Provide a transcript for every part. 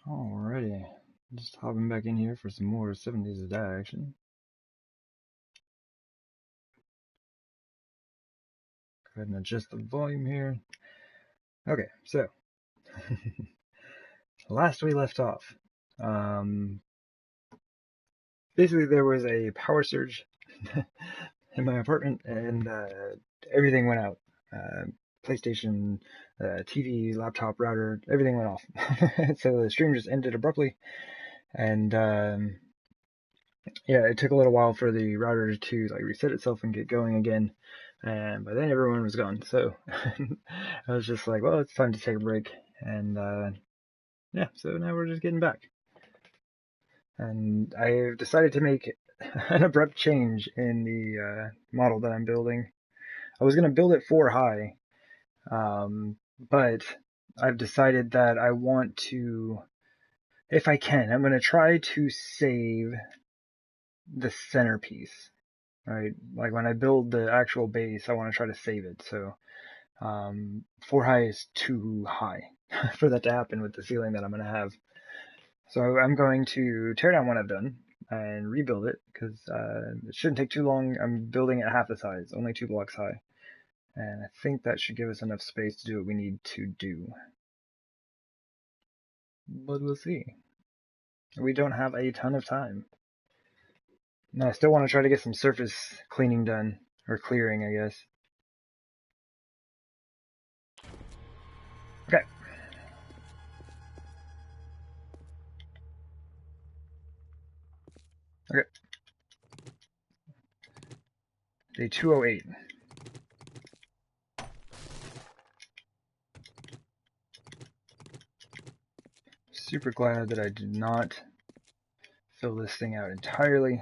Alrighty, just hopping back in here for some more 7 Days to Die action. Go ahead and adjust the volume here. Okay, so last we left off, basically there was a power surge in my apartment and everything went out. PlayStation, TV, laptop, router, everything went off. So the stream just ended abruptly, and yeah, it took a little while for the router to like reset itself and get going again, and by then everyone was gone. So I was just like, well, it's time to take a break, and yeah, so now we're just getting back. And I've decided to make an abrupt change in the model that I'm building. I was going to build it 4 high, but I've decided that I want to, if I can, I'm going to try to save the centerpiece. Right, like when I build the actual base, I want to try to save it. So 4 high is too high for that to happen with the ceiling that I'm going to have. So I'm going to tear down what I've done and rebuild it because it shouldn't take too long. I'm building it half the size, only 2 blocks high. And I think that should give us enough space to do what we need to do. But we'll see. We don't have a ton of time. And I still want to try to get some surface cleaning done, or clearing, I guess. Okay. Okay. Day 208. Super glad that I did not fill this thing out entirely.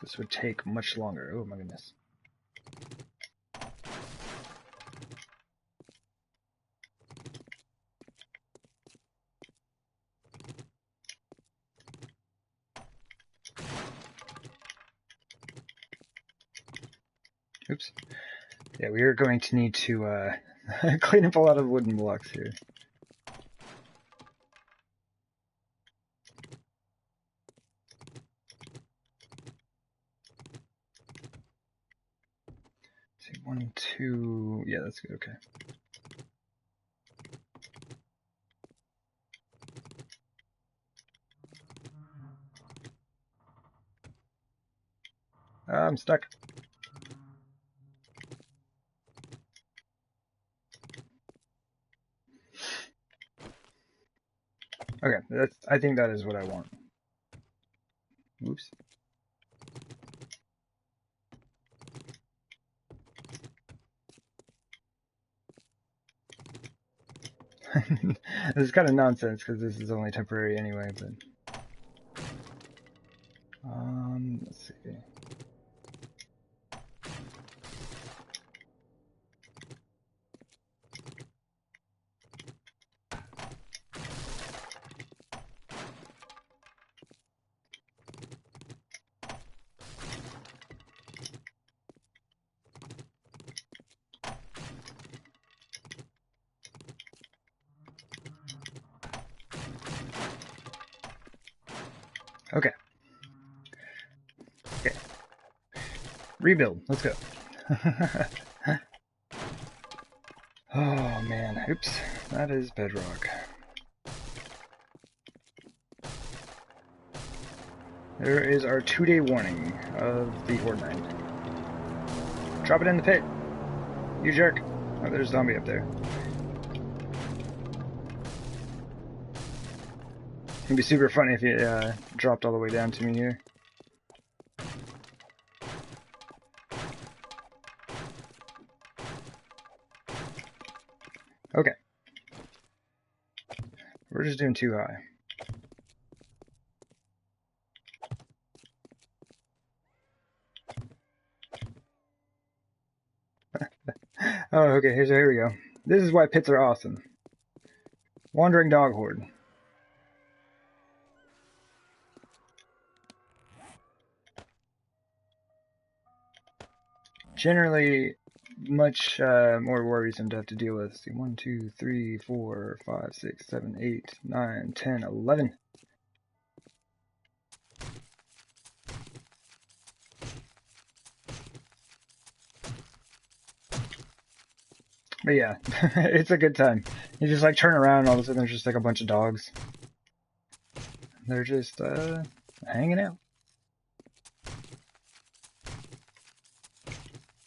This would take much longer. Oh my goodness. Oops. Yeah, we are going to need to clean up a lot of wooden blocks here. Let's see, 1, 2. Yeah, that's good. Okay. I'm stuck. Okay, I think that is what I want. Oops. This is kind of nonsense because this is only temporary anyway, but let's see. Okay. Okay. Rebuild. Let's go. Oh man. Oops. That is bedrock. There is our 2-day warning of the Horde Night. Drop it in the pit. You jerk. Oh, there's a zombie up there. It'd be super funny if you dropped all the way down to me here. Okay. We're just doing 2 high. Oh, okay, here we go. This is why pits are awesome. Wandering Dog Horde. Generally, much more worrisome to have to deal with. Let's see, 1, 2, 3, 4, 5, 6, 7, 8, 9, 10, 11. But yeah, it's a good time. You just like turn around and all of a sudden there's just like a bunch of dogs. They're just hanging out.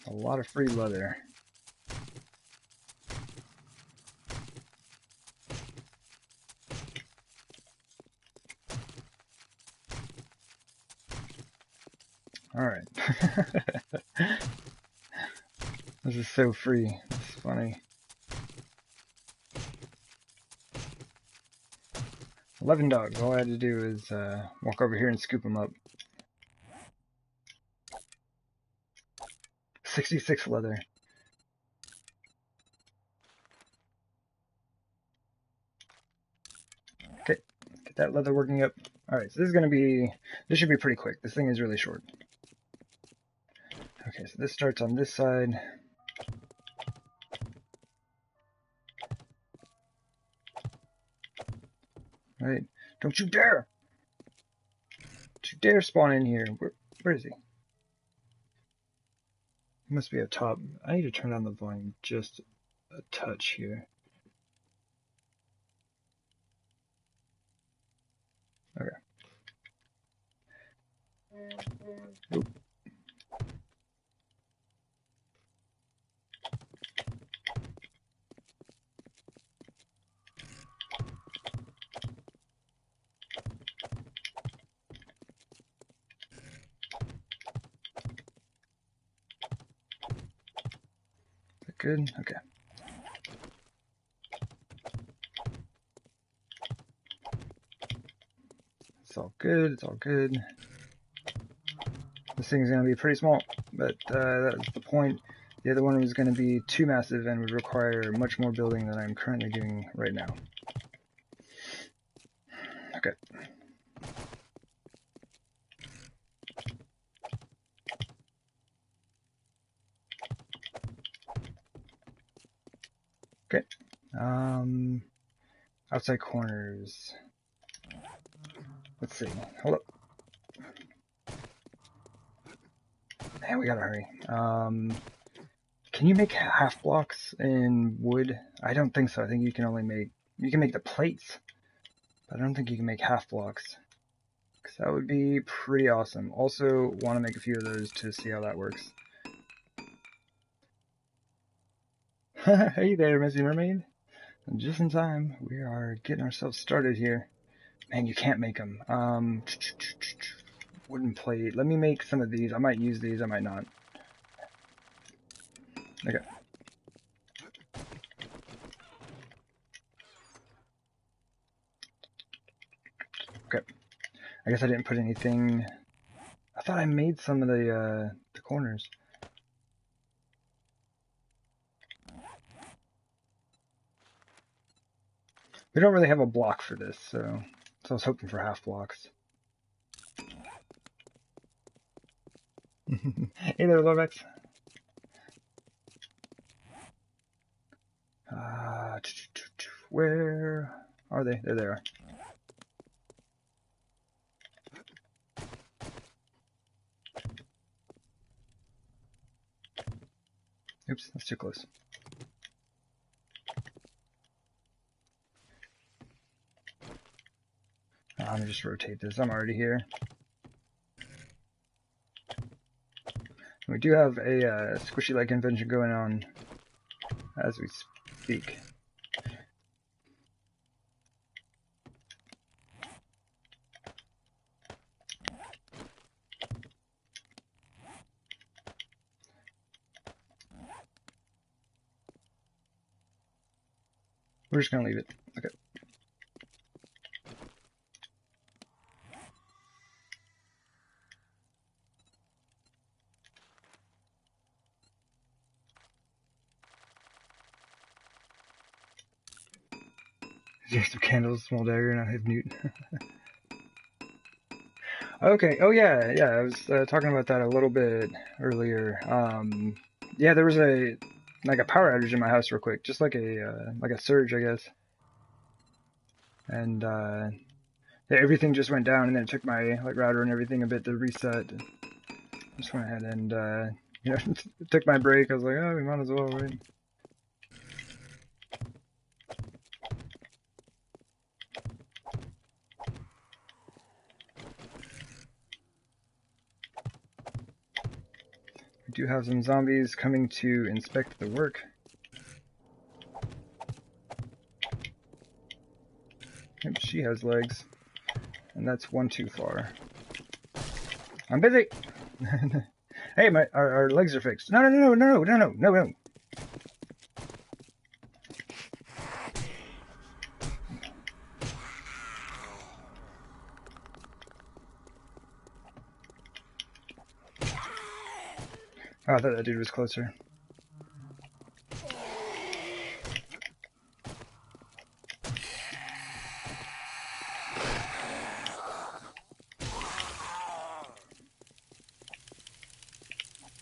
A lot of free leather. Alright. This is so free. It's funny. 11 dogs. All I had to do is walk over here and scoop them up. 66 leather. Okay, get that leather working up. Alright, so this should be pretty quick. This thing is really short. Okay, so this starts on this side. Right, don't you dare! Don't you dare spawn in here. Where is he? He must be up top. I need to turn down the volume just a touch here. Okay. Oop. Is that good? Okay. It's all good. It's all good. This thing's going to be pretty small, but that's the point. The other one was going to be too massive and would require much more building than I'm currently doing right now. Okay. Okay. Outside corners. Let's see. Hold up. Man, we gotta hurry. Can you make half blocks in wood? I don't think so. I think you can make the plates, but I don't think you can make half blocks. Because that would be pretty awesome. Also, want to make a few of those to see how that works. Hey there, Missy Mermaid. Just in time. We are getting ourselves started here. Man, you can't make them. Wooden plate. Let me make some of these. I might use these, I might not. Okay. Okay. I guess I didn't put anything. I thought I made some of the corners. We don't really have a block for this, so I was hoping for half blocks. Hey there, Lovex. Where are they? There they are. Oops, that's too close. I'm gonna just rotate this. I'm already here. We do have a squishy leg convention going on as we speak. We're just gonna leave it. Okay. Just some candles, small dagger, and I have Newt. Okay. Oh yeah. I was talking about that a little bit earlier. Yeah, there was a power outage in my house real quick, just like a surge, I guess. And yeah, everything just went down, and then it took my router and everything a bit to reset. Just went ahead and you know, took my break. I was like, oh, we might as well, right? We do have some zombies coming to inspect the work. Yep, she has legs, and that's one too far. I'm busy. Hey, our legs are fixed. No. Oh, I thought that dude was closer.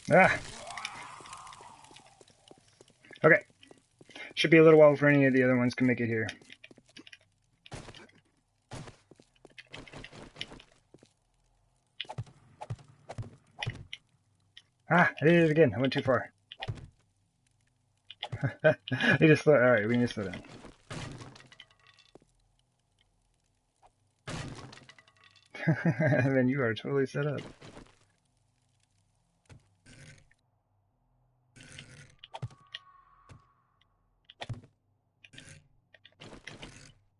Ah. Okay. Should be a little while before any of the other ones can make it here. Ah, I did it again. I went too far. Need to slow. All right, we need to slow down. And then you are totally set up.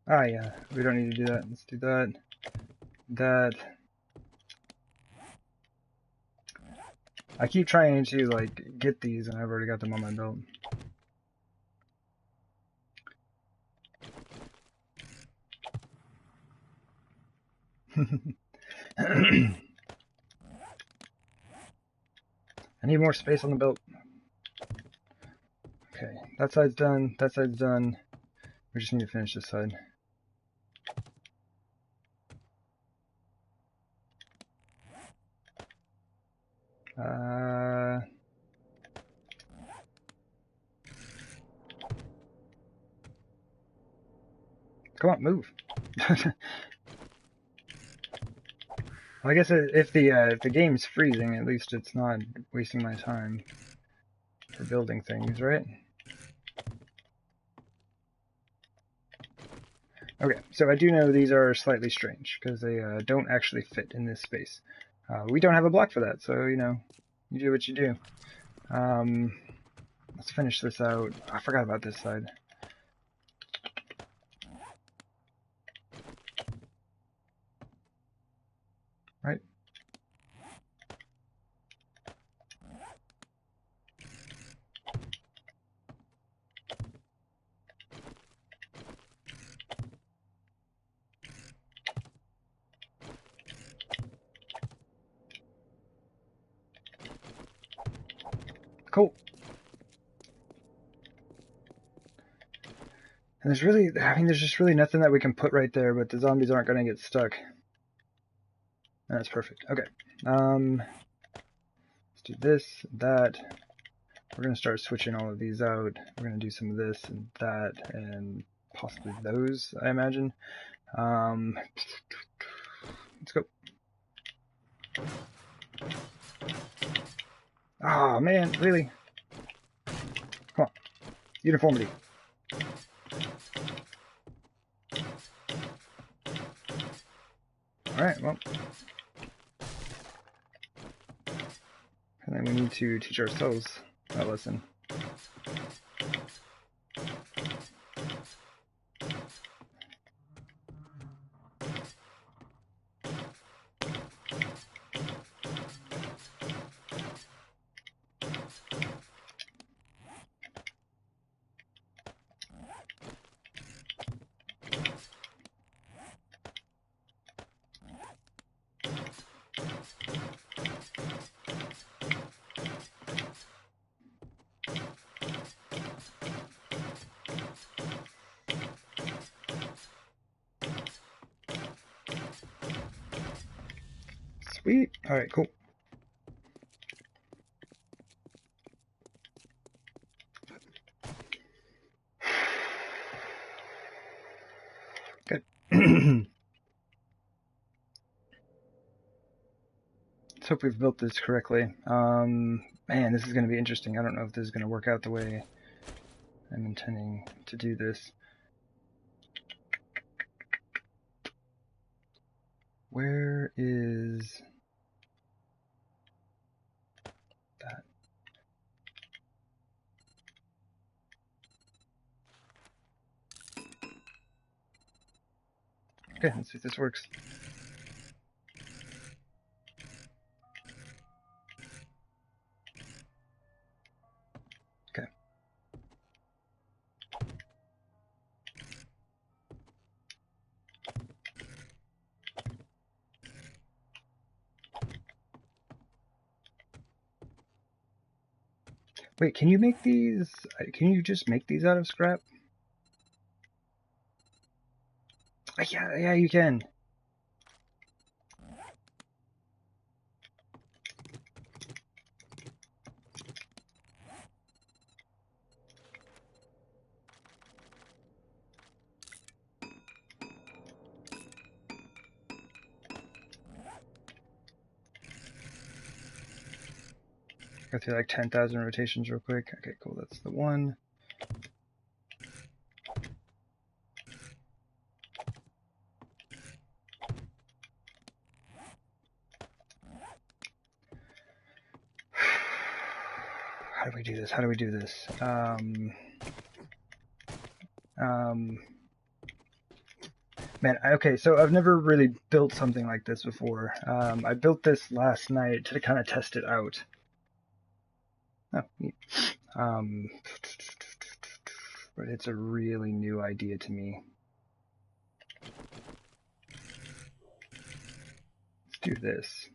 Ah, yeah. We don't need to do that. Let's do that. That. I keep trying to like get these, and I've already got them on my belt. I need more space on the belt. Okay, that side's done. That side's done. We just need to finish this side. Come on, move. Well, I guess if the game's freezing, at least it's not wasting my time for building things, right? Okay, so I do know these are slightly strange because they don't actually fit in this space. We don't have a block for that, so you know, you do what you do. Let's finish this out. I forgot about this side. Right? Cool. And there's really, I mean, there's just really nothing that we can put right there, but the zombies aren't going to get stuck. That's perfect. Okay. Let's do this, that. We're going to start switching all of these out. We're going to do some of this and that, and possibly those, I imagine. Let's go. Oh, man, really? Come on. Uniformity. Alright, well. And then we need to teach ourselves that lesson. Sweet. Alright, cool. Let's hope we've built this correctly. Man, this is going to be interesting. I don't know if this is going to work out the way I'm intending to do this. Where is that? Okay, let's see if this works. Okay. Wait, can you make these? Can you just make these out of scrap? Yeah, you can. Go through like 10,000 rotations real quick. Okay, cool. That's the one. How do we do this? How do we do this? Man, okay, so I've never really built something like this before. I built this last night to kind of test it out. Oh, neat. But it's a really new idea to me. Let's do this.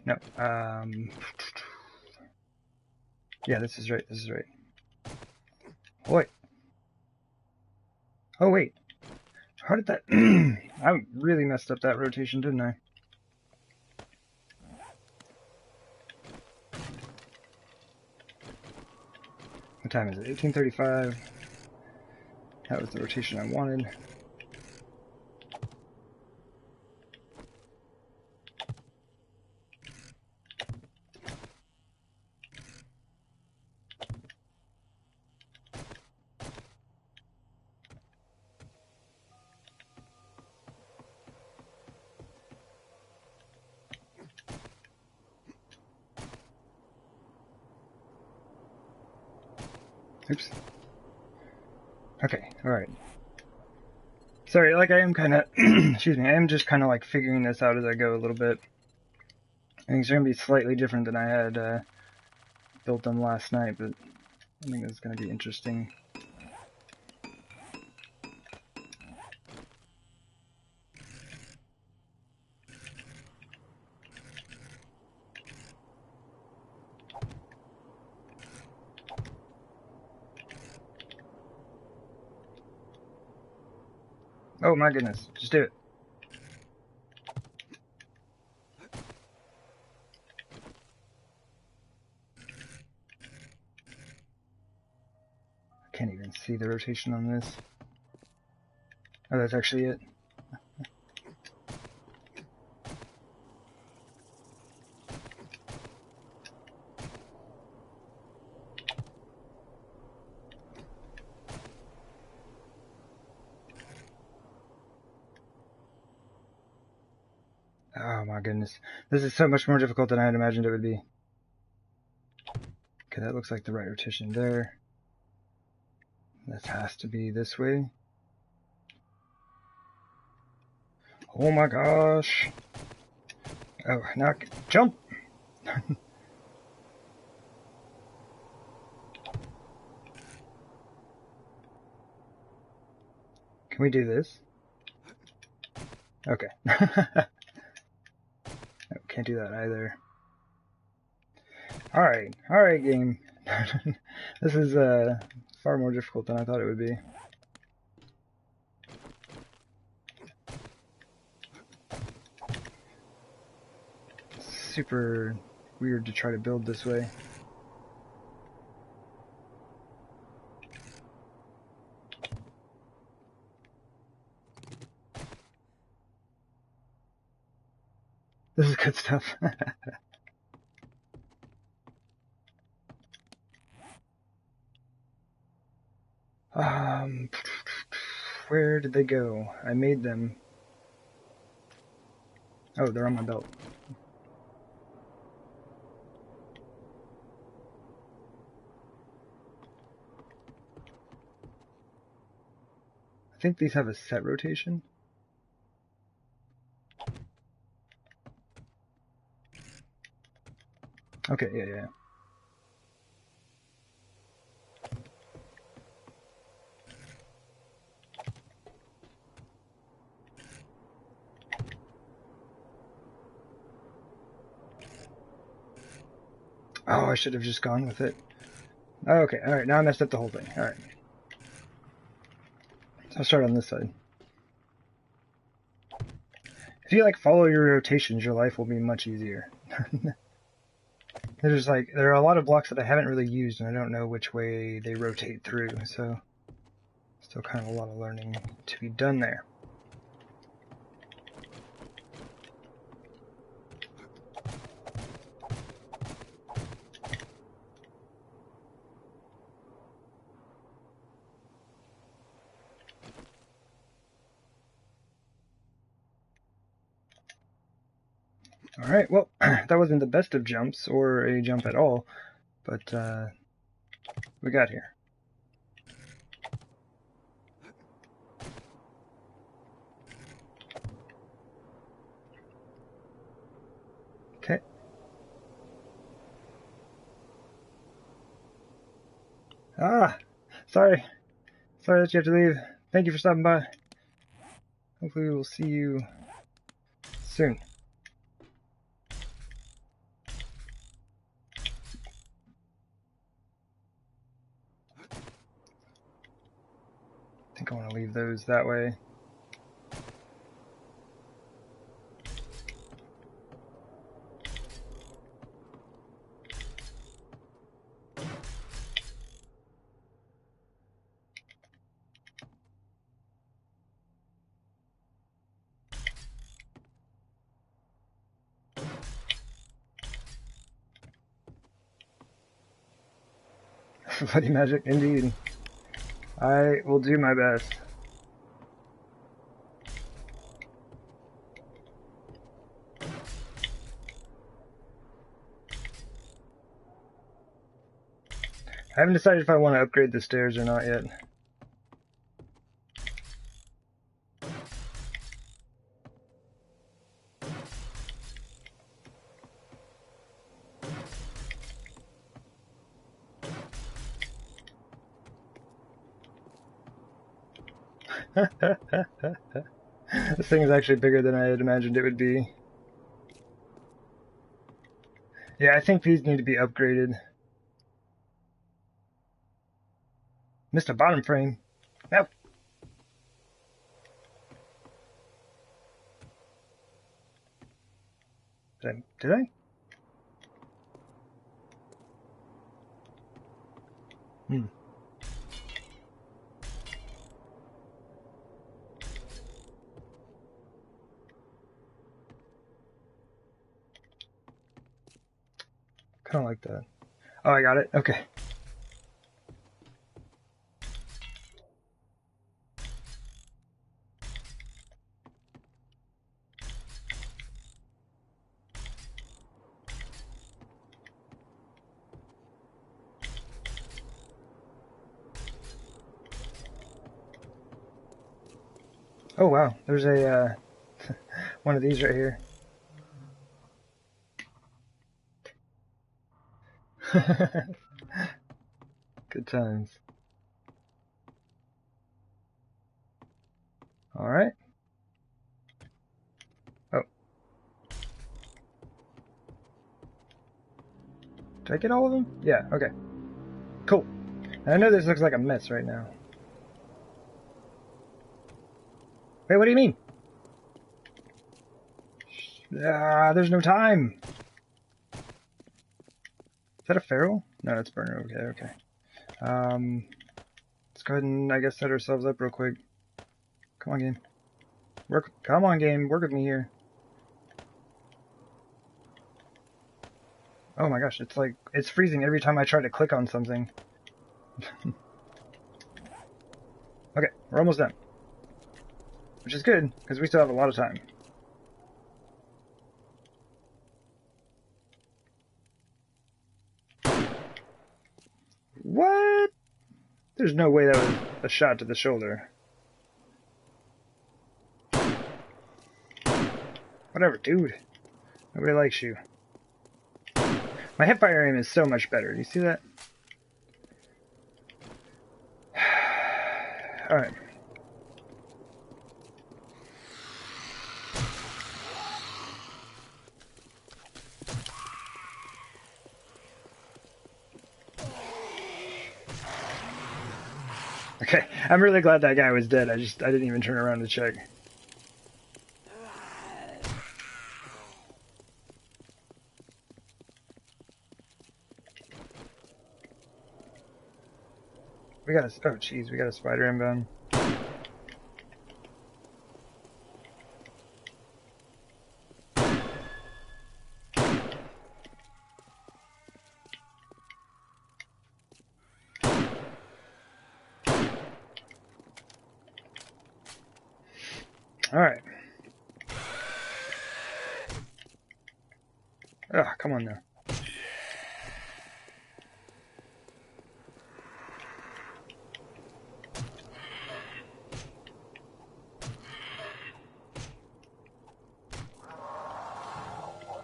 No, yeah, this is right, this is right. Wait. Oh, wait. How did that... I really messed up that rotation, didn't I? What time is it? 18:35. That was the rotation I wanted. Oops. Okay, alright. Sorry, like I am kind of, excuse me, I am just kind of like figuring this out as I go a little bit. Things are going to be slightly different than I had built them last night, but I think it's going to be interesting. Oh my goodness, just do it. I can't even see the rotation on this. Oh, that's actually it. Oh my goodness. This is so much more difficult than I had imagined it would be. Okay, that looks like the right rotation there. This has to be this way. Oh my gosh. Oh, now jump! Can we do this? Okay. No, can't do that either. Alright game. This is far more difficult than I thought it would be. super weird to try to build this way. This is good stuff. Where did they go? I made them. Oh, they're on my belt. I think these have a set rotation. Okay, yeah. Oh, I should have just gone with it. Oh, okay, alright, now I messed up the whole thing. Alright. So I'll start on this side. If you like follow your rotations, your life will be much easier. There are a lot of blocks that I haven't really used, and I don't know which way they rotate through, so still kind of a lot of learning to be done there. Alright, well, that wasn't the best of jumps, or a jump at all, but we got here. Okay. Sorry. Sorry that you have to leave. Thank you for stopping by. Hopefully we will see you soon. I think I want to leave those that way. Bloody magic, indeed. I will do my best. I haven't decided if I want to upgrade the stairs or not yet. This thing is actually bigger than I had imagined it would be. Yeah, I think these need to be upgraded. Missed a bottom frame. Nope. Did I? Kind of like that. Oh, I got it. Okay. Oh wow, there's a one of these right here. Good times. All right. Oh, did I get all of them? Yeah. Okay. Cool. And I know this looks like a mess right now. Wait, what do you mean? There's no time. that a feral? No, that's burner. Okay, okay. Let's go ahead and, I guess, set ourselves up real quick. Come on, game. Work. Come on, game. Work with me here. Oh my gosh, it's like, it's freezing every time I try to click on something. Okay, we're almost done. Which is good, because we still have a lot of time. What? There's no way that was a shot to the shoulder. Whatever, dude. Nobody likes you. My hipfire aim is so much better. You see that? Alright. Okay, I'm really glad that guy was dead. I didn't even turn around to check. We got a, oh jeez, we got a spider inbound. Alright. Ugh, come on now.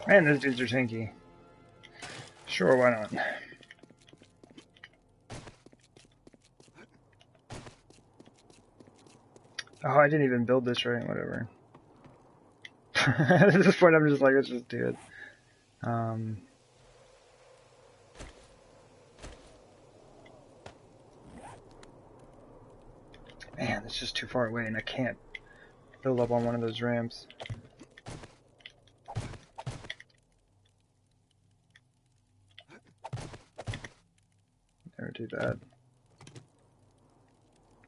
Man, those dudes are tanky. Sure, why not? Oh, I didn't even build this right, whatever. At this point, I'm just like, let's just do it. Man, it's just too far away, and I can't build up on one of those ramps. Never do that.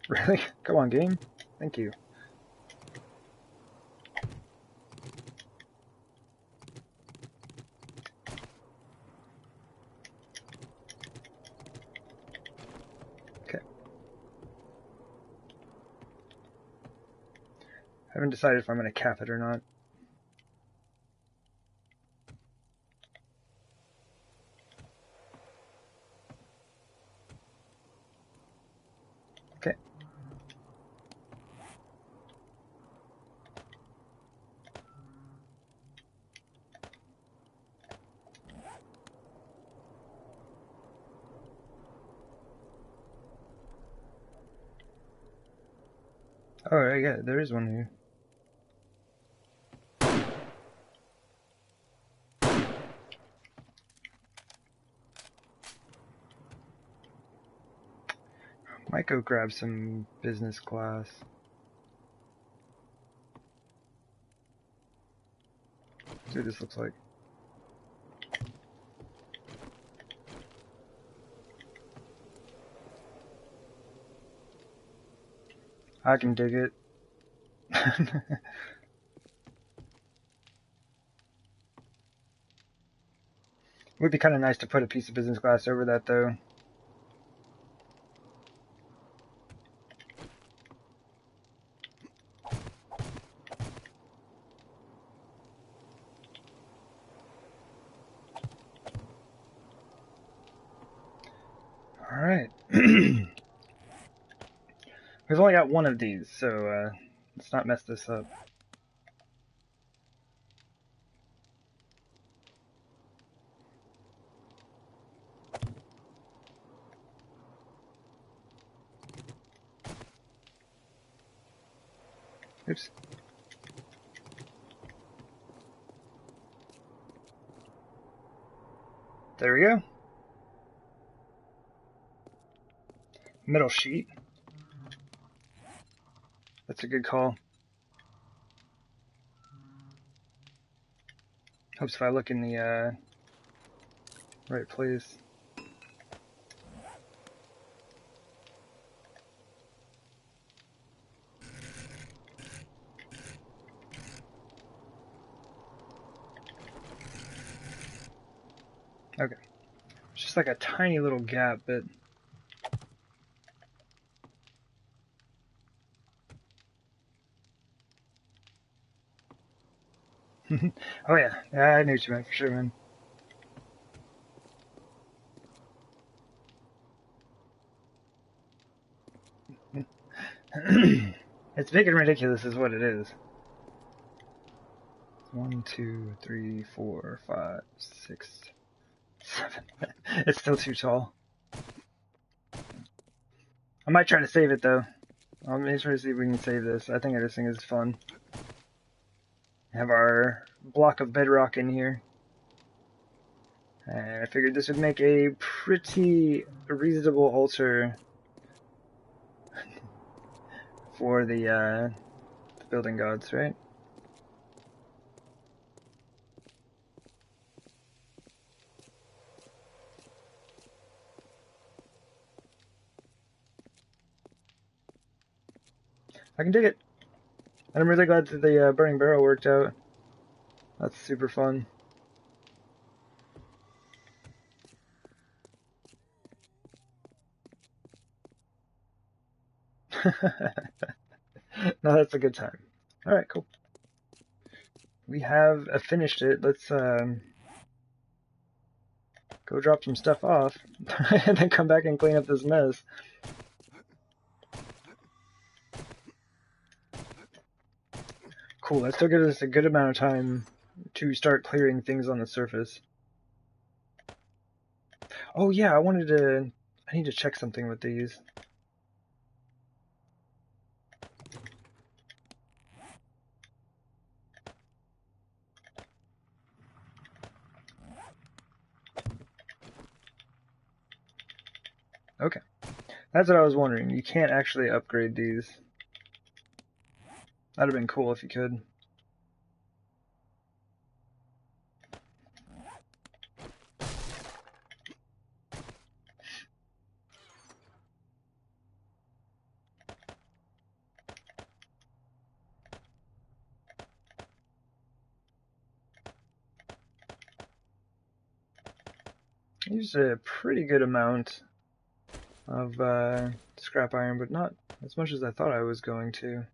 Really? Come on, game. Thank you. Okay. I haven't decided if I'm going to cap it or not. Okay. Oh, yeah, there is one here. Might go grab some business class. See what this looks like. I can dig it. Would be kind of nice to put a piece of business class over that, though. Alright. We've only got one of these, so let's not mess this up. Oops. There we go. Metal sheet. That's a good call. Hopes if I look in the right place. Okay. It's just like a tiny little gap, but... Oh yeah, I knew what you meant for sure, man. It's big and ridiculous is what it is. 1, 2, 3, 4, 5, 6, 7. It's still too tall. I might try to save it though. I'll make sure to see if we can save this. I think this thing is fun. Have our block of bedrock in here. And I figured this would make a pretty reasonable altar for the building gods, right? I can dig it. And I'm really glad that the burning barrel worked out. That's super fun. No, that's a good time. Alright, cool. We have finished it. Let's go drop some stuff off and then come back and clean up this mess. Cool, that still gives us a good amount of time to start clearing things on the surface. Oh yeah, I need to check something with these. Okay, that's what I was wondering. You can't actually upgrade these. That'd have been cool if you could. Used a pretty good amount of scrap iron, but not as much as I thought I was going to.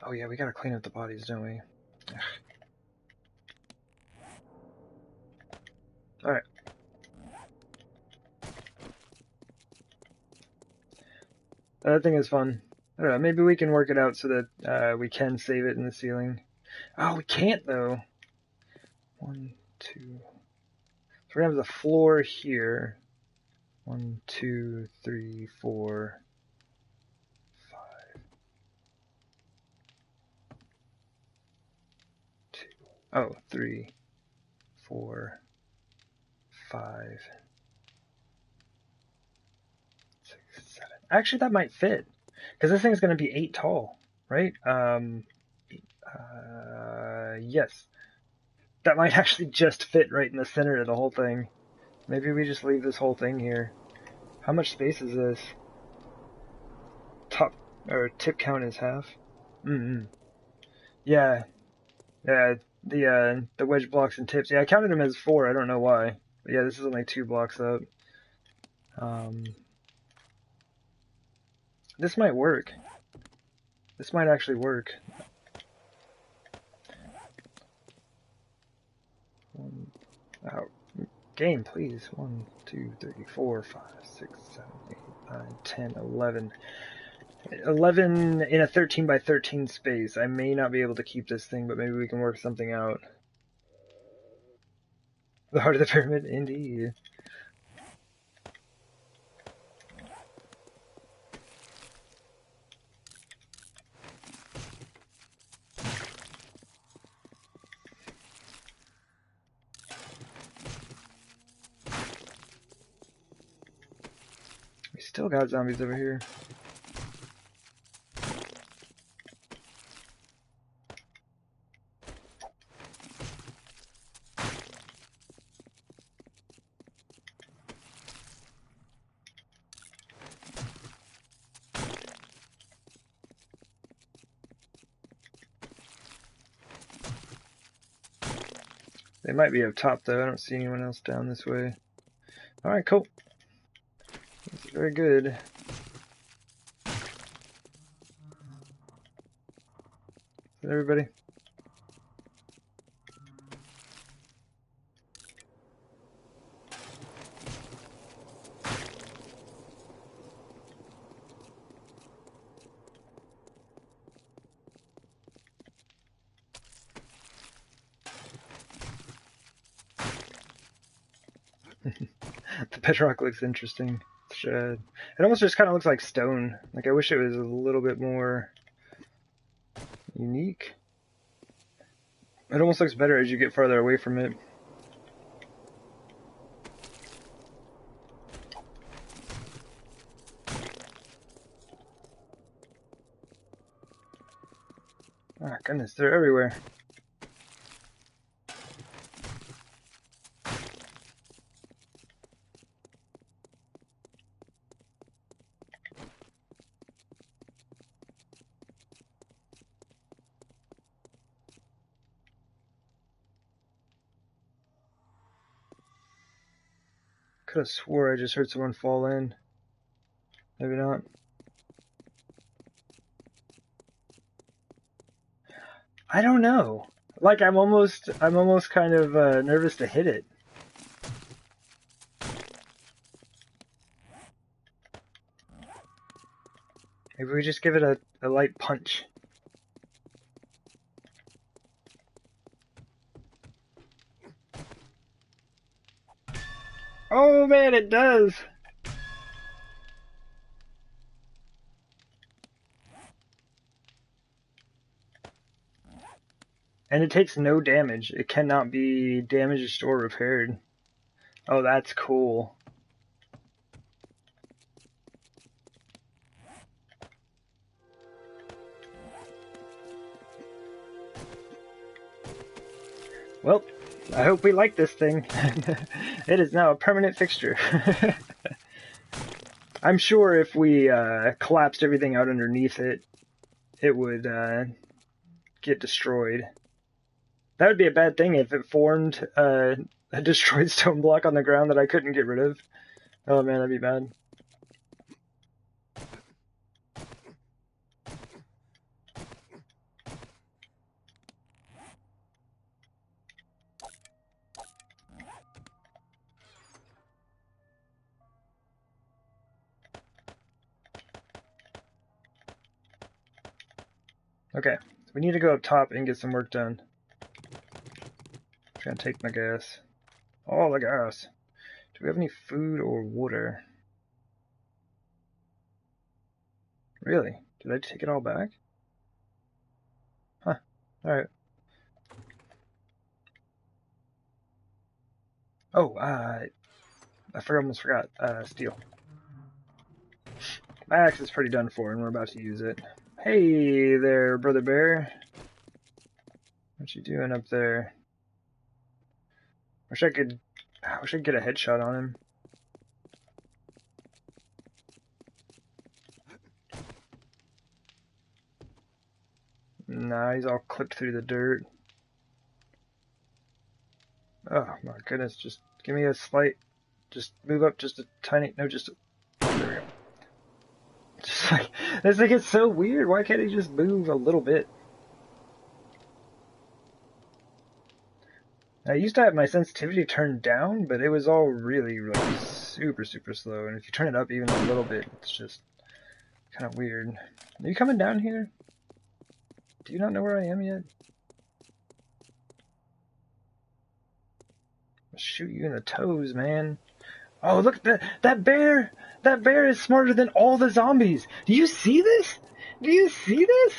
Oh yeah, we gotta clean up the bodies, don't we? Alright. That thing is fun. I don't know, maybe we can work it out so that we can save it in the ceiling. Oh, we can't though. 1, 2. So we're gonna have the floor here. 1, 2, 3, 4, 5. 2. Oh, 3, 4, 5, 6, 7. Actually, that might fit because this thing's gonna be 8 tall, right? Yes. That might actually just fit right in the center of the whole thing. Maybe we just leave this whole thing here. How much space is this? Top or tip count is half. Yeah, yeah. The wedge blocks and tips. Yeah, I counted them as 4. I don't know why. But yeah, this is only 2 blocks up. This might work. This might actually work. Oh, game, please. 1, 2, 3, 4, 5, 6, 7, 8, 9, 10, 11. 11 in a 13 by 13 space. I may not be able to keep this thing, but maybe we can work something out. The heart of the pyramid, indeed. We still got zombies over here. They might be up top though. I don't see anyone else down this way. Alright, cool. That's very good. Everybody. The bedrock looks interesting. It almost just kind of looks like stone. Like I wish it was a little bit more unique. It almost looks better as you get farther away from it. Oh goodness, they're everywhere. Could have swore I just heard someone fall in. Maybe not. I don't know. Like I'm almost kind of nervous to hit it. Maybe we just give it a light punch. Oh man, it does! And it takes no damage. It cannot be damaged or repaired. Oh, that's cool. Well, I hope we like this thing. It is now a permanent fixture. I'm sure if we collapsed everything out underneath it, it would get destroyed. That would be a bad thing if it formed a destroyed stone block on the ground that I couldn't get rid of. Oh man, that'd be bad. Okay, we need to go up top and get some work done. I'm gonna take my gas. All the gas. Do we have any food or water? Really? Did I take it all back? Huh. Alright. Oh, I almost forgot. Steel. My axe is pretty done for, and we're about to use it. Hey there, Brother Bear. What you doing up there? Wish I could get a headshot on him. Nah, he's all clipped through the dirt. Oh my goodness, just give me a slight, just move up just a tiny, no, just a, there we go. Just like, this thing is so weird, why can't he just move a little bit? I used to have my sensitivity turned down, but it was all really, like, super slow, and if you turn it up even a little bit, it's just kind of weird. Are you coming down here? Do you not know where I am yet? I'll shoot you in the toes, man. Oh, look, that bear! That bear is smarter than all the zombies! Do you see this? Do you see this?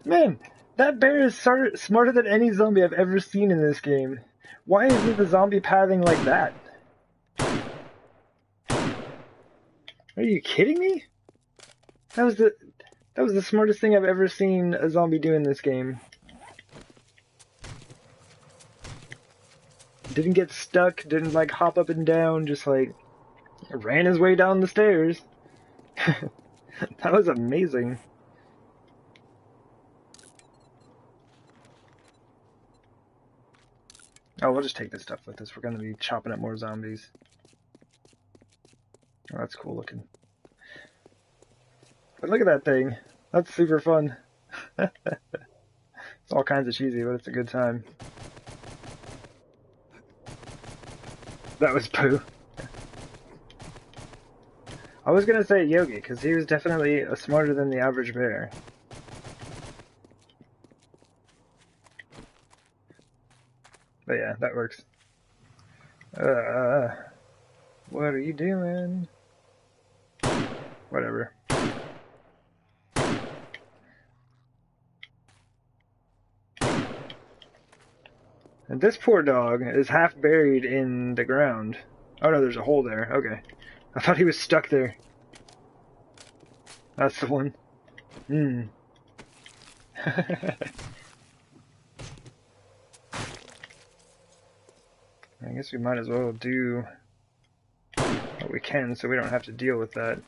Man, that bear is smarter than any zombie I've ever seen in this game. Why isn't the zombie pathing like that? Are you kidding me? That was the smartest thing I've ever seen a zombie do in this game. Didn't get stuck, didn't like hop up and down, just like ran his way down the stairs. That was amazing. Oh, we'll just take this stuff with us. We're going to be chopping up more zombies. Oh, that's cool looking. But look at that thing. That's super fun. It's all kinds of cheesy, but it's a good time. That was Pooh. I was going to say Yogi, because he was definitely smarter than the average bear. But yeah, that works. What are you doing? Whatever. And this poor dog is half buried in the ground. Oh no, there's a hole there. Okay. I thought he was stuck there. That's the one. Hmm. I guess we might as well do what we can so we don't have to deal with that.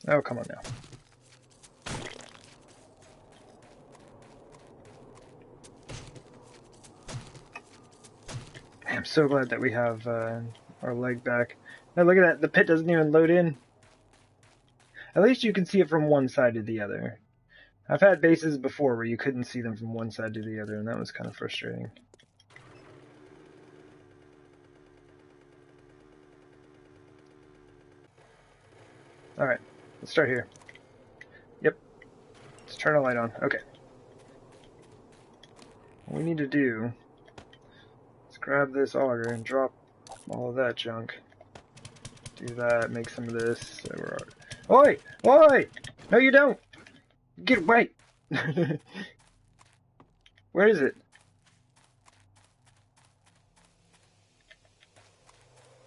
Oh, come on now. I'm so glad that we have our leg back. Now look at that, the pit doesn't even load in. At least you can see it from one side to the other. I've had bases before where you couldn't see them from one side to the other, and that was kind of frustrating. Alright, let's start here. Yep. Let's turn a light on. Okay. What we need to do is grab this auger and drop all of that junk. Do that, make some of this. Oi! Oi! No, you don't! Get away! Where is it?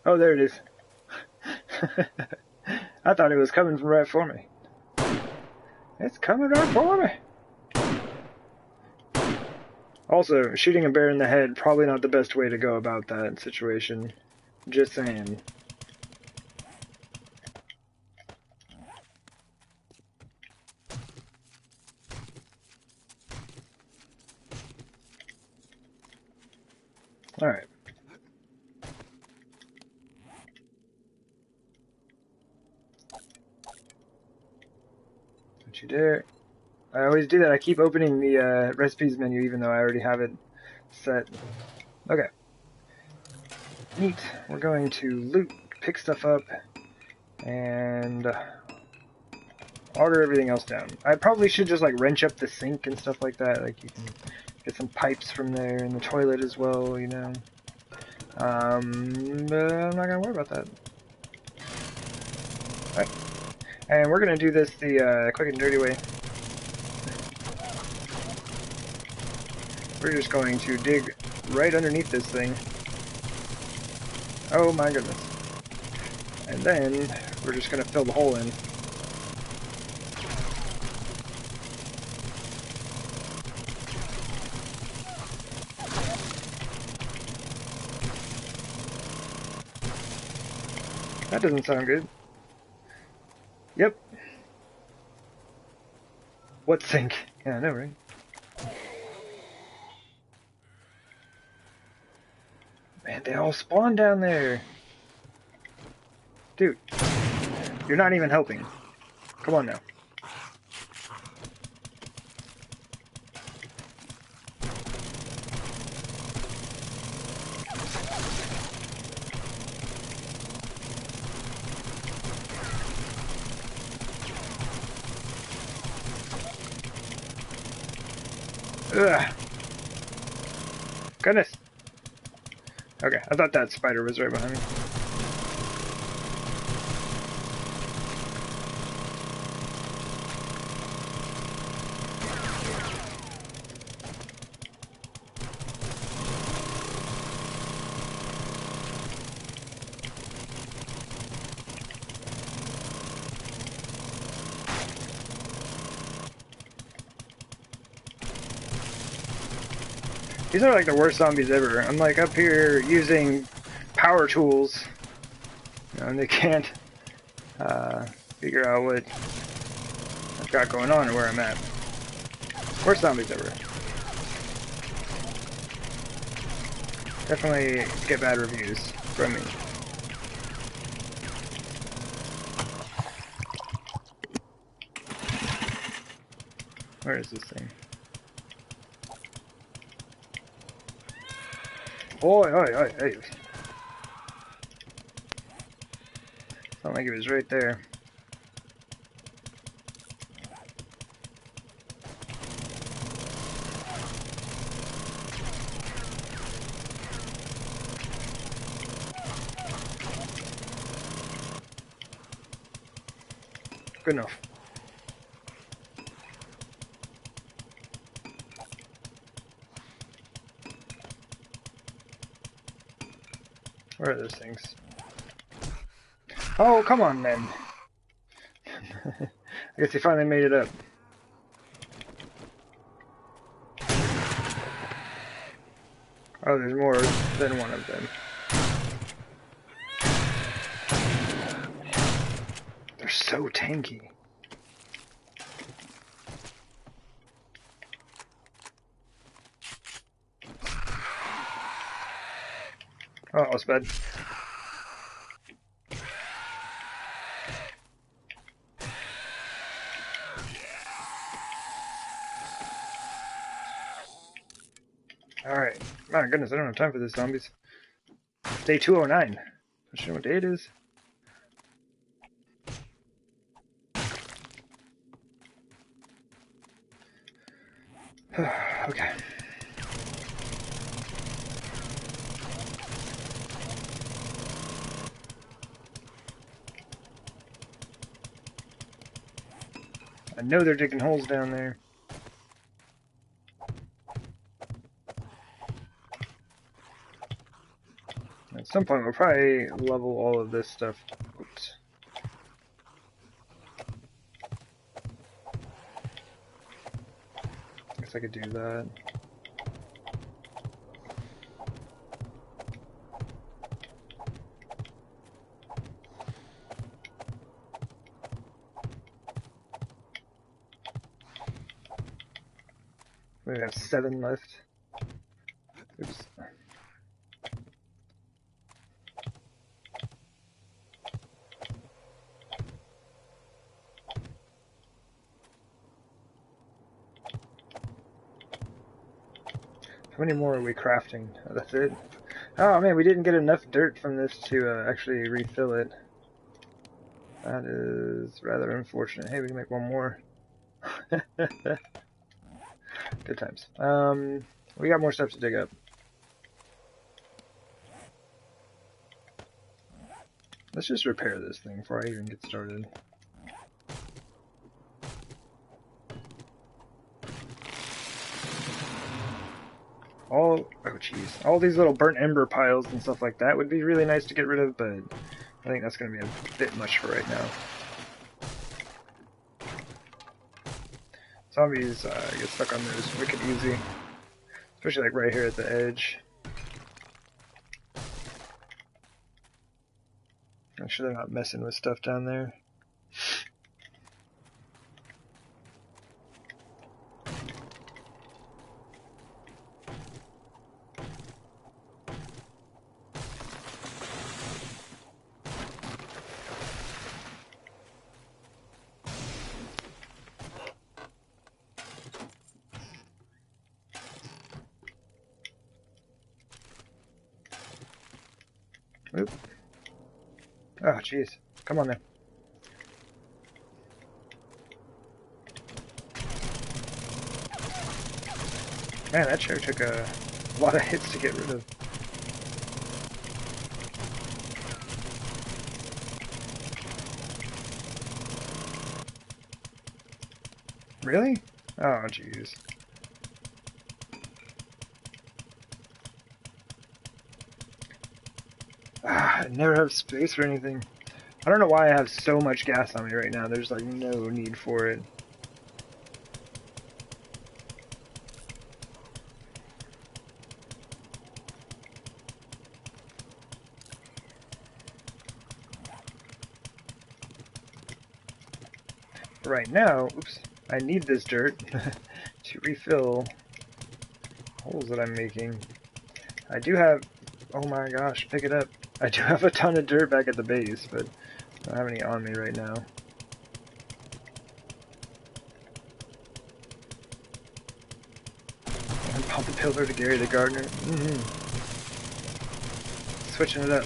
Oh, there it is. I thought it was coming from right for me. It's coming right for me. Also, shooting a bear in the head, probably not the best way to go about that situation. Just saying. Alright. Don't you dare. I always do that. I keep opening the recipes menu even though I already have it set. Okay. Neat. We're going to loot, pick stuff up, and auger everything else down. I probably should just like wrench up the sink and stuff like that. Like you can get some pipes from there and the toilet as well, you know. But I'm not gonna worry about that. Alright. And we're gonna do this the quick and dirty way. We're just going to dig right underneath this thing. Oh my goodness. And then we're just gonna fill the hole in. That doesn't sound good. Yep. What sink? Yeah, I know, right? Man, they all spawn down there. Dude, you're not even helping. Come on now. Ugh. Goodness. Okay, I thought that spider was right behind me. These are like the worst zombies ever. I'm like up here using power tools, you know, and they can't figure out what I've got going on or where I'm at. Worst zombies ever. Definitely get bad reviews from me. Where is this thing? Oi, oi, oi, oi. Sounded like it was right there. Good enough. Where are those things? Oh, come on then. I guess he finally made it up. Oh, there's more than one of them. They're so tanky. Oh, that's bad. Alright. My goodness, I don't have time for this, zombies. Day 209. I should know what day it is. Okay. I know they're digging holes down there. At some point, we'll probably level all of this stuff. Oops. Guess I could do that. We have 7 left. Oops. How many more are we crafting? Oh, that's it. Oh man, we didn't get enough dirt from this to actually refill it. That is rather unfortunate. Hey, we can make one more. Good times. We got more stuff to dig up. Let's just repair this thing before I even get started. Oh jeez. All these little burnt ember piles and stuff like that would be really nice to get rid of, but I think that's going to be a bit much for right now. Zombies get stuck on those wicked easy. Especially like right here at the edge. Make sure they're not messing with stuff down there. Oop. Oh, jeez. Come on then. Man, that chair took a lot of hits to get rid of. Really? Oh, jeez. I never have space for anything. I don't know why I have so much gas on me right now. There's like no need for it. Right now, oops, I need this dirt to refill holes that I'm making. I do have, oh my gosh, pick it up. I do have a ton of dirt back at the base, but I don't have any on me right now. I bought the pillar to Gary the gardener. Switching it up.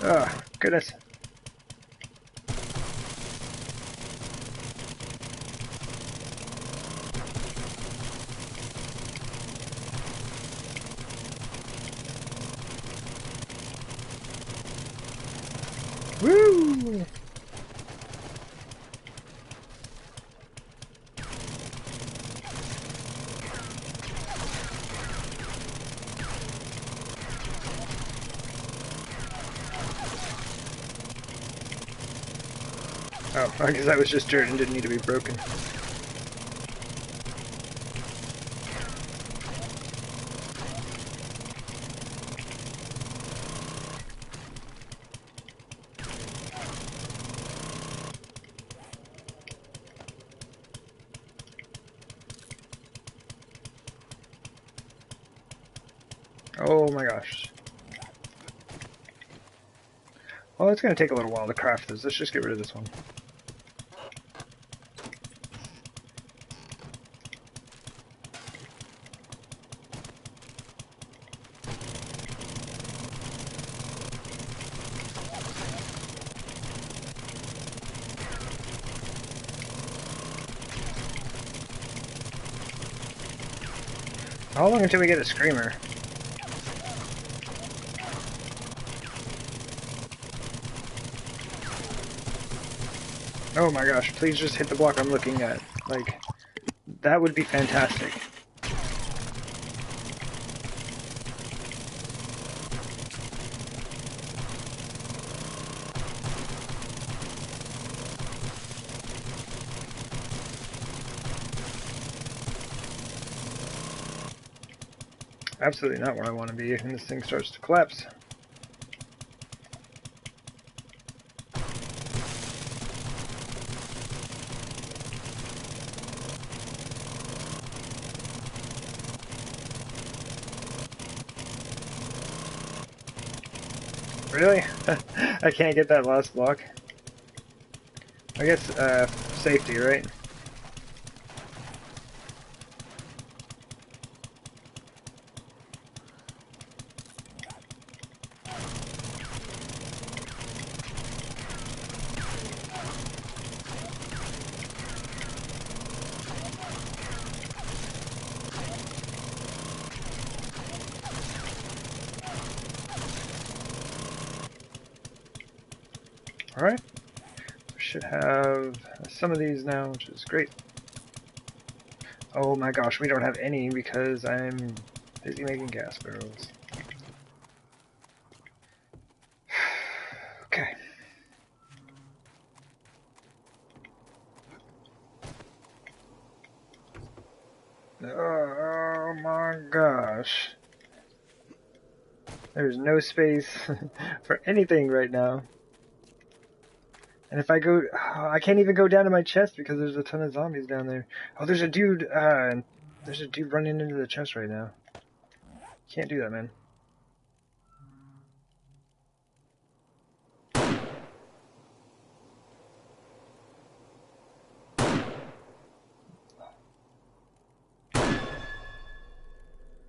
Oh, goodness. Woo! Oh, I guess that was just dirt and didn't need to be broken. Oh my gosh. Well, it's going to take a little while to craft this. Let's just get rid of this one. How long until we get a screamer? Oh my gosh, please just hit the block I'm looking at. Like, that would be fantastic. Absolutely not where I want to be, and this thing starts to collapse. Really? I can't get that last block. I guess, safety, right? Alright. Should have some of these now, which is great. Oh my gosh, we don't have any because I'm busy making gas barrels. Okay. Oh my gosh. There's no space for anything right now. And if I go, I can't even go down to my chest because there's a ton of zombies down there. Oh, there's a dude running into the chest right now. Can't do that, man.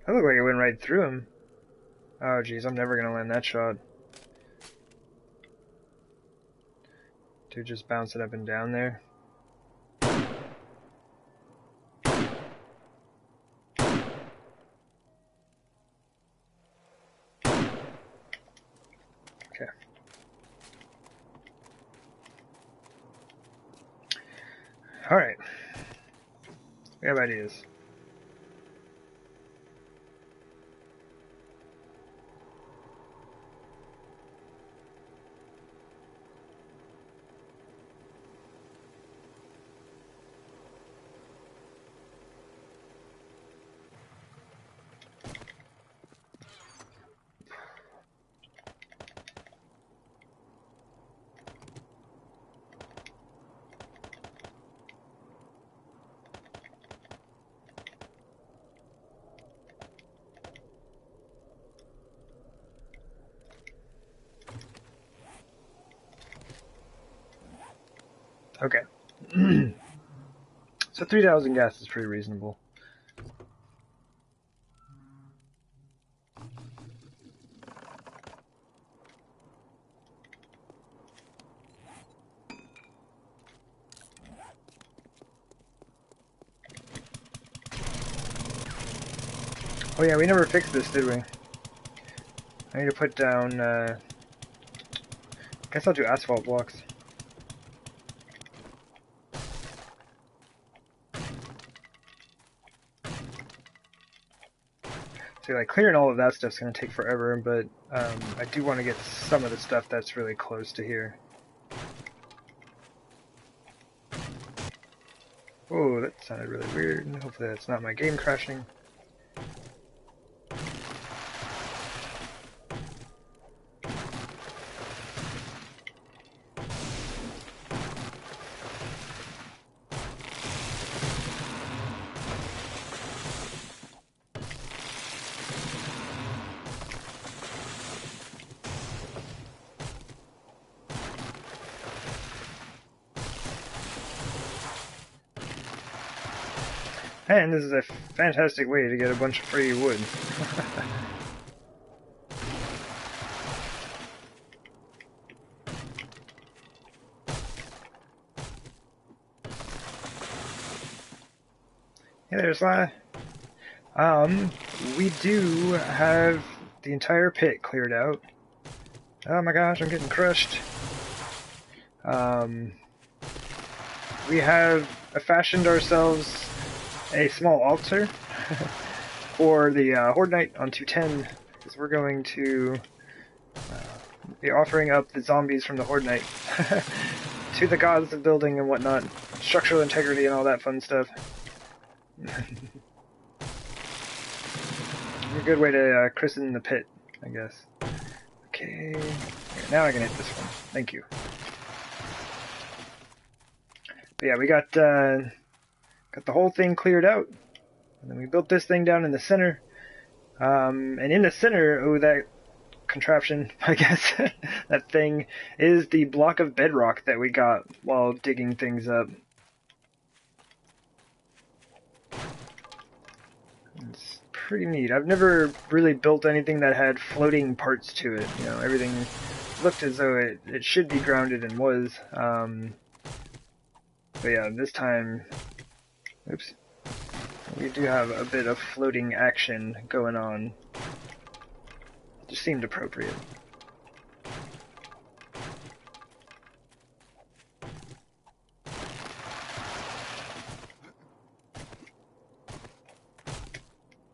That looked like it went right through him. Oh, geez, I'm never gonna land that shot. Dude just bouncing up and down there. Okay. Alright. We have ideas. Okay. So 3,000 gas is pretty reasonable. Oh yeah, we never fixed this, did we? I need to put down, I guess I'll do asphalt blocks. See, like, clearing all of that stuff's gonna take forever, but, I do want to get some of the stuff that's really close to here. Oh, that sounded really weird. Hopefully that's not my game crashing. And this is a fantastic way to get a bunch of free wood. Hey there, Sly. We do have the entire pit cleared out. Oh my gosh, I'm getting crushed. We have fashioned ourselves a small altar for the Horde Night on 210, because we're going to be offering up the zombies from the Horde Night to the gods of building and whatnot, structural integrity and all that fun stuff. A good way to christen the pit, I guess. Okay, now I can hit this one. Thank you. But yeah, we got the whole thing cleared out, and then we built this thing down in the center. And in the center, oh, that contraption, I guess, that thing is the block of bedrock that we got while digging things up. It's pretty neat. I've never really built anything that had floating parts to it. You know, everything looked as though it should be grounded and was. But yeah, this time, oops, we do have a bit of floating action going on. It just seemed appropriate.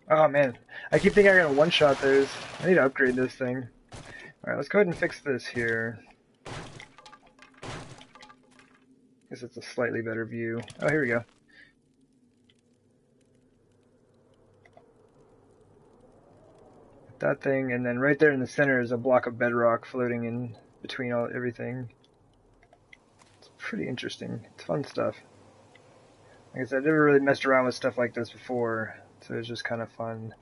Oh man, I keep thinking I gotta one-shot those. I need to upgrade this thing. Alright, let's go ahead and fix this here. Guess it's a slightly better view. Oh, here we go. That thing, and then right there in the center is a block of bedrock floating in between everything. It's pretty interesting. It's fun stuff. Like I said, I've never really messed around with stuff like this before, so it's just kind of fun.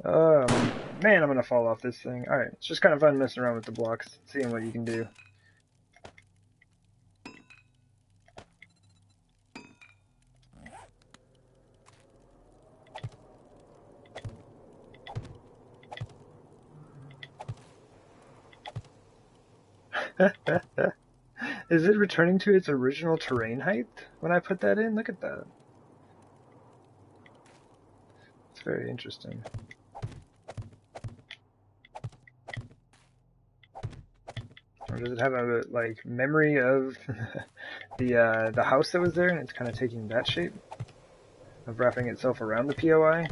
Man, I'm gonna fall off this thing. Alright, it's just kind of fun messing around with the blocks, seeing what you can do. Is it returning to its original terrain height when I put that in? Look at that. It's very interesting. Or does it have a like memory of the house that was there, and it's kind of taking that shape of wrapping itself around the POI?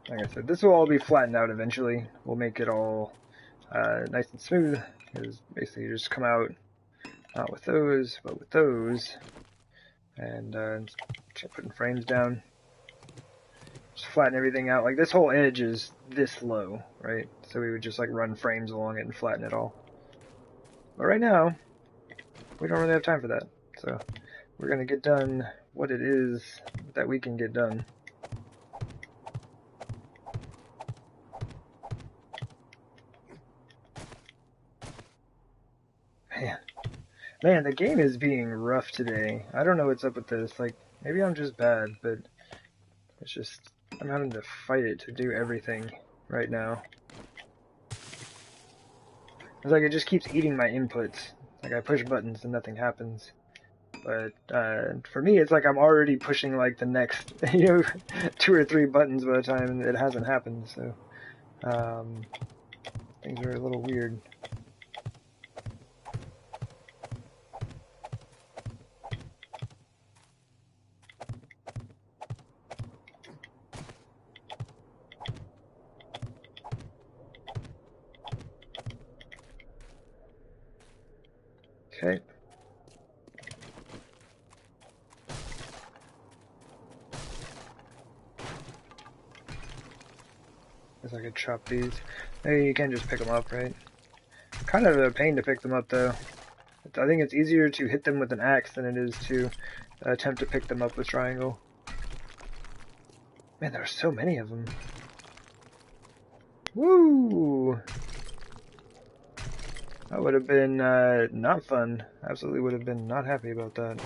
Like I said, this will all be flattened out eventually. We'll make it all nice and smooth, because basically you just come out not with those, but with those, and start putting frames down. Just flatten everything out. Like, this whole edge is this low, right? So we would just like run frames along it and flatten it all. But right now, we don't really have time for that. So we're gonna get done what it is that we can get done. Man, the game is being rough today. I don't know what's up with this. Like, maybe I'm just bad, but it's just, I'm having to fight it to do everything right now. It's like it just keeps eating my inputs. Like I push buttons and nothing happens. But for me, it's like I'm already pushing like the next, 2 or 3 buttons by the time it hasn't happened. So things are a little weird. Okay. Guess I could chop these. Maybe you can just pick them up, right? Kind of a pain to pick them up, though. I think it's easier to hit them with an axe than it is to attempt to pick them up with triangle. Man, there are so many of them. Woo! That would have been not fun. Absolutely would have been not happy about that.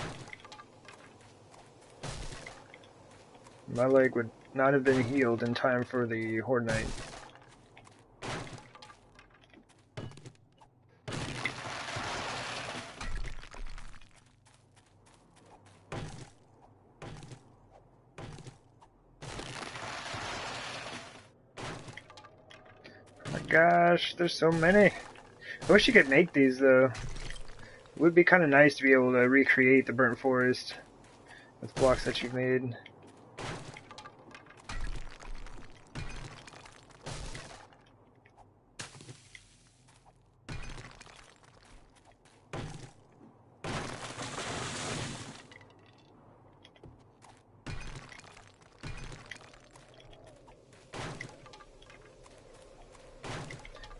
My leg would not have been healed in time for the Horde Night. Oh my gosh, there's so many. I wish you could make these though. It would be kind of nice to be able to recreate the burnt forest with blocks that you've made.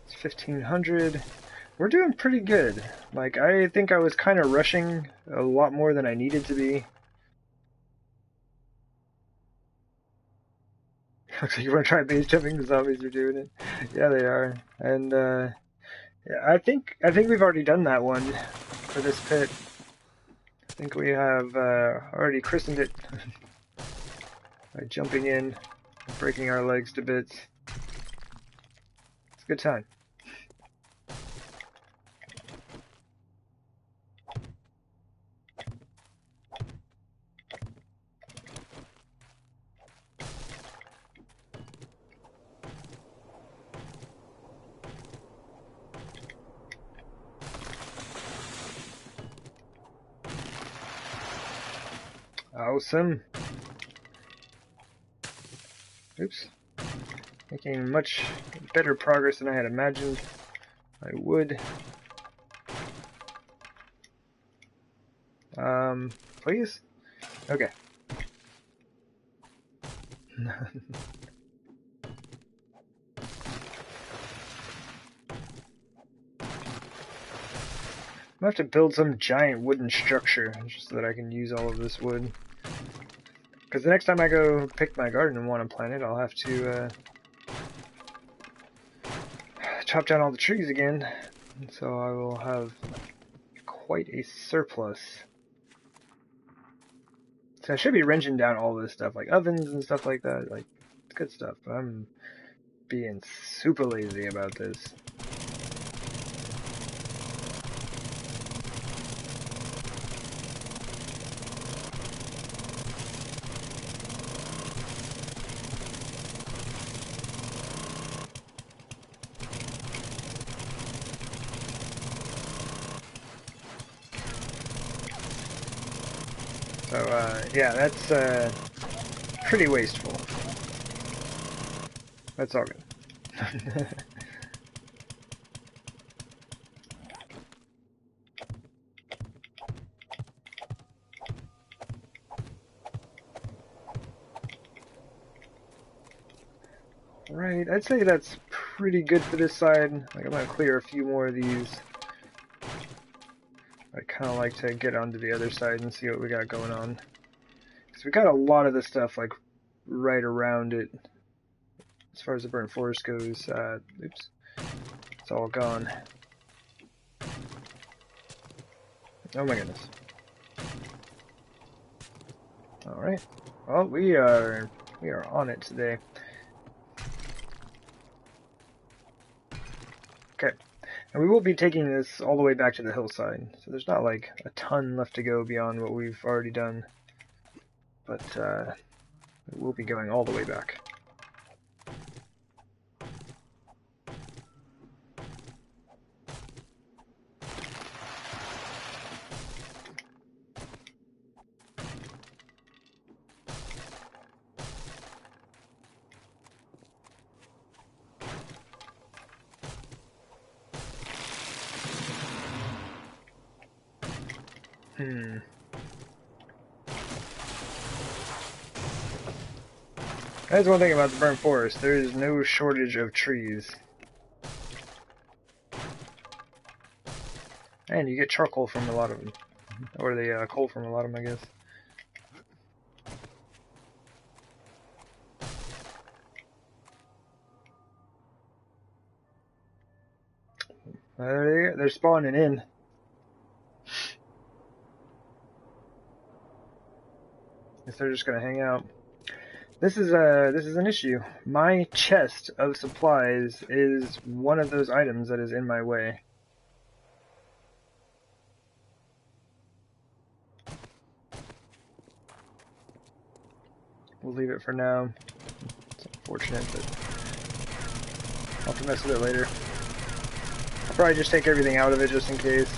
It's 1500. We're doing pretty good. Like, I think I was kind of rushing a lot more than I needed to be. Looks like you want to try base jumping. The zombies are doing it. Yeah, they are. And yeah, I think we've already done that one for this pit. I think we have already christened it by jumping in, breaking our legs to bits. It's a good time. Awesome. Oops. Making much better progress than I had imagined I would. Please? Okay. I'm gonna have to build some giant wooden structure just so that I can use all of this wood. Because the next time I go pick my garden and want to plant it, I'll have to chop down all the trees again. And so I will have quite a surplus. So I should be wrenching down all this stuff, like ovens and stuff like that. Like, it's good stuff, but I'm being super lazy about this. So, yeah, that's pretty wasteful. That's all good. Right, I'd say that's pretty good for this side. Like, I'm gonna clear a few more of these. I kind of like to get onto the other side and see what we got going on. Because we got a lot of the stuff, like, right around it. As far as the burnt forest goes, oops, it's all gone. Oh my goodness. Alright. Well, we are on it today. Okay. And we will be taking this all the way back to the hillside. So there's not like a ton left to go beyond what we've already done. But we'll be going all the way back. That's one thing about the burnt forest. There is no shortage of trees. And you get charcoal from a lot of them. Or the coal from a lot of them, I guess. They're spawning in. Guess they're just gonna hang out. This is an issue. My chest of supplies is one of those items that is in my way. We'll leave it for now. It's unfortunate, but I'll have to mess with it later. I'll probably just take everything out of it just in case.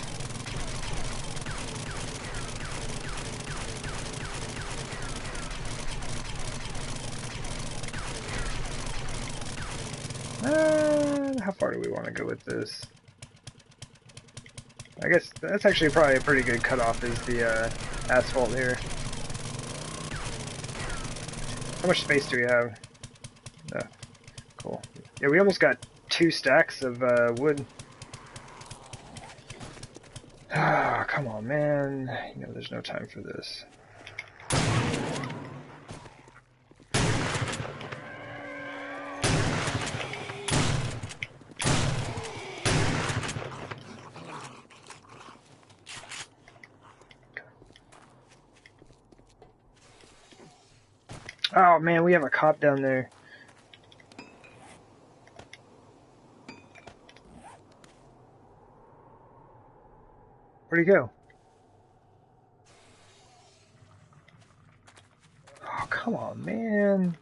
How far do we want to go with this? I guess that's actually probably a pretty good cutoff, is the asphalt here. How much space do we have? Oh, cool. Yeah, we almost got 2 stacks of wood. Ah, come on, man. You know, there's no time for this. Oh man, we have a cop down there. Where'd he go? Oh, come on, man.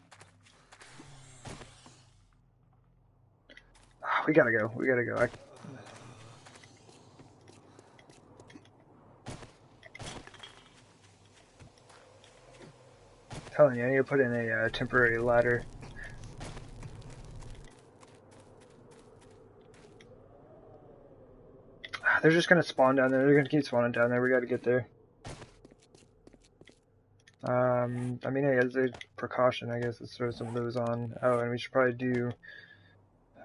Oh, we gotta go. We gotta go. Telling you, I need to put in a temporary ladder. They're just gonna spawn down there. They're gonna keep spawning down there. We gotta get there. I mean, hey, as a precaution, I guess let's throw some of those on. Oh, and we should probably do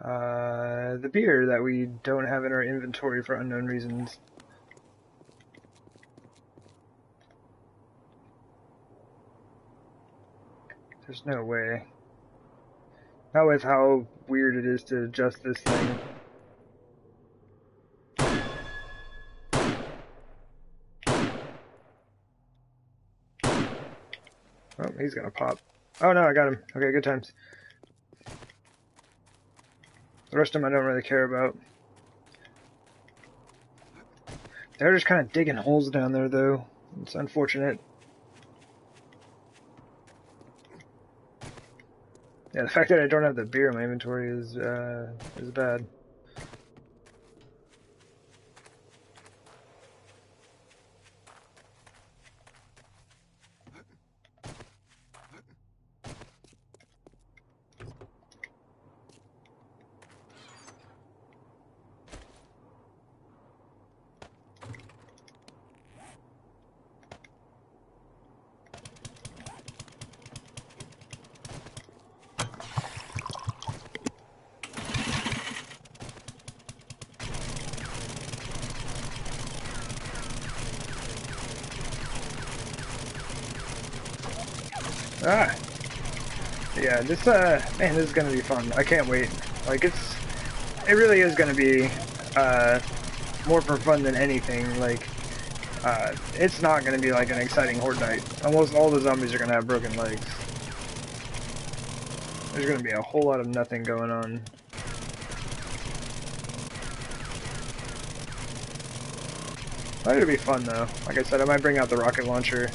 the beer that we don't have in our inventory for unknown reasons. There's no way. Not with how weird it is to adjust this thing. Oh, he's gonna pop. Oh no, I got him. Okay, good times. The rest of them I don't really care about. They're just kind of digging holes down there, though. It's unfortunate. Yeah, the fact that I don't have the beer in my inventory is bad. Ah! Yeah, this, man, this is gonna be fun. I can't wait. Like, it really is gonna be, more for fun than anything. Like, it's not going to be like an exciting Horde night. Almost all the zombies are going to have broken legs. There's going to be a whole lot of nothing going on. It'll be fun though. Like I said, I might bring out the rocket launcher.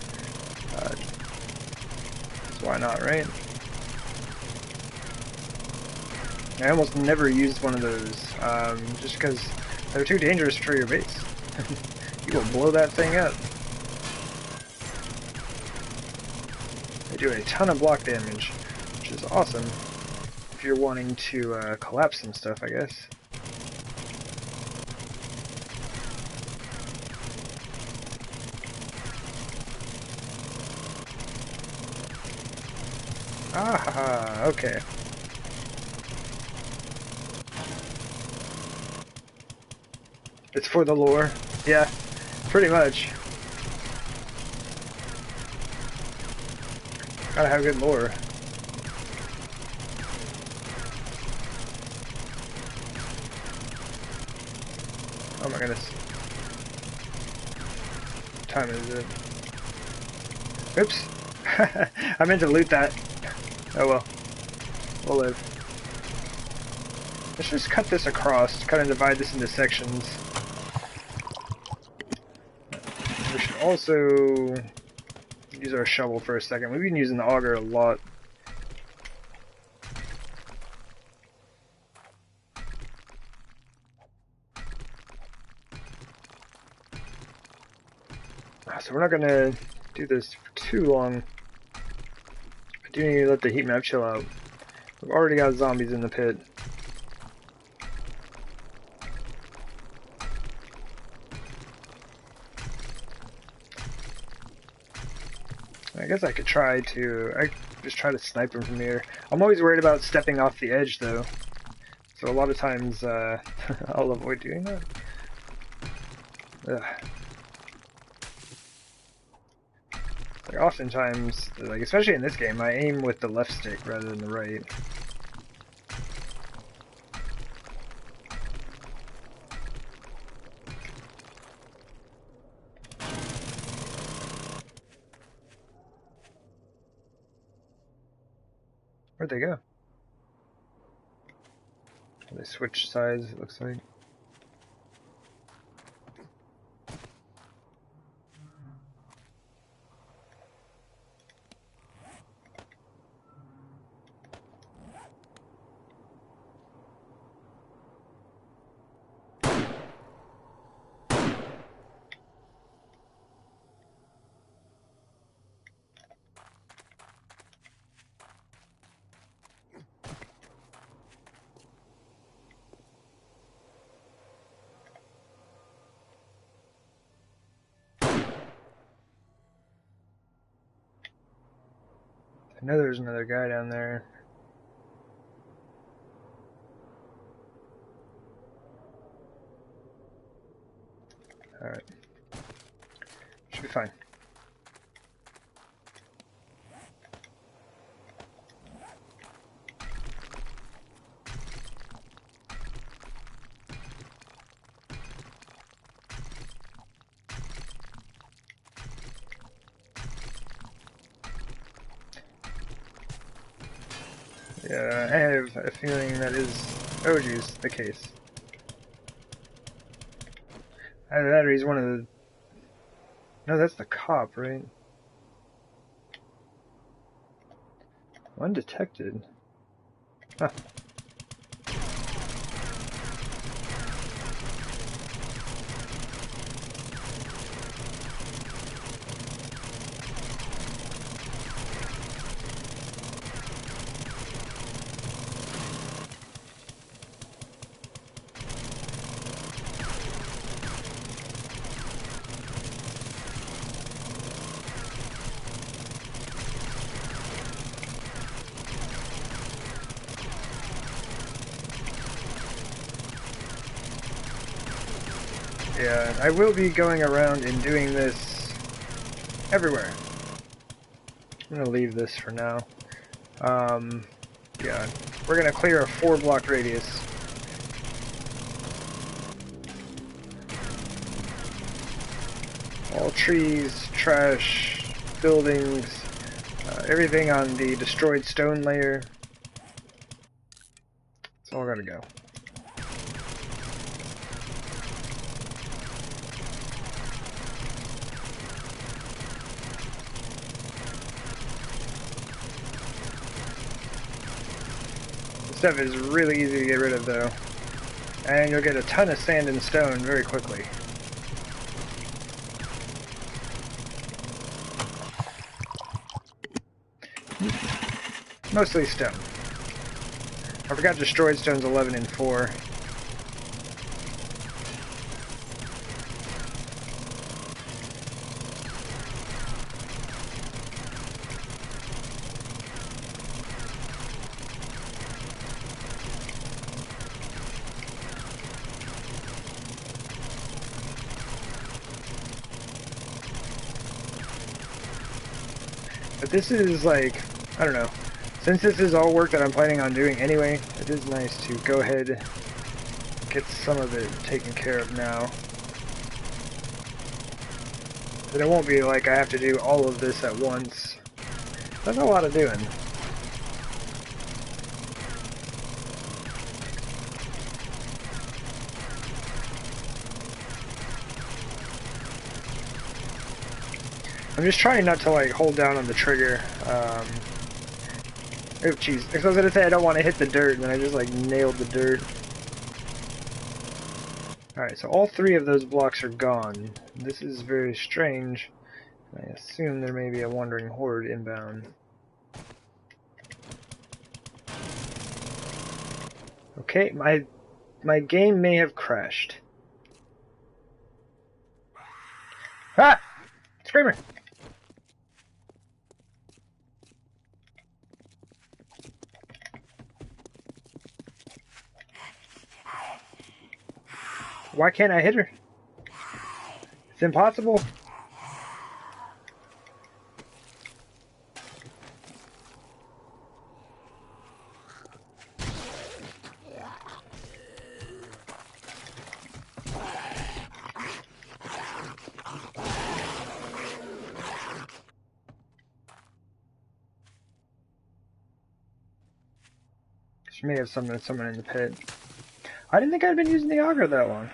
So why not, right? I almost never used one of those, just because they're too dangerous for your base. You will blow that thing up. They do a ton of block damage, which is awesome if you're wanting to collapse some stuff, I guess. Ah, okay. It's for the lore. Yeah, pretty much. Gotta have good lore. Oh my goodness. What time is it? Oops. I meant to loot that. Oh well. We'll live. Let's just cut this across, kind of divide this into sections. We should also use our shovel for a second. We've been using the auger a lot. So we're not going to do this for too long. I do need to let the heat map chill out. We've already got zombies in the pit. I guess I could try to, just try to snipe him from here. I'm always worried about stepping off the edge though. So a lot of times, I'll avoid doing that. Ugh. Like oftentimes, like especially in this game, I aim with the left stick rather than the right. Where'd they go? They switched sides, it looks like. I know there's another guy down there. Alright. Should be fine. Yeah, I have a feeling that is, oh geez, the case. Either that or he's one of the, no, that's the cop, right? Undetected. Huh. Yeah, I will be going around and doing this everywhere. I'm gonna leave this for now. Yeah, we're gonna clear a 4-block radius. all trees, trash, buildings, everything on the destroyed stone layer. It's all gotta go. This stuff is really easy to get rid of though. And you'll get a ton of sand and stone very quickly. Mostly stone. I forgot destroyed stone's 11 and 4. But this is like, I don't know. Since this is all work that I'm planning on doing anyway, it is nice to go ahead and get some of it taken care of now. But it won't be like I have to do all of this at once. That's a lot of doing. I'm just trying not to like hold down on the trigger. Oh jeez, I was gonna say I don't want to hit the dirt, and then I just like nailed the dirt. Alright, so all 3 of those blocks are gone. This is very strange. I assume there may be a wandering horde inbound. Okay, my game may have crashed. Ah! Screamer! Why can't I hit her? It's impossible. She may have summoned someone in the pit. I didn't think I'd been using the auger that long.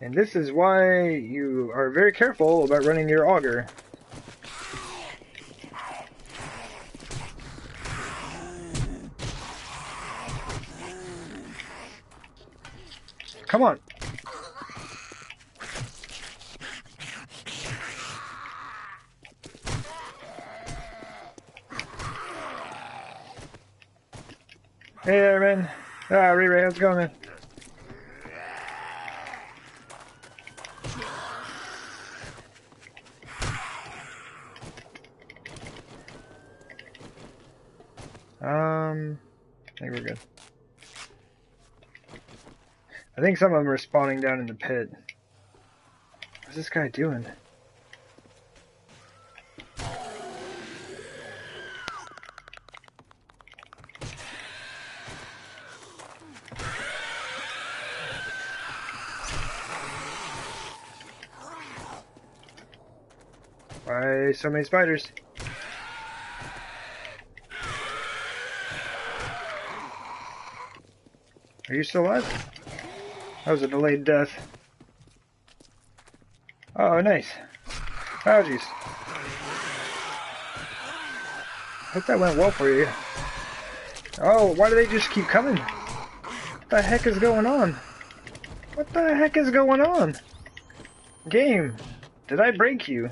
And this is why you are very careful about running your auger. Come on. Hey there, man. Ah, Ray, how's it going, man? I think we're good. I think some of them are spawning down in the pit. What's this guy doing? Why so many spiders? Are you still alive? That was a delayed death. Oh, nice. Oh, jeez. Hope that went well for you. Oh, why do they just keep coming? What the heck is going on? What the heck is going on? Game, did I break you?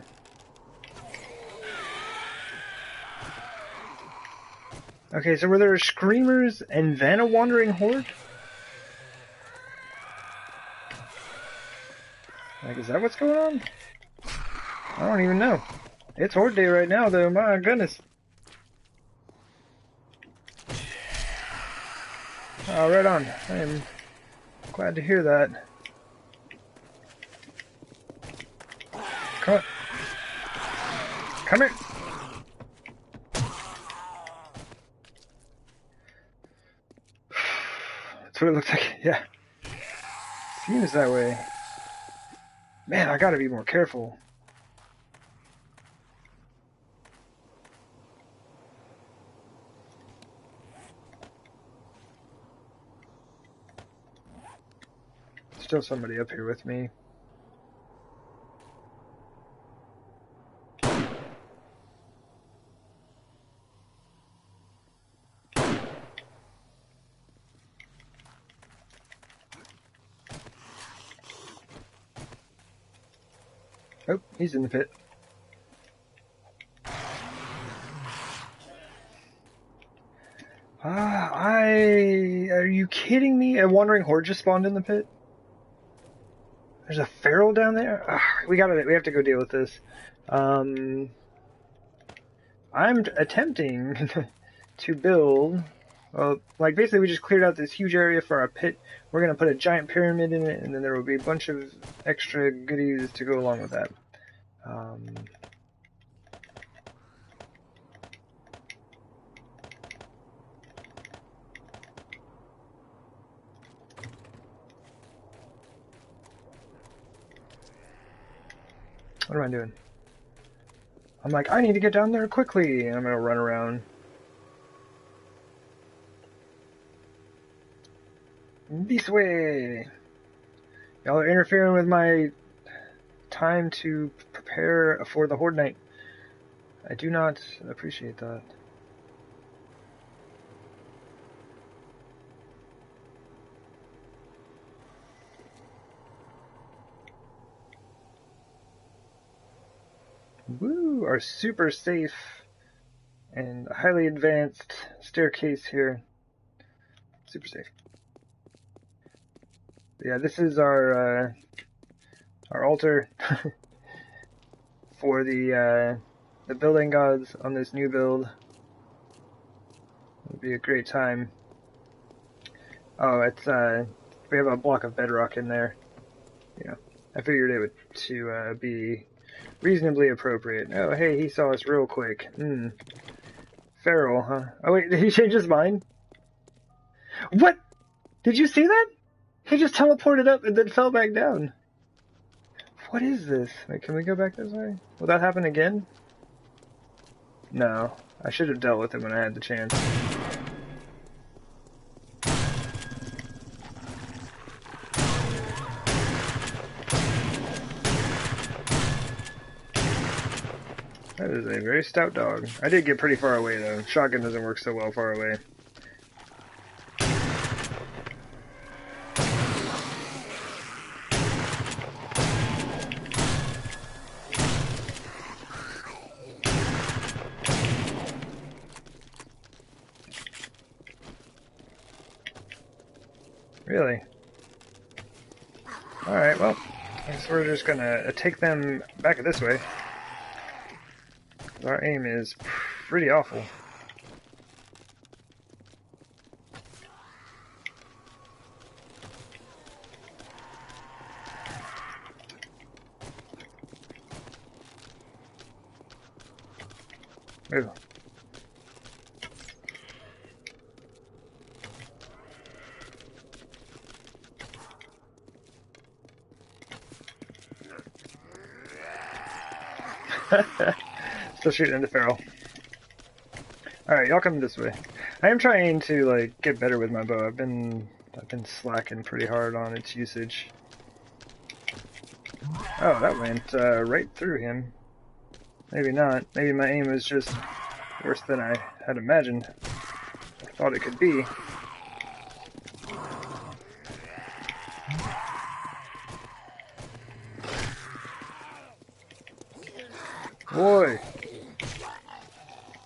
Okay, so were there screamers and then a wandering horde? Like, is that what's going on? I don't even know. It's horde day right now, though. My goodness. Oh, right on. I am glad to hear that. Come on. Come here. That's what it looks like. Yeah. Seems that way. Man, I gotta be more careful. Still somebody up here with me. Oh, he's in the pit. Are you kidding me? A wandering horde just spawned in the pit? There's a feral down there? We have to go deal with this. I'm attempting to build, well, like basically we just cleared out this huge area for our pit. We're gonna put a giant pyramid in it, and then there will be a bunch of extra goodies to go along with that. What am I doing? I'm like, I need to get down there quickly, and I'm gonna run around. This way! Y'all are interfering with my time to prepare for the Horde Night. I do not appreciate that. Woo! Our super safe and highly advanced staircase here. Super safe. Yeah, this is our altar for the building gods on this new build. It'll be a great time. Oh, it's we have a block of bedrock in there. Yeah, I figured it would to be reasonably appropriate. Oh, hey, he saw us real quick. Feral, huh? Oh wait, did he change his mind? What? Did you see that? He just teleported up and then fell back down. What is this? Wait, can we go back this way? Will that happen again? No. I should have dealt with it when I had the chance. That is a very stout dog. I did get pretty far away though. Shotgun doesn't work so well far away. Really? Alright, well, I guess we're just gonna take them back this way. Our aim is pretty awful. Ooh. Still shooting into feral. Alright, y'all come this way. I am trying to like get better with my bow. I've been slacking pretty hard on its usage. Oh, that went right through him. Maybe not. Maybe my aim was just worse than I had imagined or thought it could be. Boy!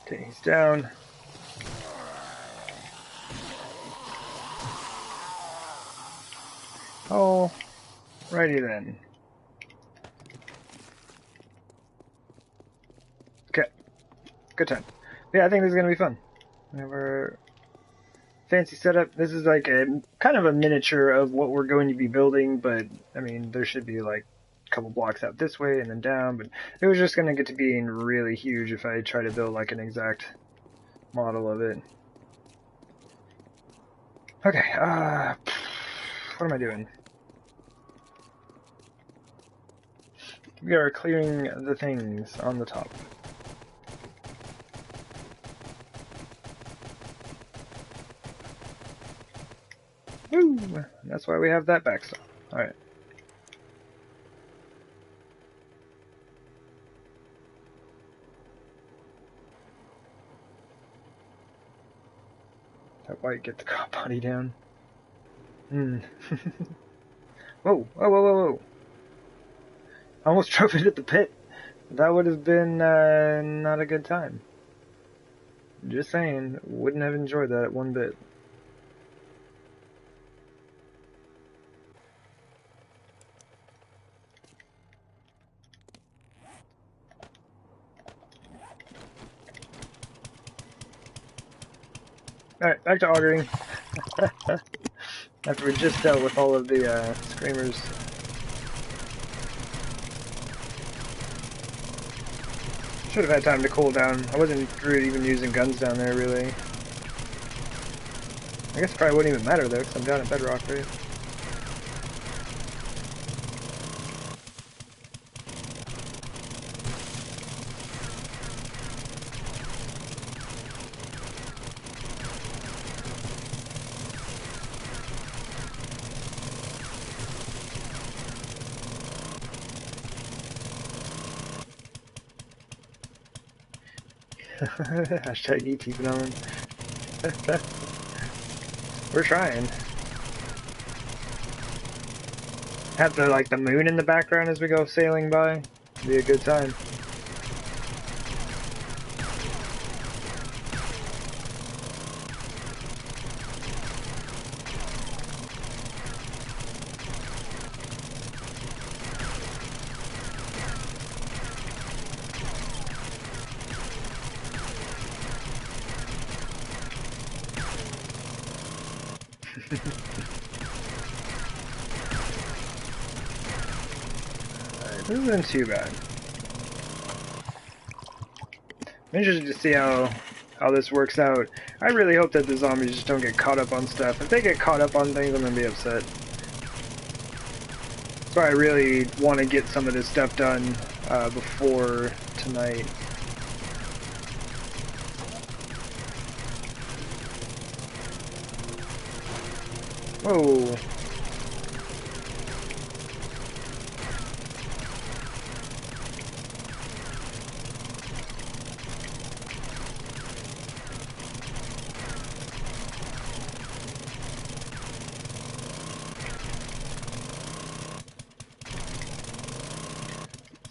Okay, he's down. Oh, righty then. Okay, good time. Yeah, I think this is gonna be fun. We're fancy setup. This is like a kind of a miniature of what we're going to be building, but I mean, there should be like a couple blocks out this way and then down, but it was just gonna get to being really huge if I try to build like an exact model of it. Okay, what am I doing? We are clearing the things on the top. Woo! That's why we have that backstop. Alright. That white get the cop body down. Hmm. Whoa, whoa, whoa, whoa, whoa. I almost drove into the pit. That would have been not a good time. Just saying, wouldn't have enjoyed that one bit. Alright, back to augering. After we just dealt with all of the screamers. Should have had time to cool down. I wasn't really even using guns down there, really. I guess it probably wouldn't even matter, though, because I'm down at Bedrock, right? Hashtag ET phenomenon. We're trying. Have the moon in the background as we go sailing by. Be a good time. This isn't too bad. I'm interested to see how this works out. I really hope that the zombies just don't get caught up on stuff. If they get caught up on things, I'm gonna be upset. That's why I really want to get some of this stuff done before tonight. Whoa.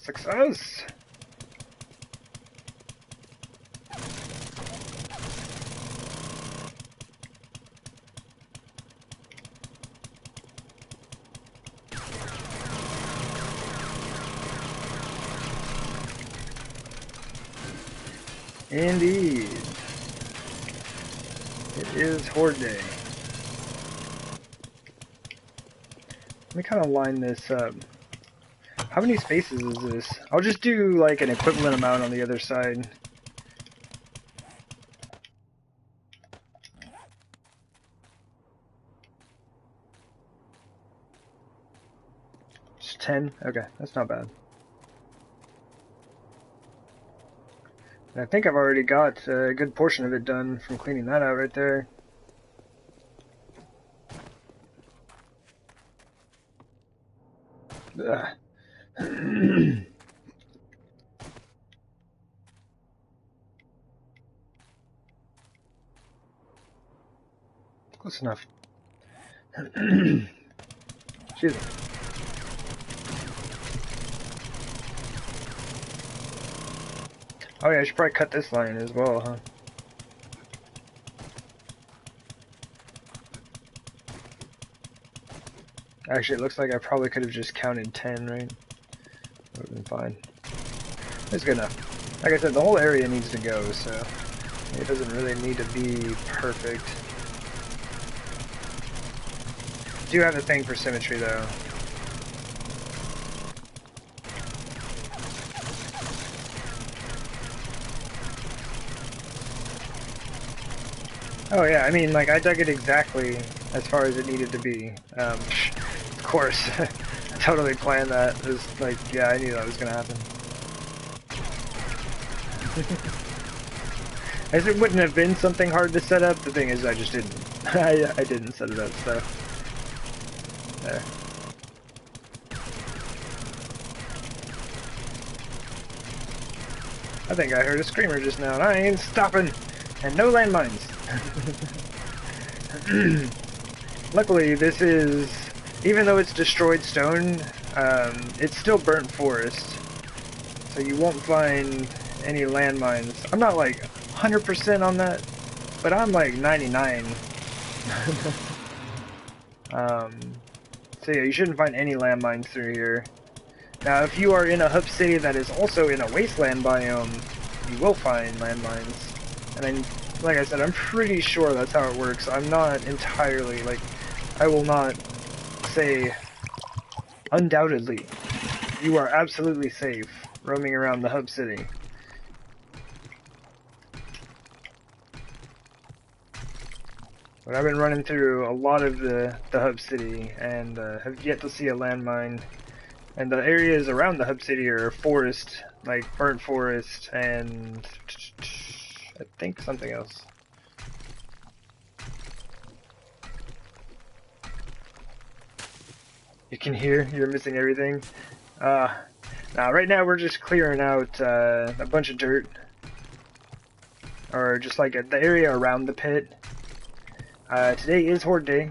Success! Indeed. It is Horde Day. Let me kind of line this up. How many spaces is this? I'll just do like an equivalent amount on the other side. Just 10? Okay, that's not bad. I think I've already got a good portion of it done from cleaning that out right there. Ugh. Close enough. Excuse me. Oh yeah, I should probably cut this line as well, huh? Actually, it looks like I probably could have just counted 10, right? That would have been fine. It's good enough. Like I said, the whole area needs to go, so it doesn't really need to be perfect. Do have a thing for symmetry, though. Oh yeah, I mean, like, I dug it exactly as far as it needed to be. Of course, I totally planned that. It was like, yeah, I knew that was gonna happen. As it wouldn't have been something hard to set up, the thing is I just didn't. I didn't set it up, so. There. I think I heard a screamer just now, and I ain't stopping! And no landmines! Luckily, this is, even though it's destroyed stone, it's still burnt forest. So you won't find any landmines. I'm not like 100% on that, but I'm like 99. So yeah, you shouldn't find any landmines through here. Now, if you are in a hub city that is also in a wasteland biome, you will find landmines. And then, like I said, I'm pretty sure that's how it works. I'm not entirely, like, I will not say undoubtedly. You are absolutely safe roaming around the hub city. But I've been running through a lot of the hub city and have yet to see a landmine. And the areas around the hub city are forest, like burnt forest, and I think something else. You can hear, you're missing everything. Now right now we're just clearing out a bunch of dirt. Or just like the area around the pit. Today is Horde Day.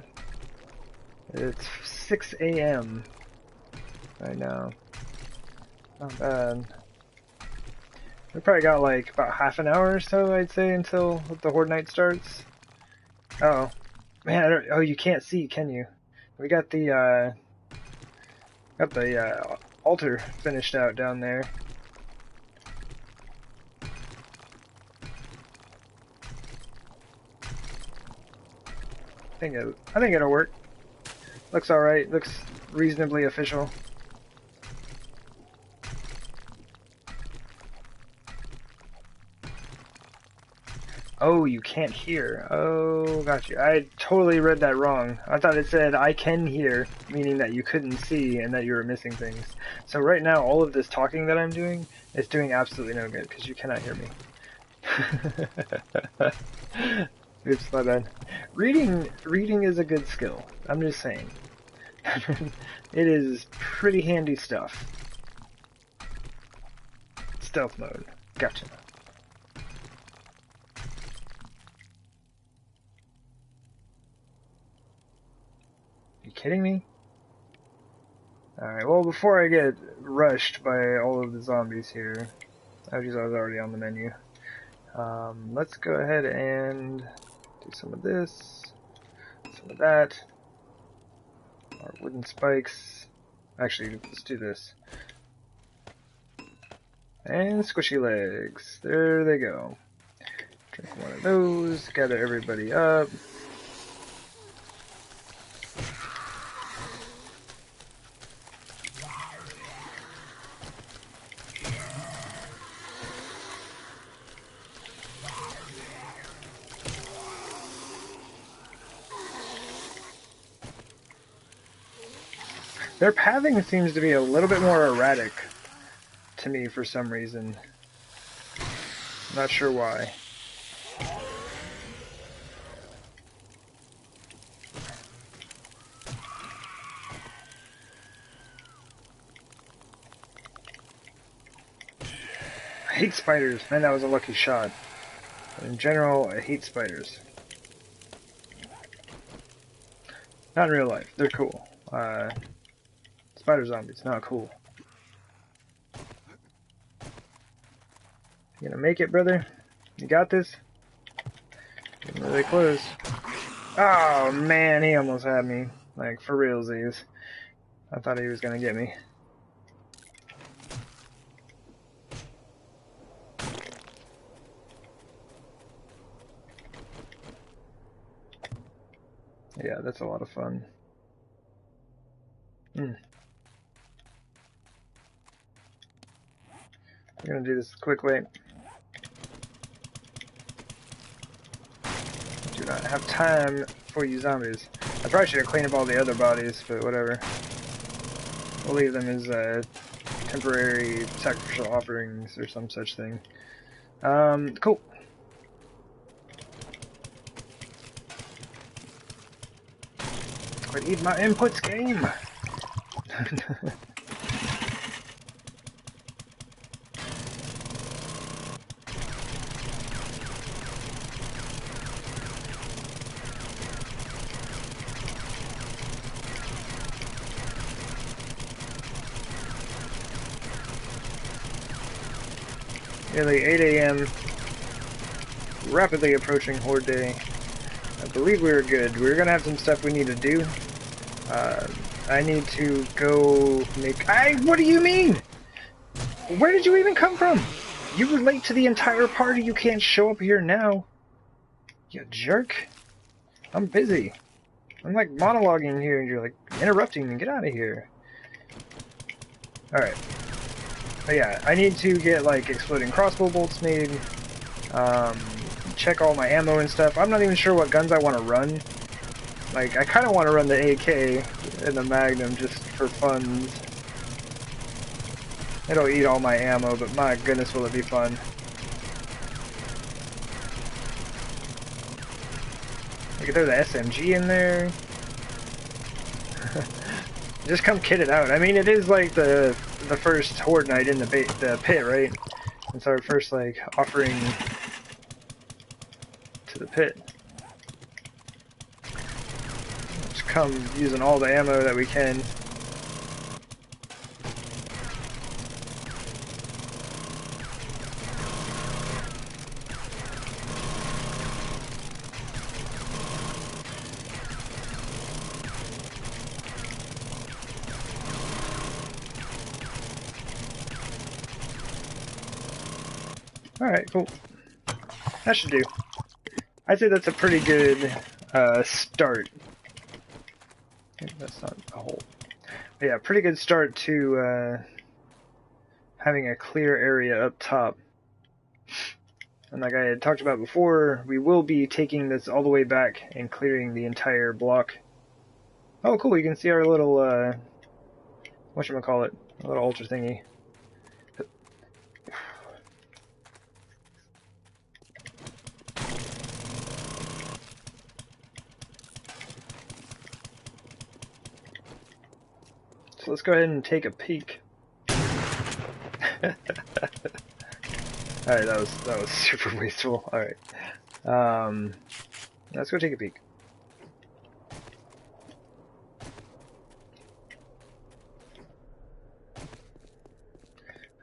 It's 6 a.m. right now. Not bad. We probably got like about half an hour or so, I'd say, until the Horde night starts. Oh, man! Oh, you can't see, can you? We got the altar finished out down there. I think it'll work. Looks all right. Looks reasonably official. Oh, you can't hear. Oh, got you. I totally read that wrong. I thought it said I can hear, meaning that you couldn't see and that you were missing things. So right now, all of this talking that I'm doing is doing absolutely no good because you cannot hear me. Oops, my bad. Reading is a good skill. I'm just saying. It is pretty handy stuff. Stealth mode. Gotcha. You kidding me? Alright, well, before I get rushed by all of the zombies here, I was already on the menu. Let's go ahead and do some of this, some of that. Our wooden spikes. Actually, let's do this. And squishy legs. There they go. Drink one of those, gather everybody up. Their pathing seems to be a little bit more erratic to me for some reason. Not sure why. I hate spiders. Man, that was a lucky shot. But in general, I hate spiders. Not in real life. They're cool. Spider zombies, not cool. You gonna make it, brother? You got this? Getting really close. Oh man, he almost had me. Like, for realsies. I thought he was gonna get me. Yeah, that's a lot of fun. We're gonna do this the quick way. Do not have time for you zombies. I probably should have cleaned up all the other bodies, but whatever. We'll leave them as temporary sacrificial offerings or some such thing. Cool. I need my inputs, game! Nearly 8 a.m. Rapidly approaching Horde Day. I believe we were good. We're gonna have some stuff we need to do. I need to go make... What do you mean? Where did you even come from? You were late to the entire party. You can't show up here now. You jerk. I'm busy. I'm like monologuing here and you're like interrupting me. Get out of here. Alright. But yeah, I need to get like exploding crossbow bolts made. Check all my ammo and stuff. I'm not even sure what guns I want to run. Like, I kind of want to run the AK and the Magnum just for funds. It'll eat all my ammo, but my goodness will it be fun. I could throw the SMG in there. Just come kit it out. I mean, it is like the first Horde night in the pit, right? It's our first, like, offering to the pit. Just come using all the ammo that we can. Alright, cool. That should do. I'd say that's a pretty good start. That's not a hole. But yeah, pretty good start to having a clear area up top. And like I had talked about before, we will be taking this all the way back and clearing the entire block. Oh cool, you can see our little, whatchamacallit, a little altar thingy. So let's go ahead and take a peek. Alright, that was super wasteful. Alright. Let's go take a peek.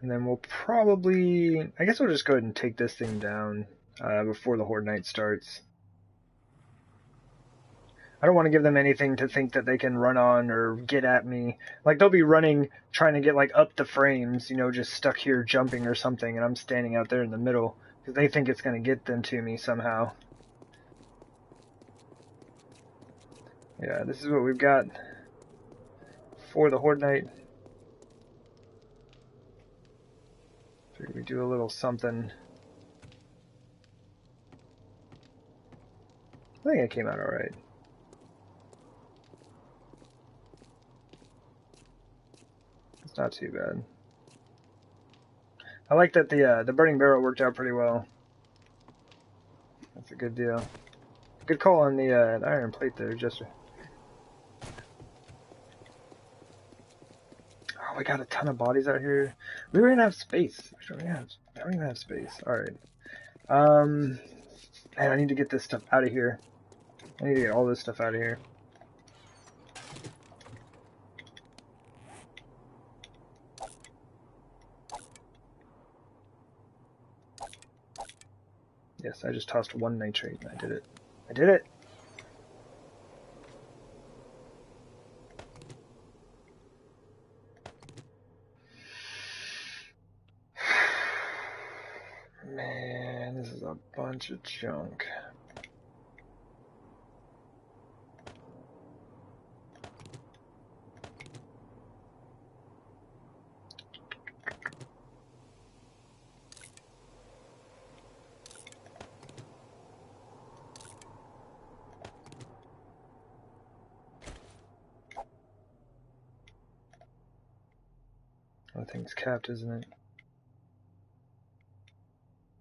And then we'll probably... I guess we'll just go ahead and take this thing down before the Horde night starts. I don't want to give them anything to think that they can run on or get at me. Like, they'll be running, trying to get, like, up the frames, you know, just stuck here jumping or something, and I'm standing out there in the middle, because they think it's going to get them to me somehow. Yeah, this is what we've got for the Horde night. Figured we do a little something. I think it came out alright. It's not too bad. I like that the burning barrel worked out pretty well. That's a good deal. Good call on the iron plate there, Jester. Oh, we got a ton of bodies out here. We don't even have space. I don't even have space. Alright. Man, I need to get this stuff out of here. I need to get all this stuff out of here. Yes, I just tossed one nitrate and I did it. I did it! Man, this is a bunch of junk. Nothing's capped, isn't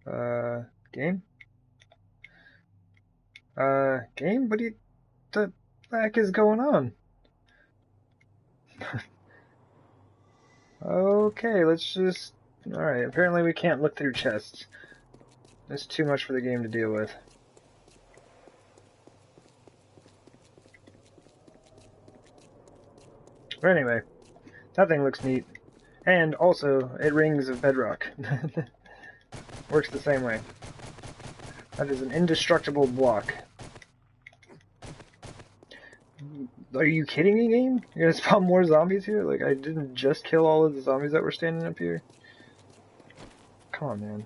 it? Game? Game? What the heck is going on? Okay, let's just... Alright, apparently we can't look through chests. That's too much for the game to deal with. But anyway, that thing looks neat. And also, it rings of bedrock. Works the same way. That is an indestructible block. Are you kidding me, game? You're gonna spawn more zombies here? Like, I didn't just kill all of the zombies that were standing up here? Come on, man.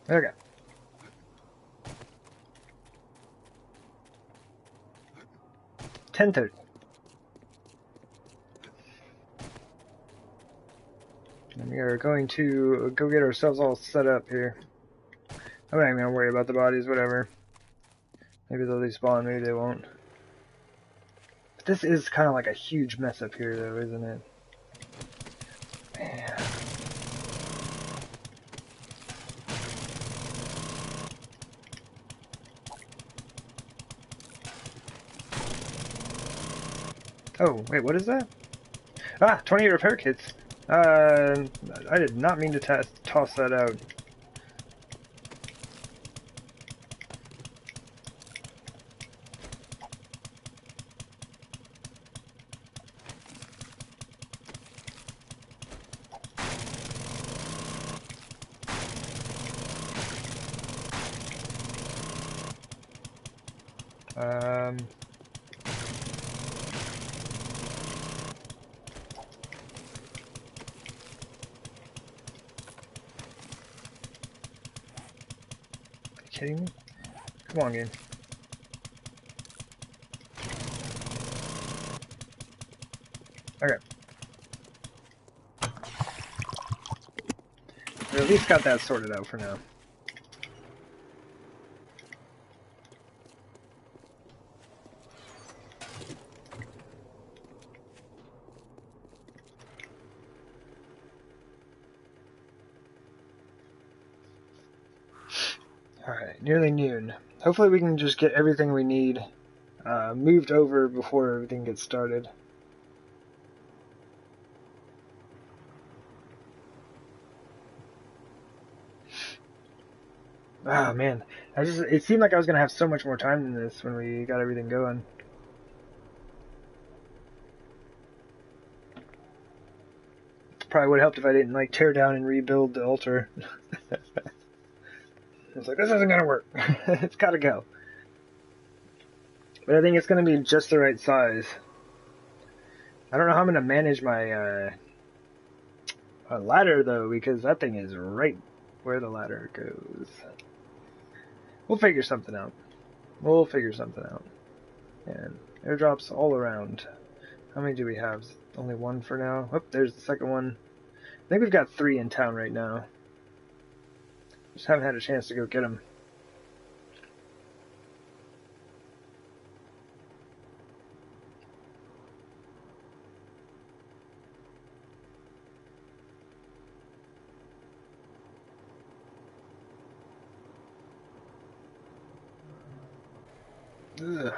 Okay. $10.30. And we are going to go get ourselves all set up here. I'm not even gonna worry about the bodies, whatever. Maybe they'll despawn, maybe they won't. But this is kind of like a huge mess up here, though, isn't it? Man. Oh, wait, what is that? Ah, 28 repair kits. I did not mean to toss that out. Kidding me? Come on, game. Okay. We at least got that sorted out for now. Alright, nearly noon. Hopefully we can just get everything we need moved over before everything gets started. Ah, man. It seemed like I was going to have so much more time than this when we got everything going. Probably would have helped if I didn't, like, tear down and rebuild the altar. I was like, this isn't going to work. It's got to go. But I think it's going to be just the right size. I don't know how I'm going to manage my ladder, though, because that thing is right where the ladder goes. We'll figure something out. And airdrops all around. How many do we have? Only one for now. Oh, there's the second one. I think we've got 3 in town right now. Just haven't had a chance to go get them. Ugh.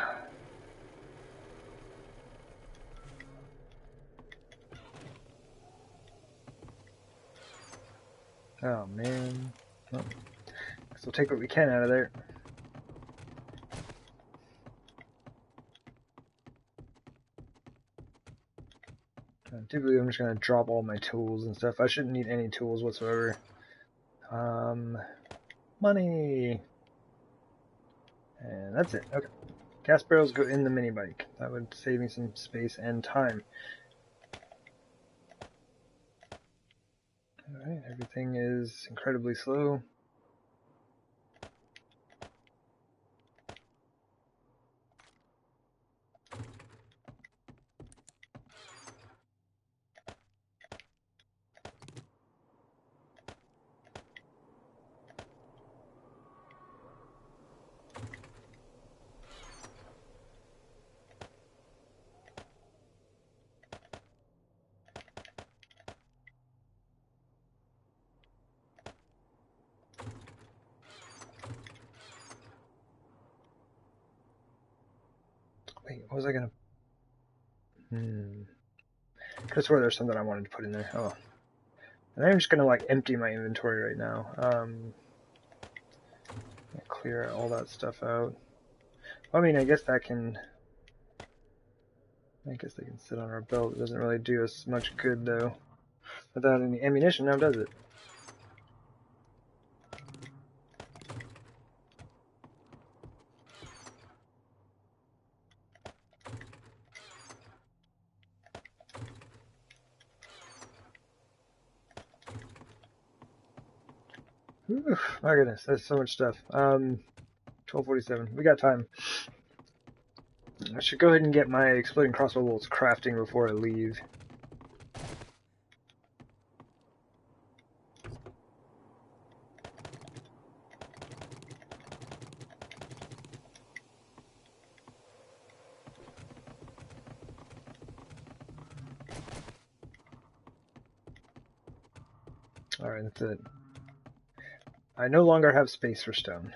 Oh, man. Well, guess we'll take what we can out of there. Typically, I'm just going to drop all my tools and stuff. I shouldn't need any tools whatsoever. Money! And that's it. Okay. Gas barrels go in the mini bike. That would save me some space and time. Alright, everything is incredibly slow. What was I gonna... Could have swore there's something I wanted to put in there. Oh. And I'm just gonna, like, empty my inventory right now. Clear all that stuff out. I mean, I guess that can... I guess they can sit on our belt. It doesn't really do us much good, though. Without any ammunition, now does it? Oof, my goodness, that's so much stuff. 12:47. We got time. I should go ahead and get my exploding crossbow bolts crafting before I leave. Alright, that's it. I no longer have space for stone.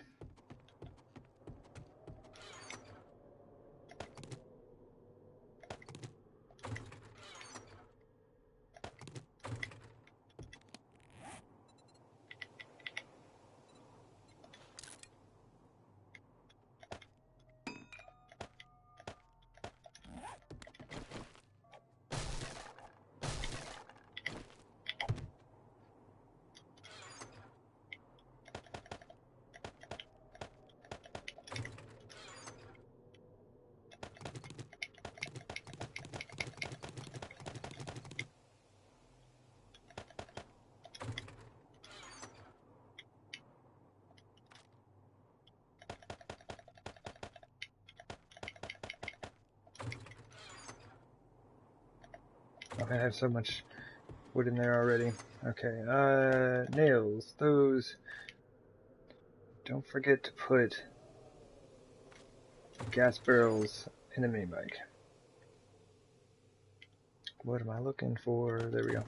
I have so much wood in there already. Okay, nails. Those. Don't forget to put gas barrels in the mini bike. What am I looking for? There we go.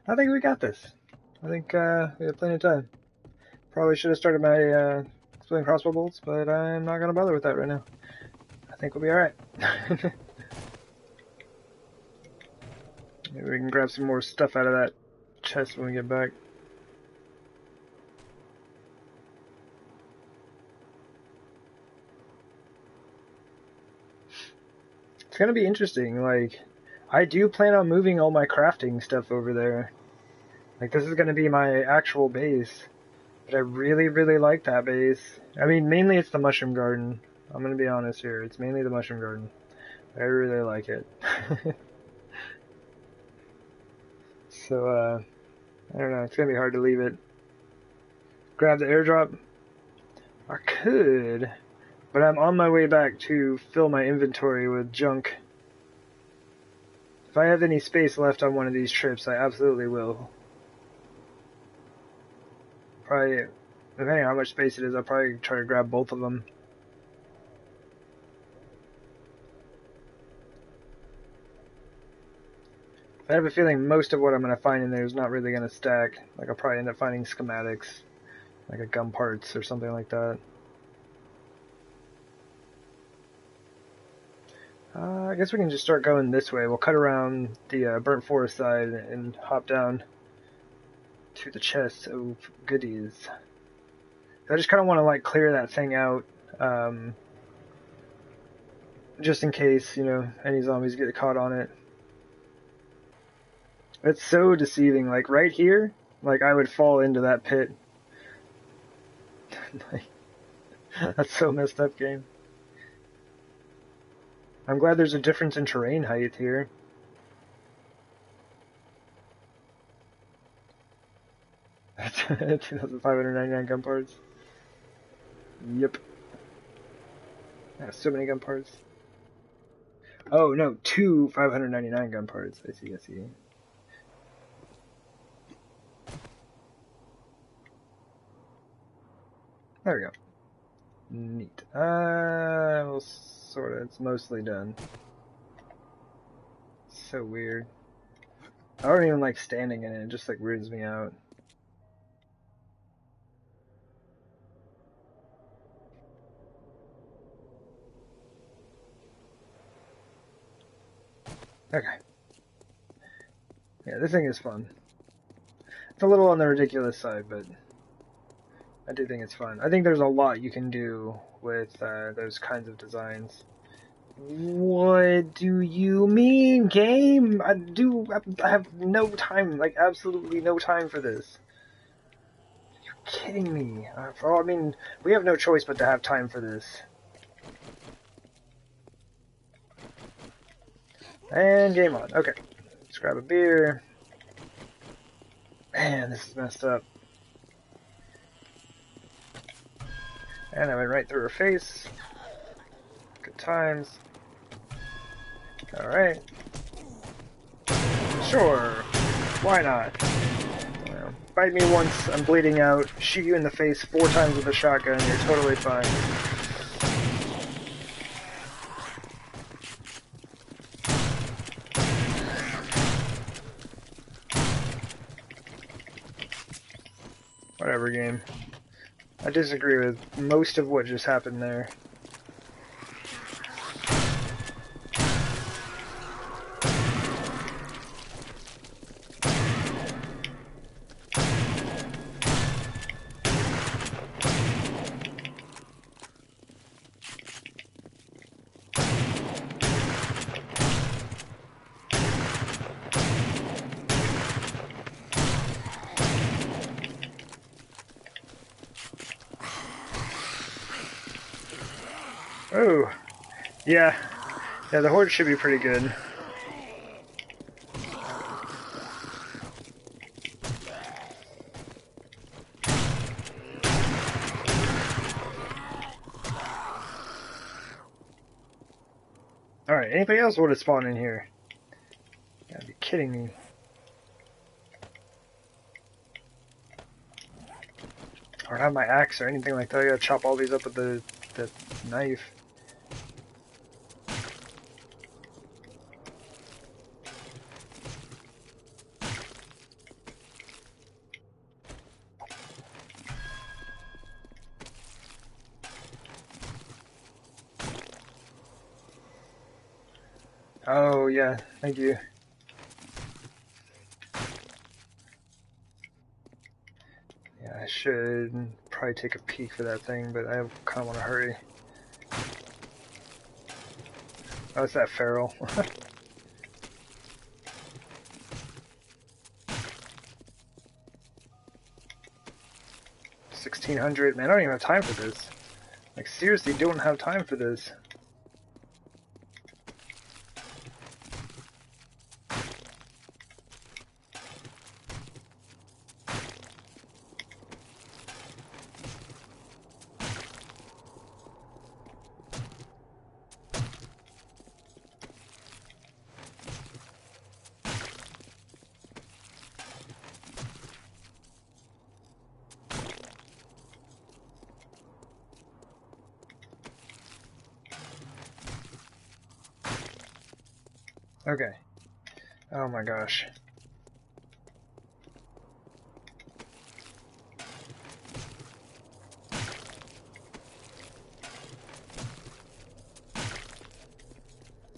I think we got this. I think we have plenty of time. Probably should have started my exploding crossbow bolts, but I'm not going to bother with that right now. I think we'll be alright. Maybe we can grab some more stuff out of that chest when we get back. It's going to be interesting. Like, I do plan on moving all my crafting stuff over there. Like, this is going to be my actual base. But I really, really like that base. I mean, mainly it's the mushroom garden. I'm going to be honest here. It's mainly the mushroom garden. I really like it. So, I don't know. It's going to be hard to leave it. Grab the airdrop? I could. But I'm on my way back to fill my inventory with junk. If I have any space left on one of these trips, I absolutely will. Probably, depending on how much space it is, I'll probably try to grab both of them. I have a feeling most of what I'm going to find in there is not really going to stack. Like, I'll probably end up finding schematics, like a gun parts or something like that. I guess we can just start going this way. We'll cut around the burnt forest side and hop down to the chest of goodies. I just kind of want to like clear that thing out, just in case, you know, any zombies get caught on it. It's so deceiving. Like right here, like I would fall into that pit. That's so messed up, game. I'm glad there's a difference in terrain height here. That's 2,599 gun parts. Yep. I have so many gun parts. Oh no, 599 gun parts. I see, I see. There we go. Neat. Well, sorta. It's mostly done. So weird. I don't even like standing in it. It just like weirds me out. Okay. Yeah, this thing is fun. It's a little on the ridiculous side, but I do think it's fun. I think there's a lot you can do with those kinds of designs. What do you mean, game? I have no time, like absolutely no time for this. You're kidding me. I mean, we have no choice but to have time for this. And game on. Okay. Let's grab a beer. Man, this is messed up. And I went right through her face. Good times. Alright. Sure. Why not? Well, bite me once, I'm bleeding out. Shoot you in the face 4 times with a shotgun, you're totally fine. Whatever, game. I disagree with most of what just happened there. Oh, yeah. Yeah, the Horde should be pretty good. Alright, anybody else want to spawn in here? You gotta be kidding me. I don't have my axe or anything like that. I gotta chop all these up with the knife. Oh, yeah, thank you. Yeah, I should probably take a peek for that thing, but I kind of want to hurry. Oh, it's that feral. 1600. Man, I don't even have time for this. Like, seriously, don't have time for this. Okay. Oh my gosh.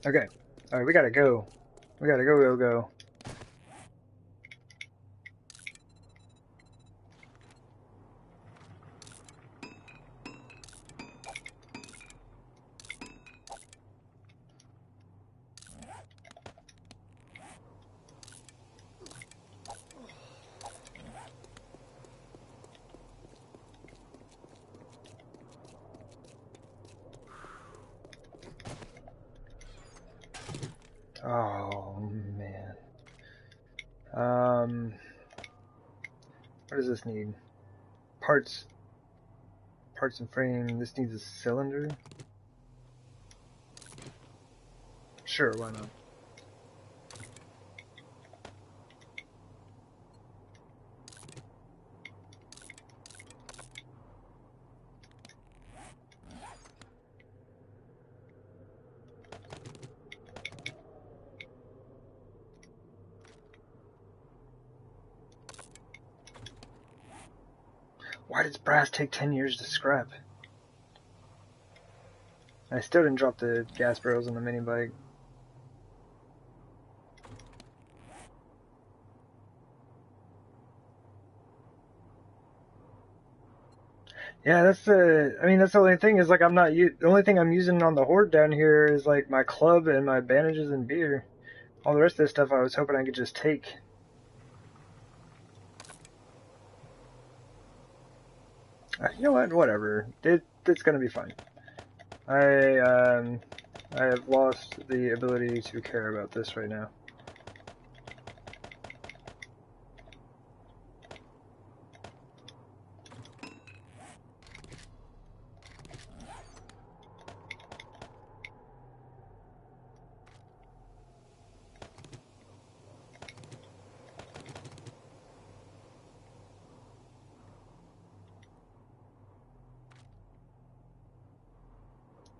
Okay. Alright, we gotta go. We gotta go. Oh, man. What does this need? Parts and frame. This needs a cylinder? Sure, why not? Why does brass take 10 years to scrap? I still didn't drop the gas barrels on the mini bike. Yeah, that's the. I mean, that's the only thing is like I'm not. The only thing I'm using on the Horde down here is like my club and my bandages and beer. All the rest of this stuff I was hoping I could just take. You know what? Whatever. It's gonna be fine. I have lost the ability to care about this right now.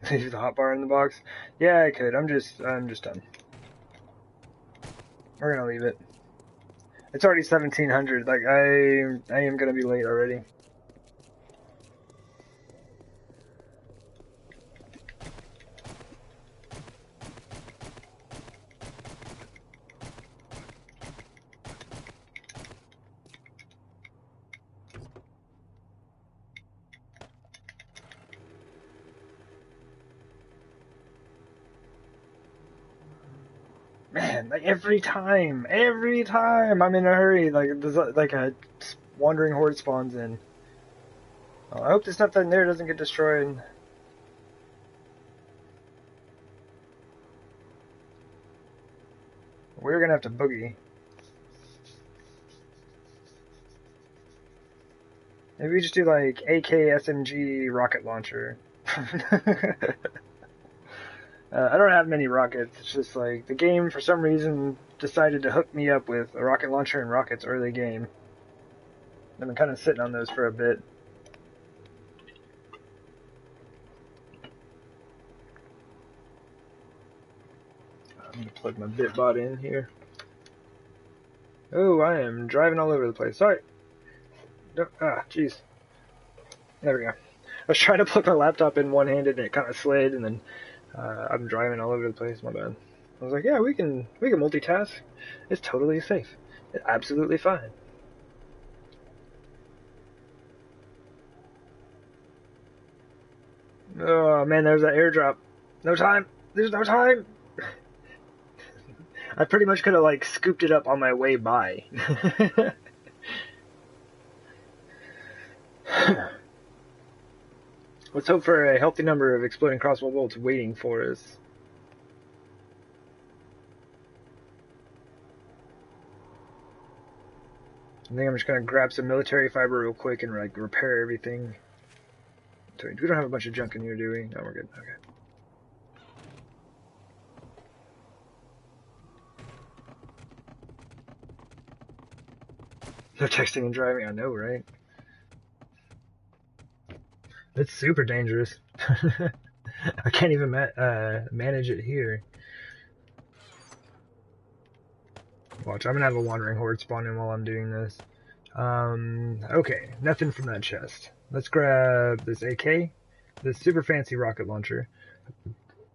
Leave the hotbar in the box. Yeah, I could. I'm just done. We're gonna leave it. It's already 1700. Like I am gonna be late already. Man, like every time I'm in a hurry, like there's like a wandering horde spawns in. Oh, I hope the stuff in there doesn't get destroyed. We're gonna have to boogie. Maybe we just do like AK SMG rocket launcher. I don't have many rockets. It's just like the game for some reason decided to hook me up with a rocket launcher and rockets early game. I've been kind of sitting on those for a bit. I'm gonna plug my bitbot in here. Oh, I am driving all over the place. Sorry. Jeez. There we go. I was trying to plug my laptop in one-handed and it kind of slid, and then I'm driving all over the place. My bad. I was like, yeah, we can multitask. It's totally safe. It's absolutely fine. Oh man, there's that airdrop. No time. There's no time. I pretty much could have like scooped it up on my way by. Let's hope for a healthy number of exploding crossbow bolts waiting for us. I think I'm just gonna grab some military fiber real quick and like repair everything. We don't have a bunch of junk in here, do we? No, we're good. Okay. No texting and driving, I know, right? It's super dangerous. I can't even manage it here. Watch, I'm gonna have a wandering horde spawn in while I'm doing this. Okay, nothing from that chest. Let's grab this AK, this super fancy rocket launcher,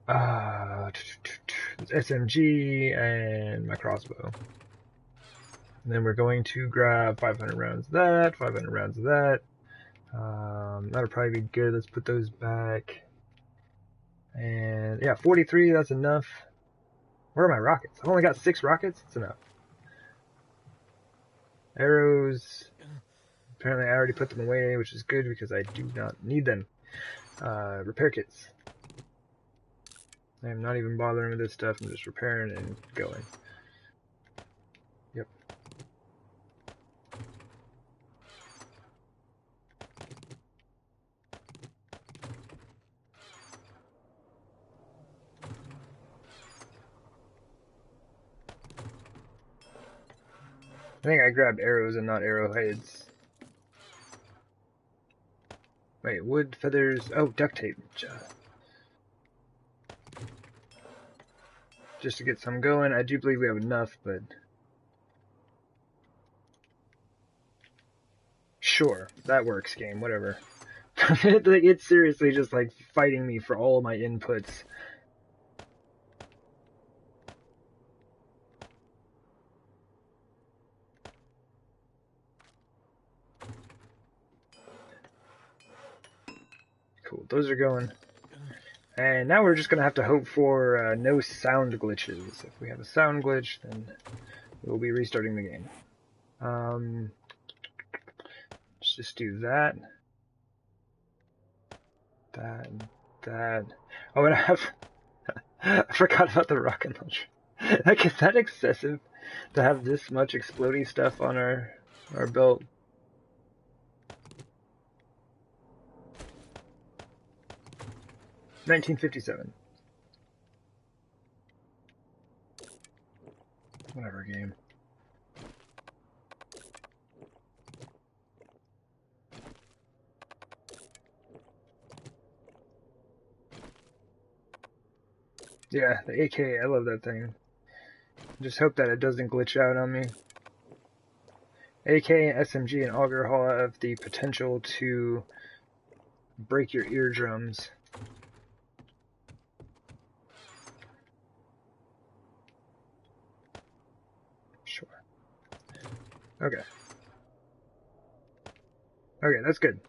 this SMG, and my crossbow. And then we're going to grab 500 rounds of that, 500 rounds of that. That'll probably be good. Let's put those back. And yeah, 43, that's enough. Where are my rockets? I've only got 6 rockets. It's enough. Arrows. Apparently I already put them away, which is good because I do not need them. Repair kits. I am not even bothering with this stuff. I'm just repairing and going. Yep. I think I grabbed arrows and not arrowheads. Wait, wood, feathers, oh, duct tape. Just to get some going. I do believe we have enough, but... Sure, that works, game, whatever. Like, it's seriously just like fighting me for all my inputs. Cool, those are going. And now we're just going to have to hope for no sound glitches. If we have a sound glitch, then we'll be restarting the game. Let's just do that. That. Oh, and I have... I forgot about the rocket launcher. Like, is that excessive to have this much explodey stuff on our belt? $1957. Whatever, game. Yeah, the AK, I love that thing. Just hope that it doesn't glitch out on me. AK, SMG, and Auger Hall have the potential to break your eardrums. Sure. Okay. Okay, that's good.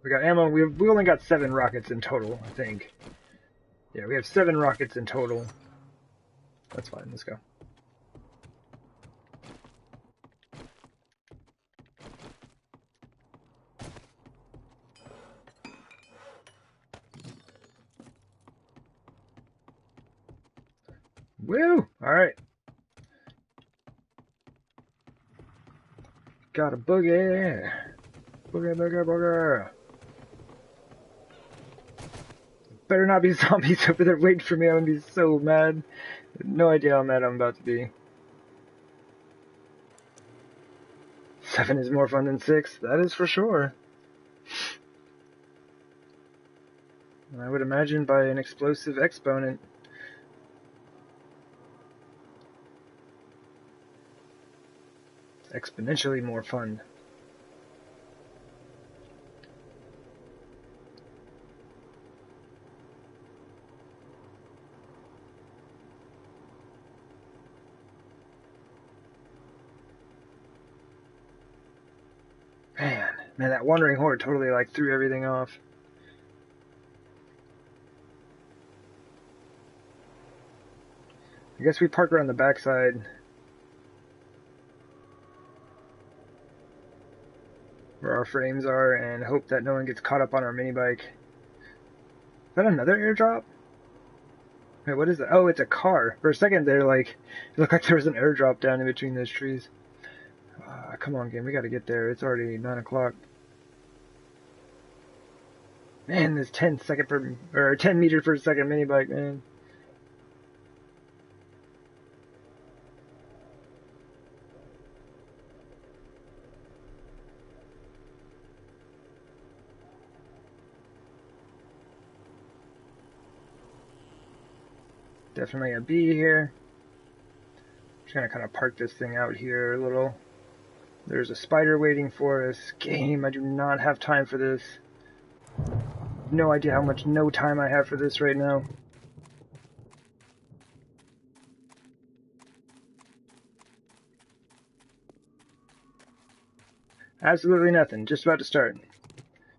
We got ammo. We only got 7 rockets in total, I think. Yeah, we have 7 rockets in total. That's fine, let's go. Woo! Alright. Got a boogie! Boogie, boogie, boogie! Better not be zombies over there waiting for me, I'm gonna be so mad. No idea how mad I'm about to be. 7 is more fun than 6, that is for sure. I would imagine by an explosive exponent. Exponentially more fun. Man, that wandering horde totally like threw everything off. I guess we park around the backside. Where our frames are, and hope that no one gets caught up on our mini bike. Is that another airdrop? Wait, what is that? Oh, it's a car. For a second there, like, it looked like there was an airdrop down in between those trees. Come on, game, we gotta get there. It's already 9 o'clock. Man, this 10 meter per second mini bike, man. Definitely a B here. Just gonna kind of park this thing out here a little. There's a spider waiting for us. Game, I do not have time for this. No idea how much no time I have for this right now. Absolutely nothing. Just about to start.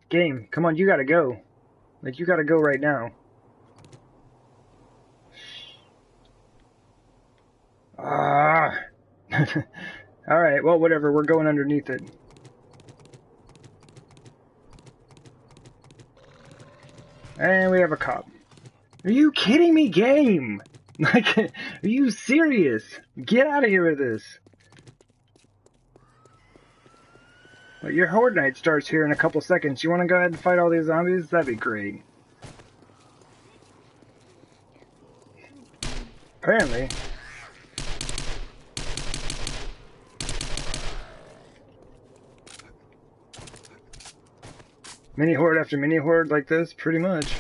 Game, come on, you gotta go. Like, you gotta go right now. Ah. Alright, well, whatever. We're going underneath it. And we have a cop. Are you kidding me, game? Like, are you serious? Get out of here with this. Well, your Horde night starts here in a couple seconds. You want to go ahead and fight all these zombies? That'd be great. Apparently. Mini horde after mini horde like this, pretty much.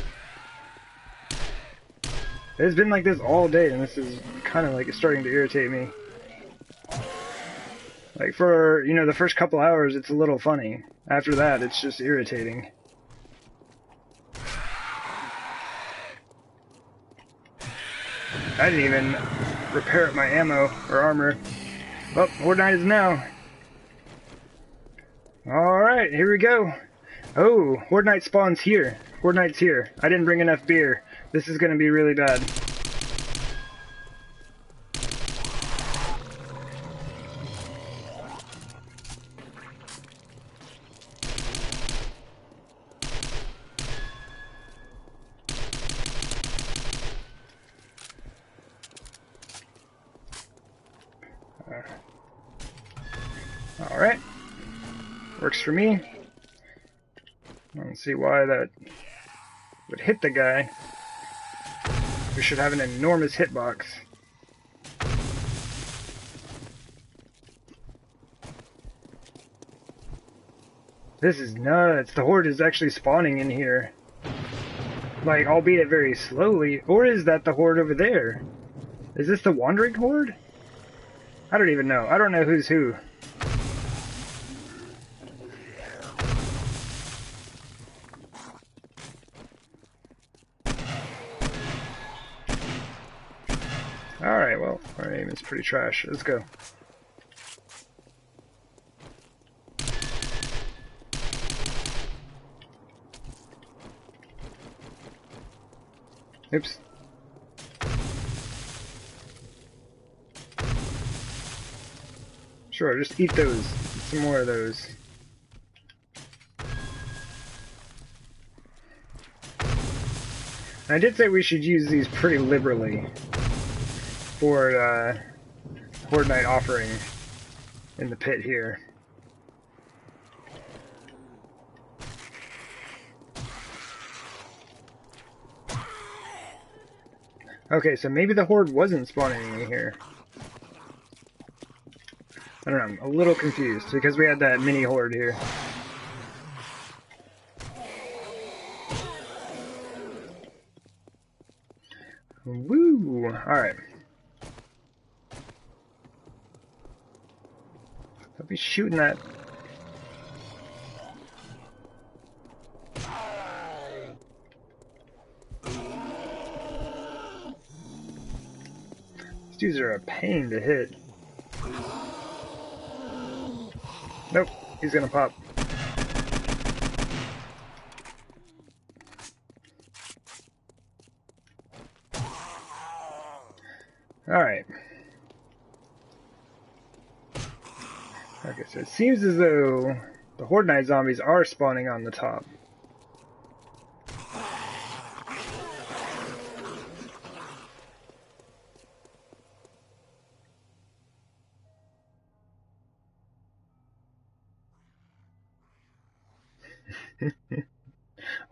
It's been like this all day, and this is kind of like starting to irritate me. Like for, you know, the first couple hours it's a little funny. After that it's just irritating. I didn't even repair my ammo or armor. Well, Horde Night is now. Alright, here we go. Oh, Horde Night spawns here. Horde Night's here. I didn't bring enough beer. This is gonna be really bad. Alright. Works for me. I don't see why that would hit the guy. We should have an enormous hitbox. This is nuts. The Horde is actually spawning in here. Like, albeit very slowly. Or is that the Horde over there? Is this the Wandering Horde? I don't even know. I don't know who's who. Alright, well, our aim is pretty trash. Let's go. Oops. Sure, just eat those. Eat some more of those. I did say we should use these pretty liberally for Horde Night offering in the pit here. Okay, so maybe the Horde wasn't spawning in here. I don't know, I'm a little confused because we had that mini Horde here. Woo! Alright. Don't be shooting that. These dudes are a pain to hit. Nope, he's gonna pop. Alright. Okay, so it seems as though the Horde Night zombies are spawning on the top.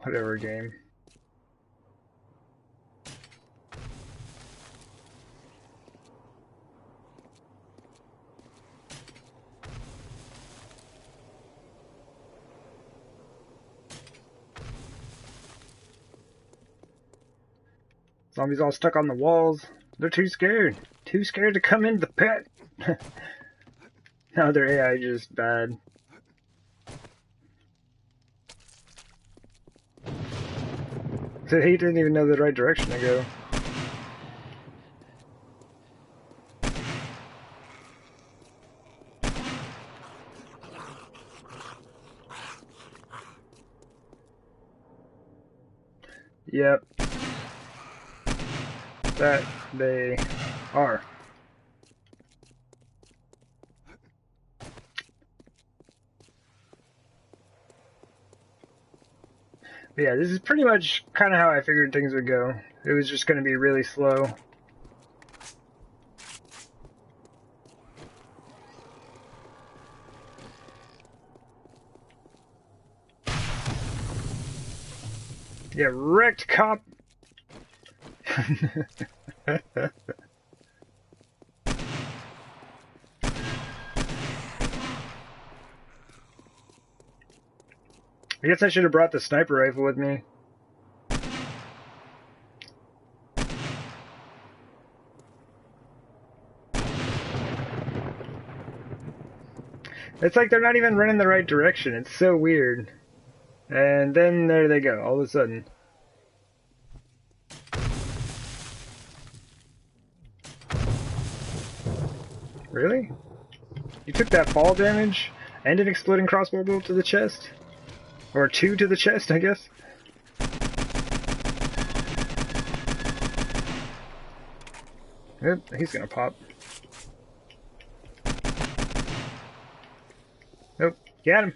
Whatever, game. Zombies all stuck on the walls. They're too scared. Too scared to come in the pit. Now their AI just bad. So he didn't even know the right direction to go. Yep. That they are. But yeah, this is pretty much kind of how I figured things would go. It was just going to be really slow. Yeah, wrecked cop. I guess I should have brought the sniper rifle with me. It's like they're not even running the right direction. It's so weird. And then there they go, all of a sudden. Really? You took that fall damage and an exploding crossbow bolt to the chest? Or two to the chest, I guess? Yep, he's gonna pop. Nope, got him.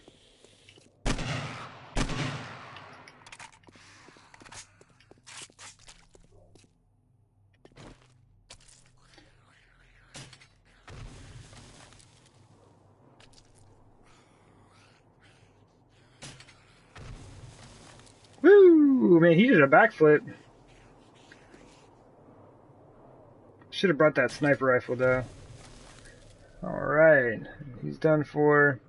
Woo! Man, he did a backflip. Should have brought that sniper rifle, though. Alright, he's done for.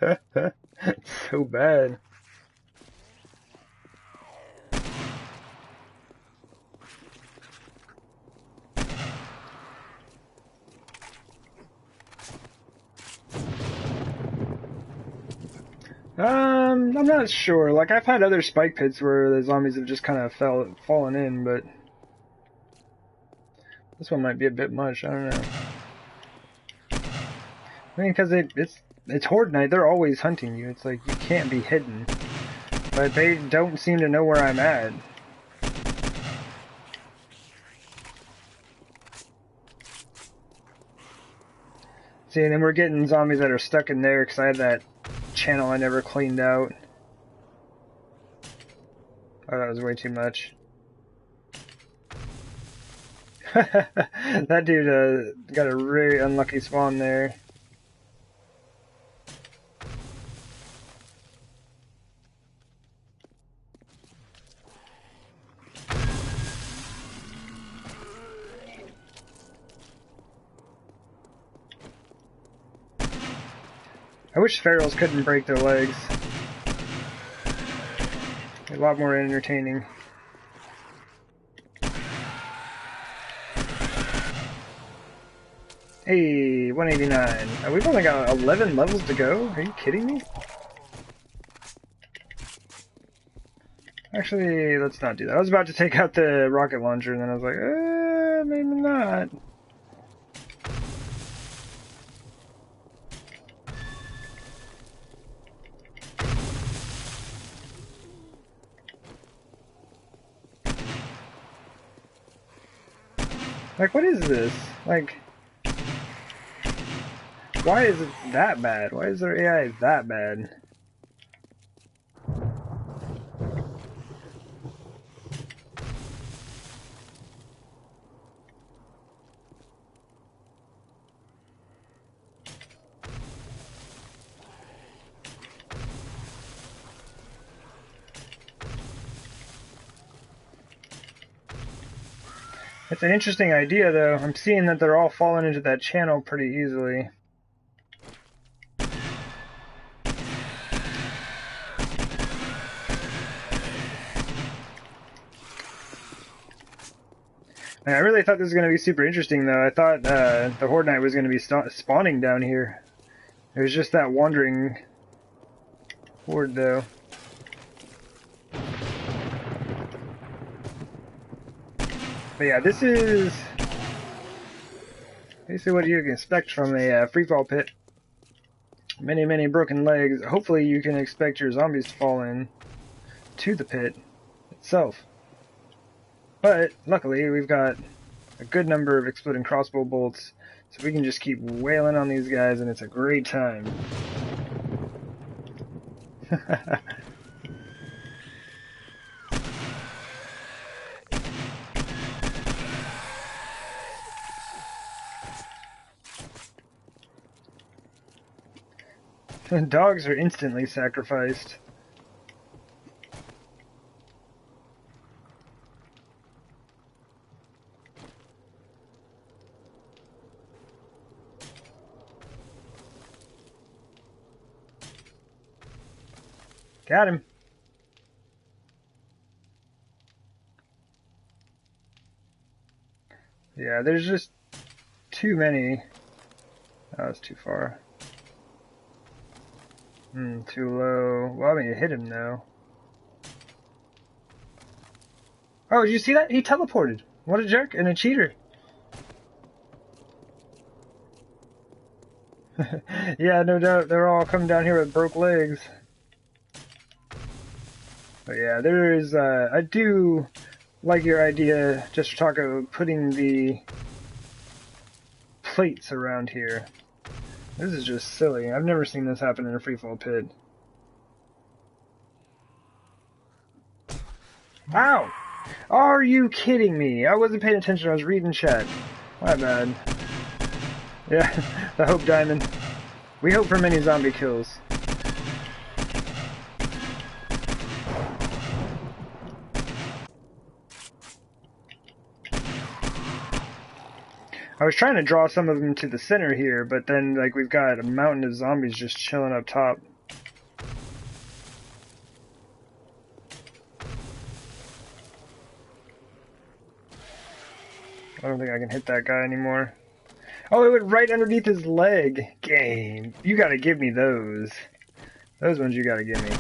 It's so bad. I'm not sure. Like, I've had other spike pits where the zombies have just kind of fallen in, but this one might be a bit much. I don't know. I mean, because it's Horde night. They're always hunting you. It's like you can't be hidden, but they don't seem to know where I'm at. See, and then we're getting zombies that are stuck in there because I had that channel I never cleaned out. Oh, that was way too much. That dude got a really unlucky spawn there. I wish ferals couldn't break their legs. A lot more entertaining. Hey, 189. We've only got 11 levels to go? Are you kidding me? Actually, let's not do that. I was about to take out the rocket launcher, and then I was like, maybe not. Like, what is this? Like, why is it that bad? Why is their AI that bad? It's an interesting idea, though. I'm seeing that they're all falling into that channel pretty easily. And I really thought this was going to be super interesting, though. I thought the Horde Knight was going to be spawning down here. It was just that wandering horde, though. But yeah, this is basically what you can expect from a freefall pit. Many, many broken legs. Hopefully you can expect your zombies to fall in to the pit itself. But luckily we've got a good number of exploding crossbow bolts, so we can just keep wailing on these guys and it's a great time. Dogs are instantly sacrificed. Got him. Yeah, there's just too many. Oh, it's too far. Too low. Well, I mean, you hit him now. Oh, did you see that? He teleported. What a jerk and a cheater. Yeah, no doubt. They're all coming down here with broke legs. But yeah, there is, I do like your idea, just to talk about putting the plates around here. This is just silly. I've never seen this happen in a freefall pit. Ow! Are you kidding me? I wasn't paying attention, I was reading chat. My bad. Yeah, the Hope Diamond. We hope for many zombie kills. I was trying to draw some of them to the center here, but then like we've got a mountain of zombies just chilling up top. I don't think I can hit that guy anymore. Oh, it went right underneath his leg. Game. You gotta give me those. Those ones you gotta give me.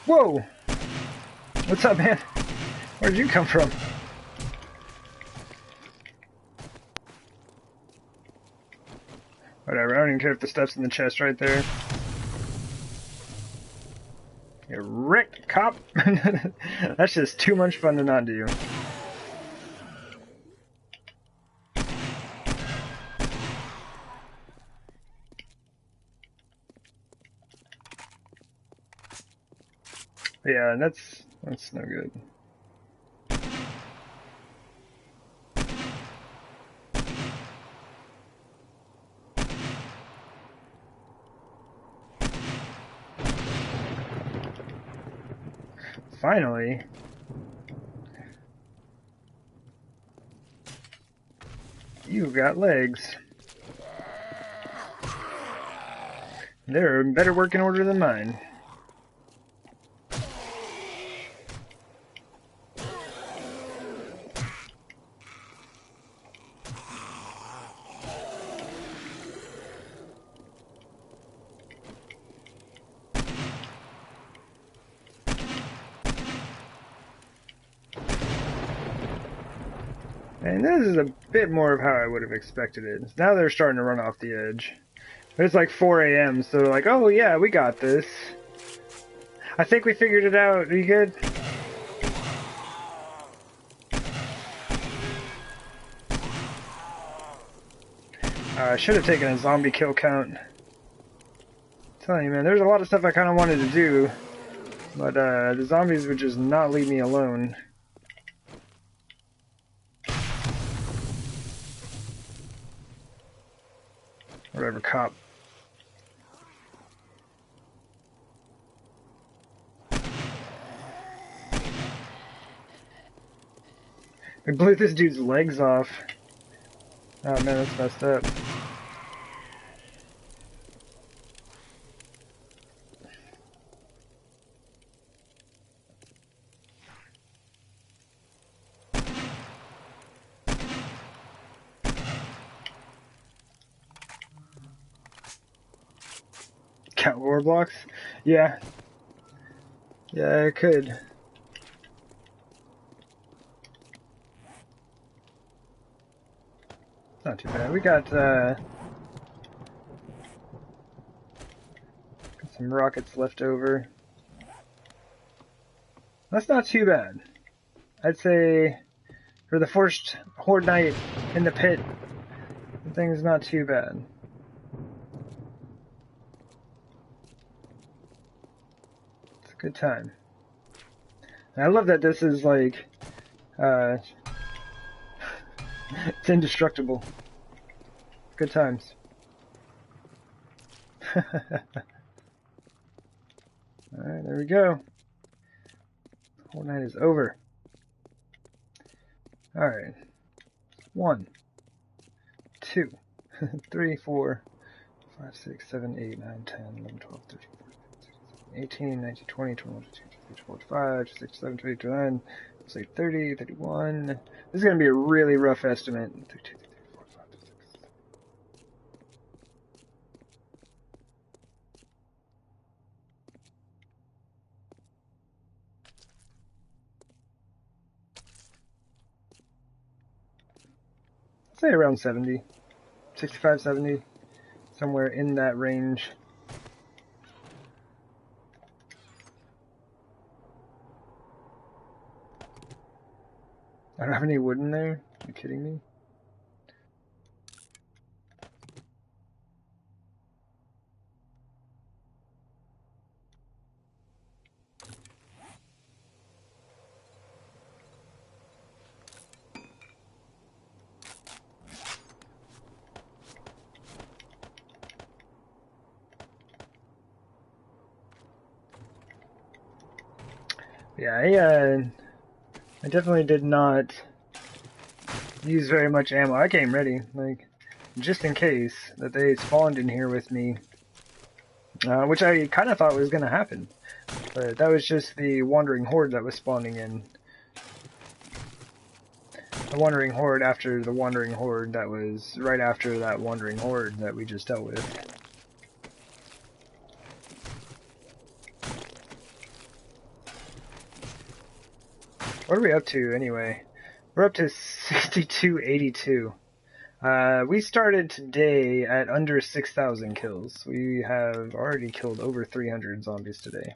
Whoa! What's up, man? Where'd you come from? Whatever, I don't even care if the stuff's in the chest right there. You wrecked, cop! That's just too much fun to not do. Yeah, that's no good. Finally. You've got legs. They're in better working order than mine. And this is a bit more of how I would have expected it. Now they're starting to run off the edge. It's like 4 a.m., so they're like, oh yeah, we got this. I think we figured it out. Are you good? I should have taken a zombie kill count. I'm telling you, man, there's a lot of stuff I kind of wanted to do, but the zombies would just not leave me alone. Whatever, cop. We blew this dude's legs off. Oh man, that's messed up. Count war blocks? Yeah. Yeah, I could. Not too bad. We got some rockets left over. That's not too bad. I'd say for the first Horde night in the pit, the thing's not too bad. It's a good time. And I love that this is like, it's indestructible. Good times. Alright, there we go. Whole night is over. Alright. 1, 2, 3, 4, 5, 6, 7, 8, 9, 10, 11, 12, 13, 14, 15, 16, 18, 19, 20, 21, 22, 23, 24, 25, 26, 27, 28, 29, let's say 30, 31. This is going to be a really rough estimate. 32, 33, 34, 35, say around 70, 65, 70, somewhere in that range. I don't have any wood in there. Are you kidding me? Yeah, I definitely did not use very much ammo. I came ready, like, just in case that they spawned in here with me, which I kind of thought was going to happen. But that was just the wandering horde that was spawning in. The wandering horde after the wandering horde that was right after that wandering horde that we just dealt with. What are we up to anyway? We're up to 6282. We started today at under 6,000 kills. We have already killed over 300 zombies today.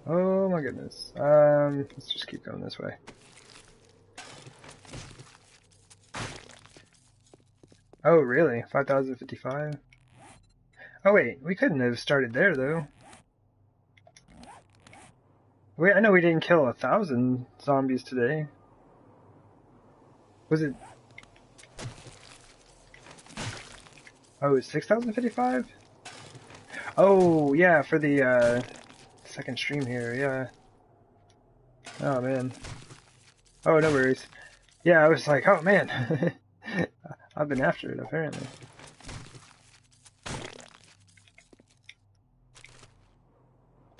Oh my goodness. Let's just keep going this way. Oh, really? 5,055? Oh, wait. We couldn't have started there, though. Wait, I know we didn't kill 1,000 zombies today. Was it... Oh, it's 6,055? Oh, yeah, for the, second stream here, yeah. Oh, man. Oh, no worries. Yeah, I was like, oh, man. I've been after it, apparently.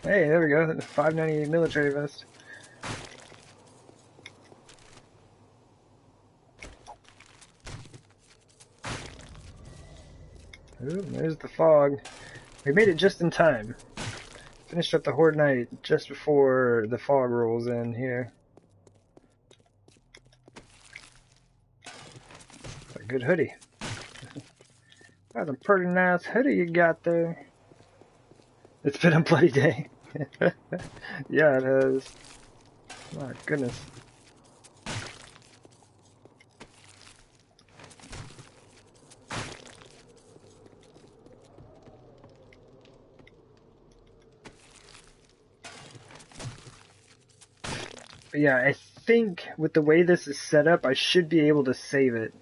Hey, there we go. 598 military vest. Ooh, there's the fog. We made it just in time. Finished up the Horde night just before the fog rolls in here. A good hoodie. That's a pretty nice hoodie you got there. It's been a bloody day. Yeah, it has. My goodness. But yeah, I think with the way this is set up, I should be able to save it.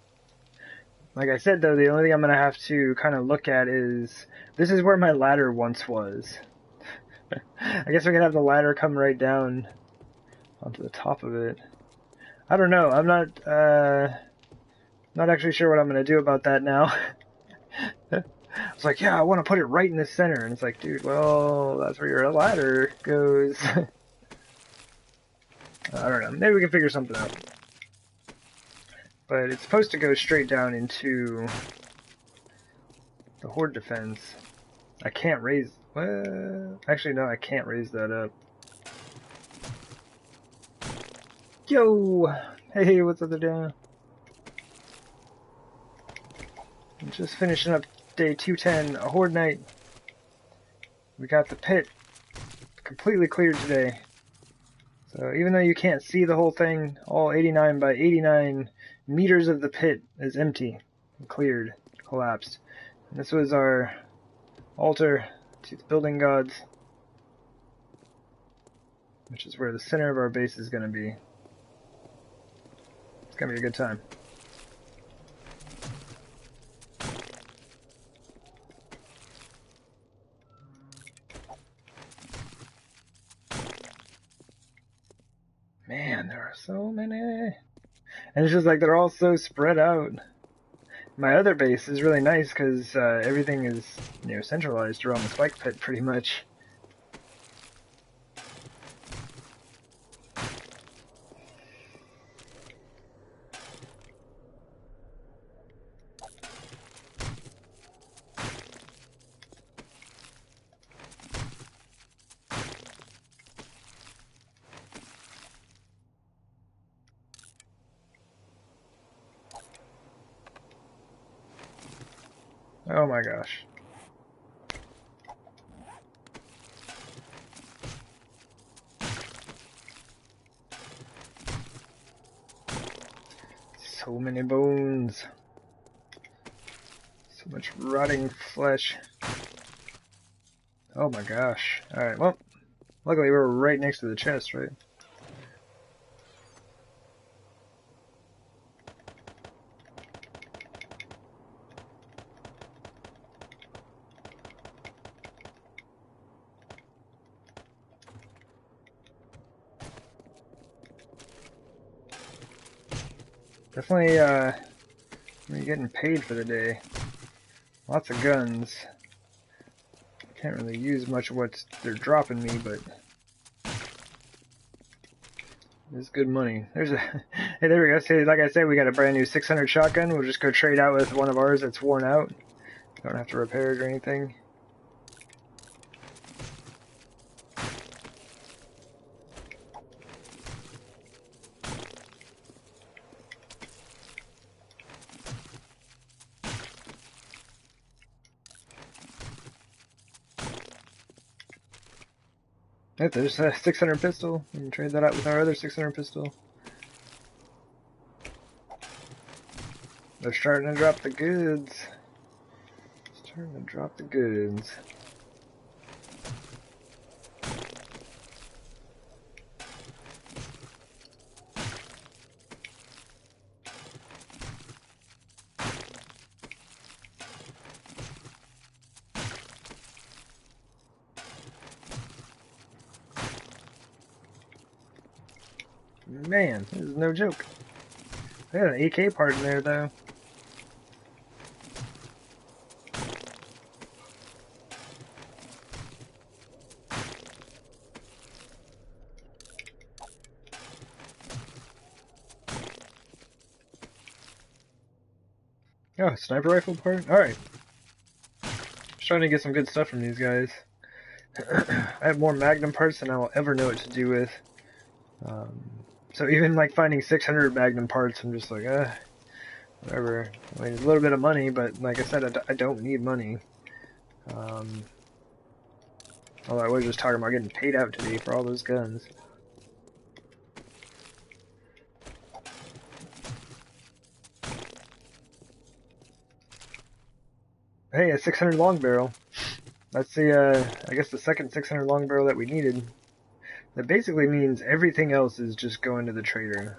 Like I said, though, the only thing I'm going to have to kind of look at is, this is where my ladder once was. I guess we can have the ladder come right down onto the top of it. I don't know. I'm not actually sure what I'm going to do about that now. It's like, yeah, I want to put it right in the center. And it's like, dude, well, that's where your ladder goes. I don't know. Maybe we can figure something out. But it's supposed to go straight down into the Horde defense. I can't raise... Well, actually, no, I can't raise that up. Yo! Hey, what's up there? I'm just finishing up day 210, a Horde night. We got the pit completely cleared today. So even though you can't see the whole thing, all 89 by 89 meters of the pit is empty, cleared, collapsed. And this was our altar to the building gods, which is where the center of our base is going to be. It's going to be a good time. Man, there are so many. And it's just like they're all so spread out. My other base is really nice because everything is, centralized around the spike pit pretty much. Oh my gosh. So many bones. So much rotting flesh. Oh my gosh. Alright, well, luckily we're right next to the chest, right? Definitely, I'm getting paid for the day. Lots of guns. Can't really use much of what they're dropping me, but it's good money. There's a hey, there we go. See, like I said, we got a brand new 600 shotgun. We'll just go trade out with one of ours that's worn out. Don't have to repair it or anything. Hey, there's a 600 pistol. We can trade that out with our other 600 pistol. They're starting to drop the goods. Starting to drop the goods. Man, this is no joke. I got an AK part in there, though. Oh, sniper rifle part? Alright. Just trying to get some good stuff from these guys. I have more Magnum parts than I will ever know what to do with. So even like finding 600 Magnum parts, I'm just like, whatever. I mean, it's a little bit of money, but like I said, I don't need money. Although I was just talking about getting paid out today for all those guns. Hey, a 600 long barrel. That's the, I guess the second 600 long barrel that we needed. That basically means everything else is just going to the trader.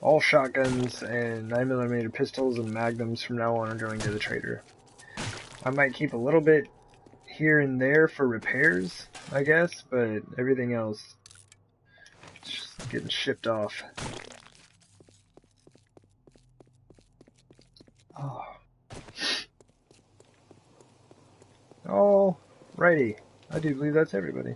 All shotguns and 9mm pistols and magnums from now on are going to the trader. I might keep a little bit here and there for repairs, I guess, but everything else is just getting shipped off. Oh. Alrighty. I do believe that's everybody.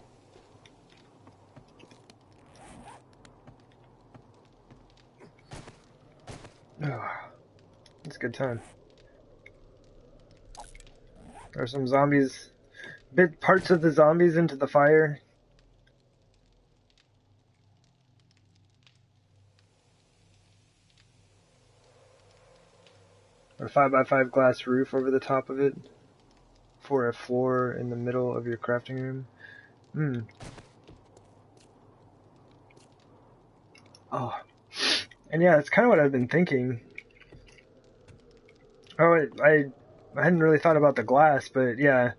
Oh, it's a good time. There are some zombies. Bit parts of the zombies into the fire. A 5x5 glass roof over the top of it. For a floor in the middle of your crafting room. Oh. And yeah, that's kind of what I've been thinking. Oh, I hadn't really thought about the glass, but yeah.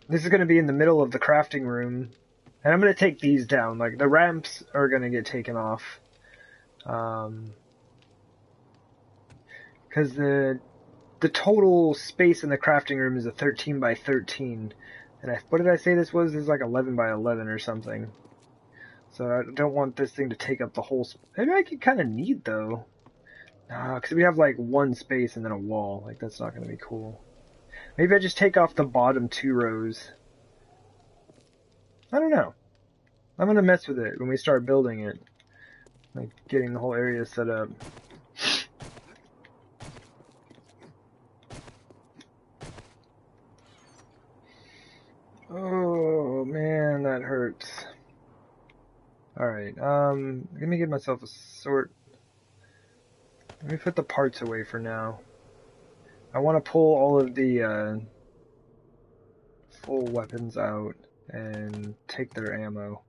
This is going to be in the middle of the crafting room. And I'm going to take these down. Like, the ramps are going to get taken off. Because the total space in the crafting room is a 13 by 13. And what did I say this was? This is like 11 by 11 or something. So I don't want this thing to take up the whole... Maybe I could kind of need, though. Because we have, like, one space and then a wall. Like, that's not going to be cool. Maybe I just take off the bottom 2 rows. I don't know. I'm going to mess with it when we start building it. Like, getting the whole area set up. Oh, man, that hurts. Alright, let me give myself a sort. Let me put the parts away for now. I want to pull all of the full weapons out and take their ammo.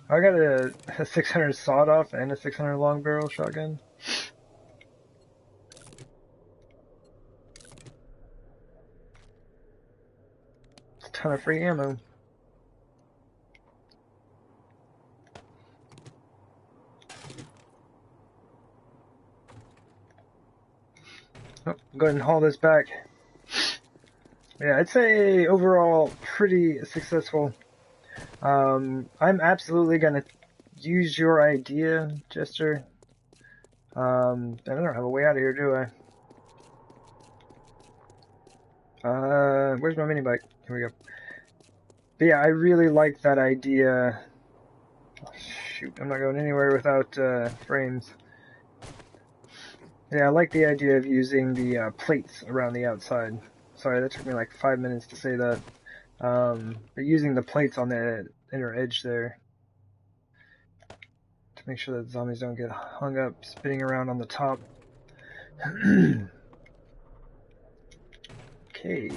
I got a 600 sawed-off and a 600 long barrel shotgun. It's a ton of free ammo. Oh, go ahead and haul this back. Yeah, I'd say overall pretty successful. I'm absolutely gonna use your idea, Jester. I don't have a way out of here, do I? Where's my mini bike? Here we go. But yeah, I really like that idea. Oh, shoot, I'm not going anywhere without frames. Yeah, I like the idea of using the plates around the outside. Sorry, that took me like 5 minutes to say that. But using the plates on the inner edge there to make sure that zombies don't get hung up spinning around on the top. Okay.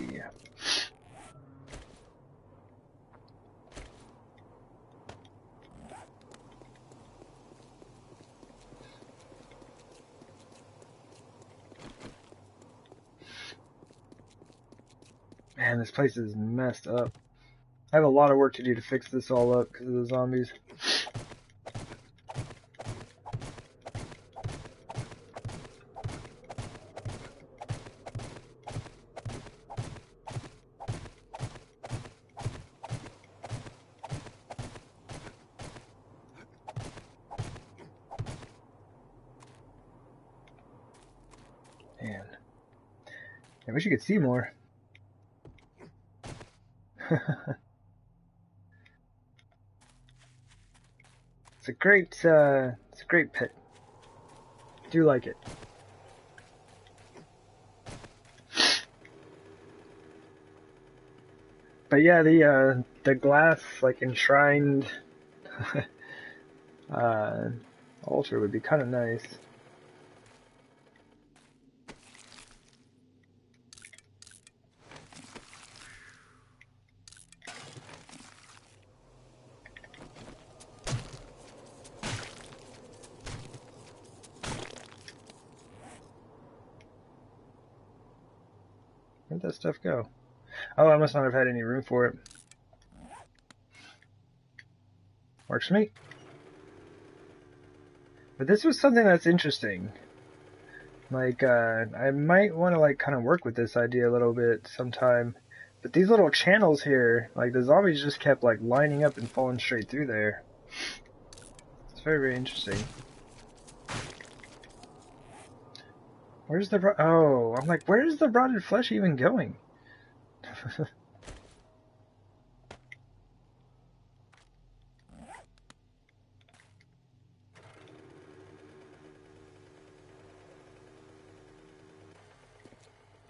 Man, this place is messed up. I have a lot of work to do to fix this all up because of the zombies. Man, I wish you could see more. It's a great pit. I do like it. But yeah, the glass like enshrined altar would be kind of nice. Where'd that stuff go? Oh, I must not have had any room for it. Works for me. But this was something that's interesting. Like, I might want to like kind of work with this idea a little bit sometime. But these little channels here, like the zombies just kept like lining up and falling straight through there. It's very, very interesting. Where's the oh, I'm like, where's the rotted flesh even going?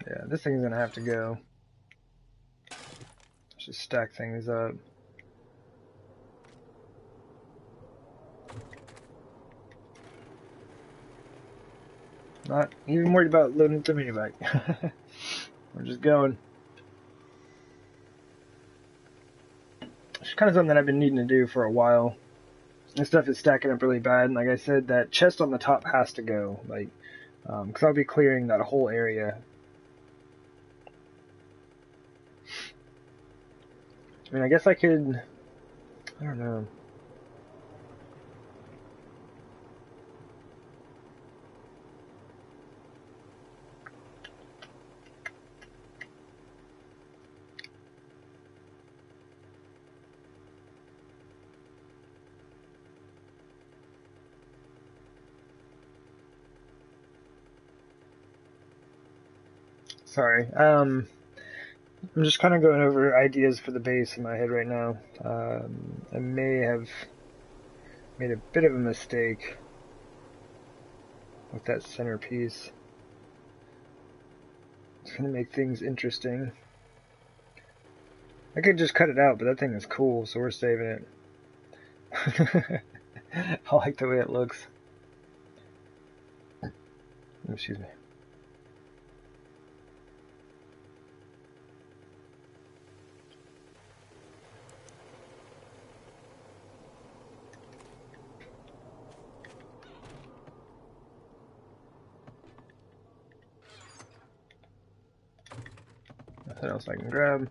Yeah, this thing's gonna have to go. Let's just stack things up. Not even worried about loading the mini bike. We're just going. It's kind of something that I've been needing to do for a while. This stuff is stacking up really bad, and like I said, that chest on the top has to go. Like, because I'll be clearing that whole area. I mean, I guess I could. I don't know. Sorry. I'm just kind of going over ideas for the base in my head right now. I may have made a bit of a mistake with that centerpiece. It's gonna make things interesting. I could just cut it out, but that thing is cool, so we're saving it. I like the way it looks. Excuse me. Nothing else I can grab.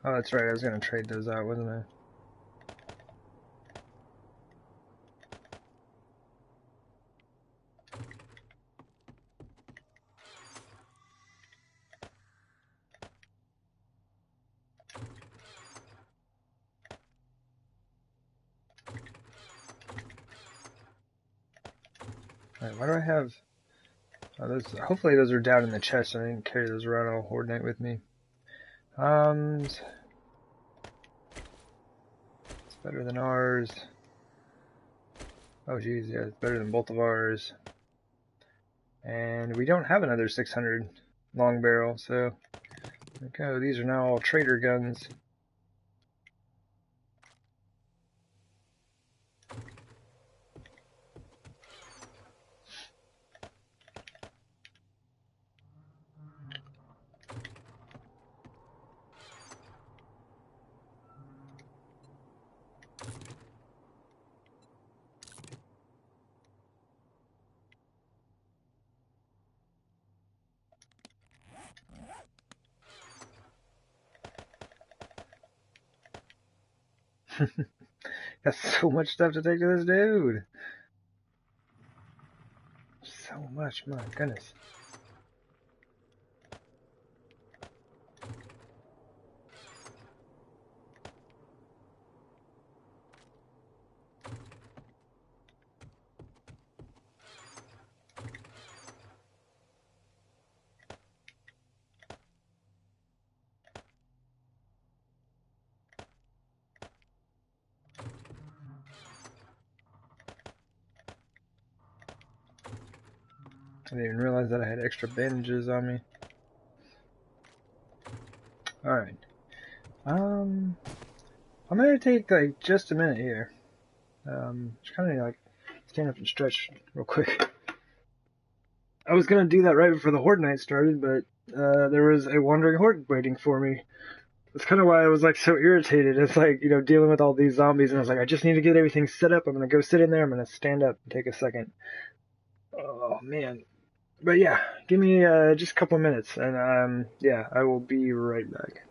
Oh, that's right, I was gonna trade those out, wasn't I? Alright, why do I have... Oh, those, hopefully those are down in the chest. I didn't carry those around all Horde night with me. It's better than ours. Oh geez, yeah, it's better than both of ours. And we don't have another 600 long barrel, so there we go. These are now all trader guns. Got so much stuff to take to this dude. So much, my goodness. I didn't even realize that I had extra bandages on me. Alright. I'm gonna take like just a minute here. Just kinda like stand up and stretch real quick. I was gonna do that right before the Horde night started, but there was a wandering horde waiting for me. That's kind of why I was like so irritated. It's like, you know, dealing with all these zombies, and I was like, I just need to get everything set up. I'm gonna go sit in there. I'm gonna stand up and take a second. Oh man. But yeah, give me just a couple minutes, and yeah, I will be right back.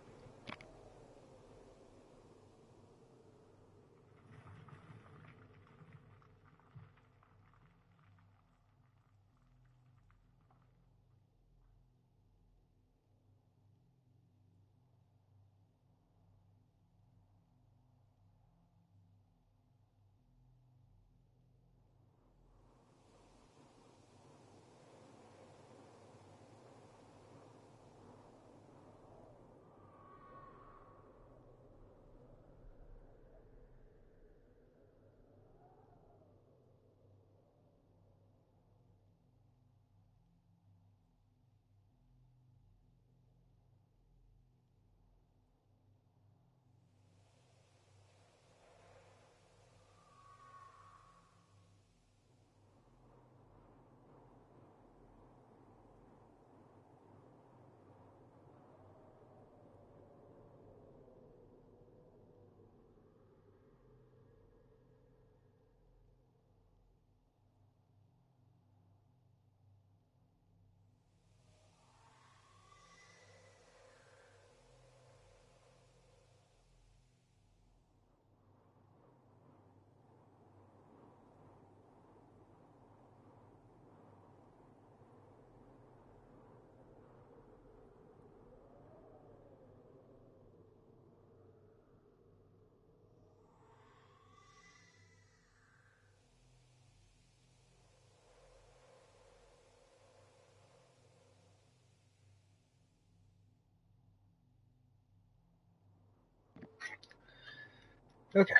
Okay,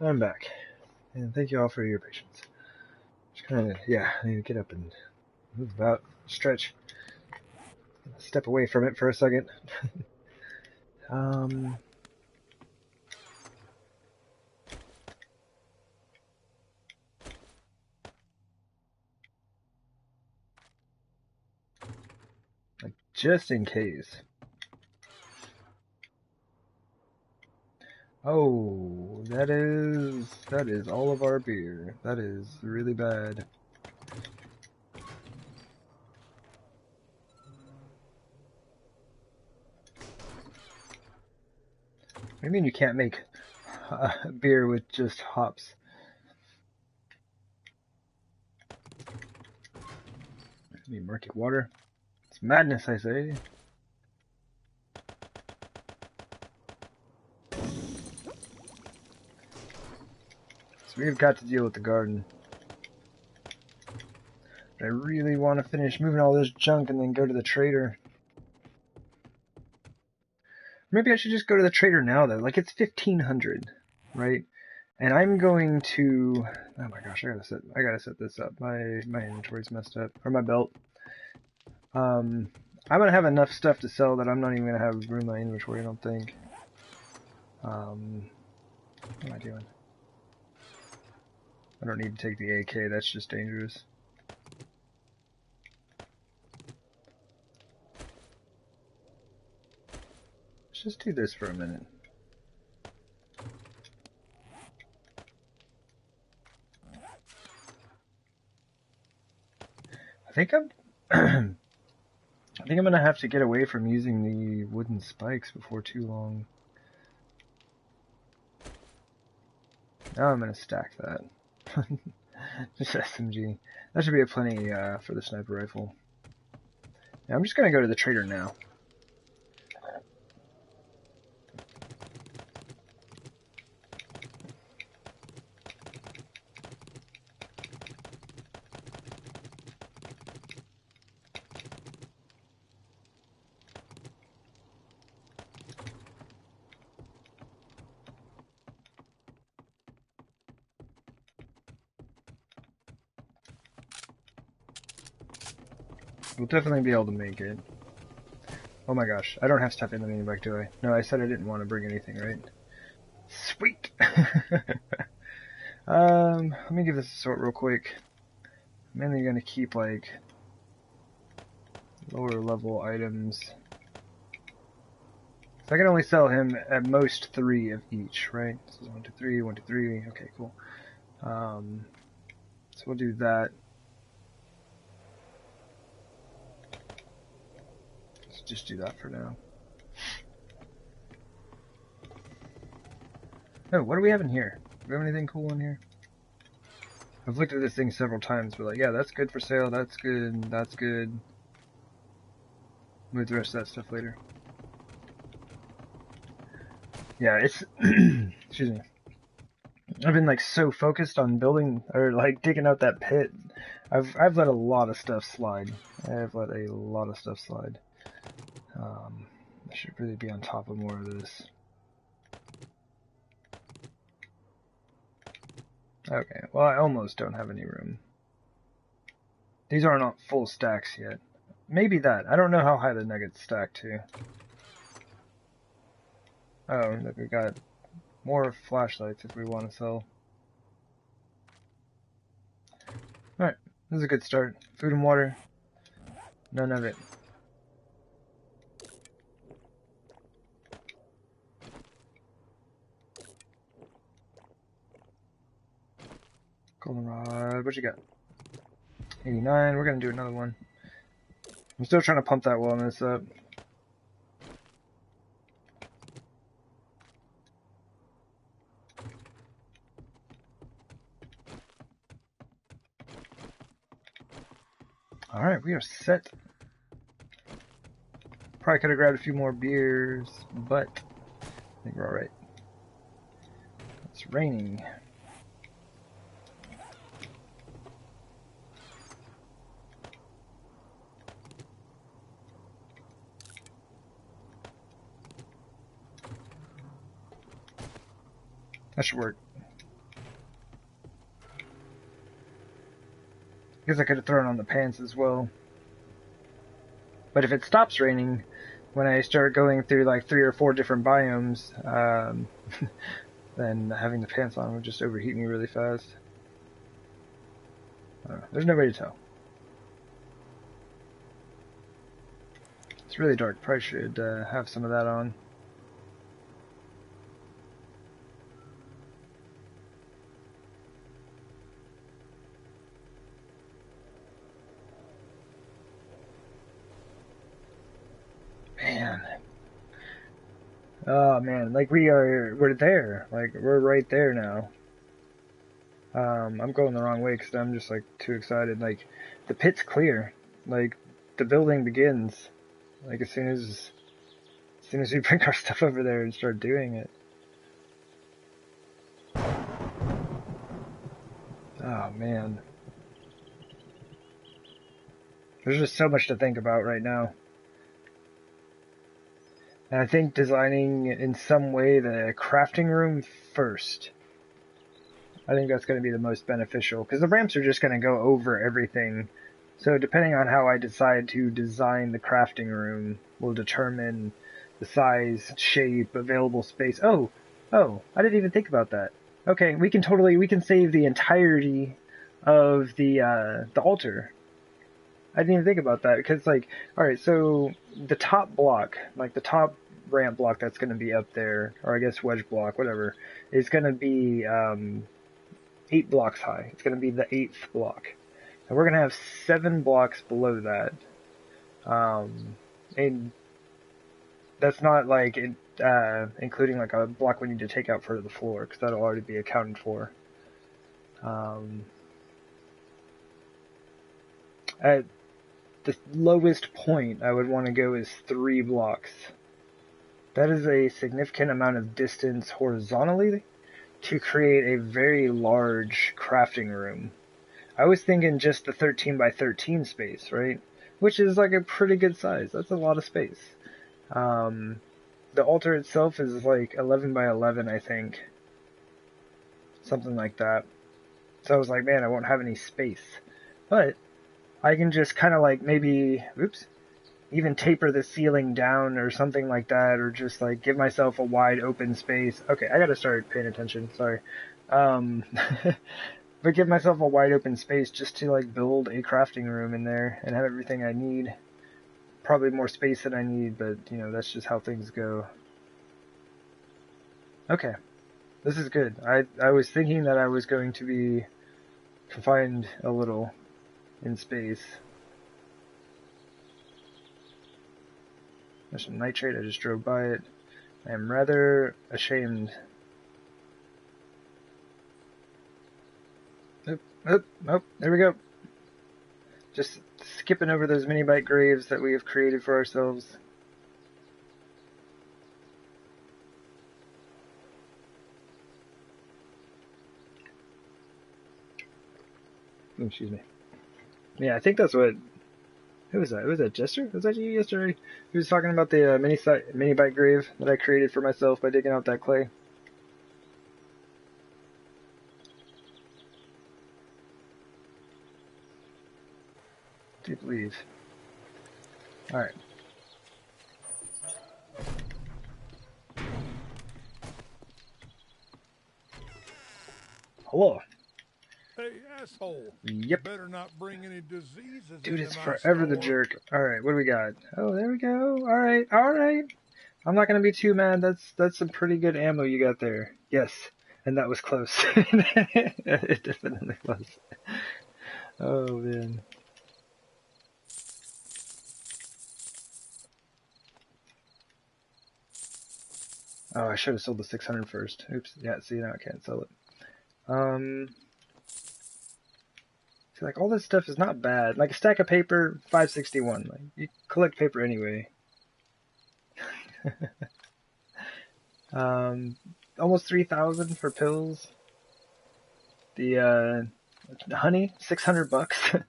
I'm back, and thank you all for your patience. Just kind of, yeah, I need to get up and move about, stretch, step away from it for a second. um, like just in case. Oh, that is all of our beer. That is really bad. What do you mean you can't make beer with just hops? I mean, murky water. It's madness, I say. So we've got to deal with the garden. But I really want to finish moving all this junk and then go to the trader. Maybe I should just go to the trader now, though. Like, it's 1500, right? And I'm going to... Oh my gosh, I gotta set this up. My inventory's messed up. Or my belt. I'm gonna have enough stuff to sell that I'm not even gonna have room in my inventory, I don't think. What am I doing? I don't need to take the AK, that's just dangerous. Let's just do this for a minute. I think I'm I think I'm gonna have to get away from using the wooden spikes before too long. Now I'm gonna stack that. Just SMG. That should be a plenty for the sniper rifle. Yeah, I'm just gonna go to the trader now. We'll definitely be able to make it. Oh my gosh, I don't have stuff in the mini bike, do I? No, I said I didn't want to bring anything, right? Sweet! Let me give this a sort real quick. I'm mainly gonna keep, like, lower level items. So I can only sell him at most 3 of each, right? This is 1, 2, 3, 1, 2, 3. Okay, cool. So we'll do that. Let's just do that for now. Oh, what do we have in here? Do we have anything cool in here? I've looked at this thing several times, but like, yeah, that's good for sale, that's good, that's good. Move the rest of that stuff later. Yeah, it's... excuse me. I've been like so focused on building, or like digging out that pit. I've let a lot of stuff slide. I've let a lot of stuff slide. I should really be on top of more of this. Okay, well I almost don't have any room. These are not full stacks yet. Maybe that. I don't know how high the nuggets stack to. Oh, look, we got more flashlights if we want to sell. Alright, this is a good start. Food and water. None of it. Goldenrod, what you got? 89, we're gonna do another one. I'm still trying to pump that wellness up. Alright, we are set. Probably could have grabbed a few more beers, but I think we're alright. It's raining. That should work. Because I could have thrown on the pants as well. But if it stops raining, when I start going through like 3 or 4 different biomes, then having the pants on would just overheat me really fast. There's no way to tell. It's really dark. Probably should have some of that on. Man. Oh man, like we're there. Like we're right there now. I'm going the wrong way because I'm just like too excited. Like the pit's clear. Like the building begins. Like as soon as we bring our stuff over there and start doing it. Oh man. There's just so much to think about right now. And I think designing in some way the crafting room first. I think that's going to be the most beneficial because the ramps are just going to go over everything. So depending on how I decide to design the crafting room will determine the size, shape, available space. Oh, I didn't even think about that. Okay, we can save the entirety of the altar. I didn't even think about that because like, alright, so the top block, like the top ramp block that's going to be up there, or I guess wedge block, whatever, is going to be 8 blocks high. It's going to be the 8th block. And we're going to have 7 blocks below that. And that's not like including like a block we need to take out for the floor, because that'll already be accounted for. At the lowest point I would want to go is 3 blocks. That is a significant amount of distance horizontally to create a very large crafting room. I was thinking just the 13 by 13 space, right? Which is like a pretty good size. That's a lot of space. The altar itself is like 11 by 11, I think. Something like that. So I was like, man, I won't have any space. But I can just kind of like maybe, even taper the ceiling down or something like that, or just like give myself a wide open space. Okay, I gotta start paying attention, sorry. But give myself a wide open space just to like build a crafting room in there and have everything I need. Probably more space than I need, but you know, that's just how things go. Okay, this is good. I was thinking that I was going to be confined a little in space. There's some nitrate, I just drove by it. I am rather ashamed. Oh, there we go. Just skipping over those mini bite graves that we have created for ourselves. Oh, excuse me. Yeah, I think that's what... Who was that? Was that Jester? Was that you yesterday? He was talking about the mini bite grave that I created for myself by digging out that clay. I do believe. Alright. Hello. Hey, asshole. Yep. Better not bring any diseases. Dude, it's forever the jerk. Alright, what do we got? Oh, there we go. Alright. I'm not gonna be too mad. That's some pretty good ammo you got there. Yes. And that was close. It definitely was. Oh, man. Oh, I should have sold the 600 first. Oops. Yeah, see, now I can't sell it. See, like, all this stuff is not bad. Like, a stack of paper, $5.61. Like, you collect paper anyway. Almost 3,000 for pills. The, honey, $600.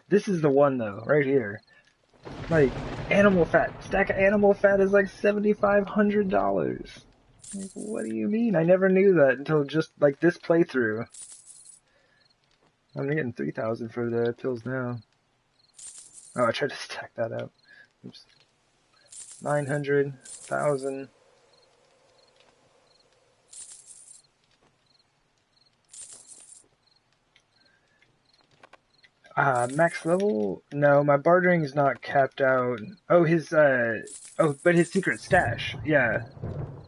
This is the one, though, right here. Like, animal fat. Stack of animal fat is like $7,500. Like, what do you mean? I never knew that until just like this playthrough. I'm getting 3,000 for the pills now. Oh, I tried to stack that out. Oops. 900,000. Max level? No, my bartering is not capped out. Oh, but his secret stash. Yeah,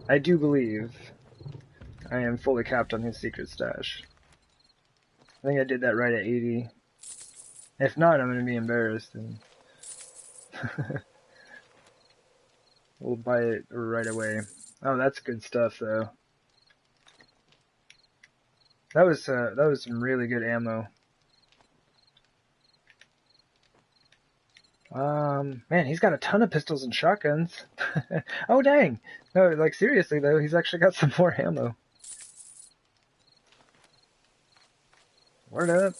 I do believe I am fully capped on his secret stash. I think I did that right at 80. If not, I'm gonna be embarrassed and we'll buy it right away. Oh, that's good stuff though. That was some really good ammo. Man, he's got a ton of pistols and shotguns. Oh, dang. No, like, seriously, though, he's actually got some more ammo. Word up.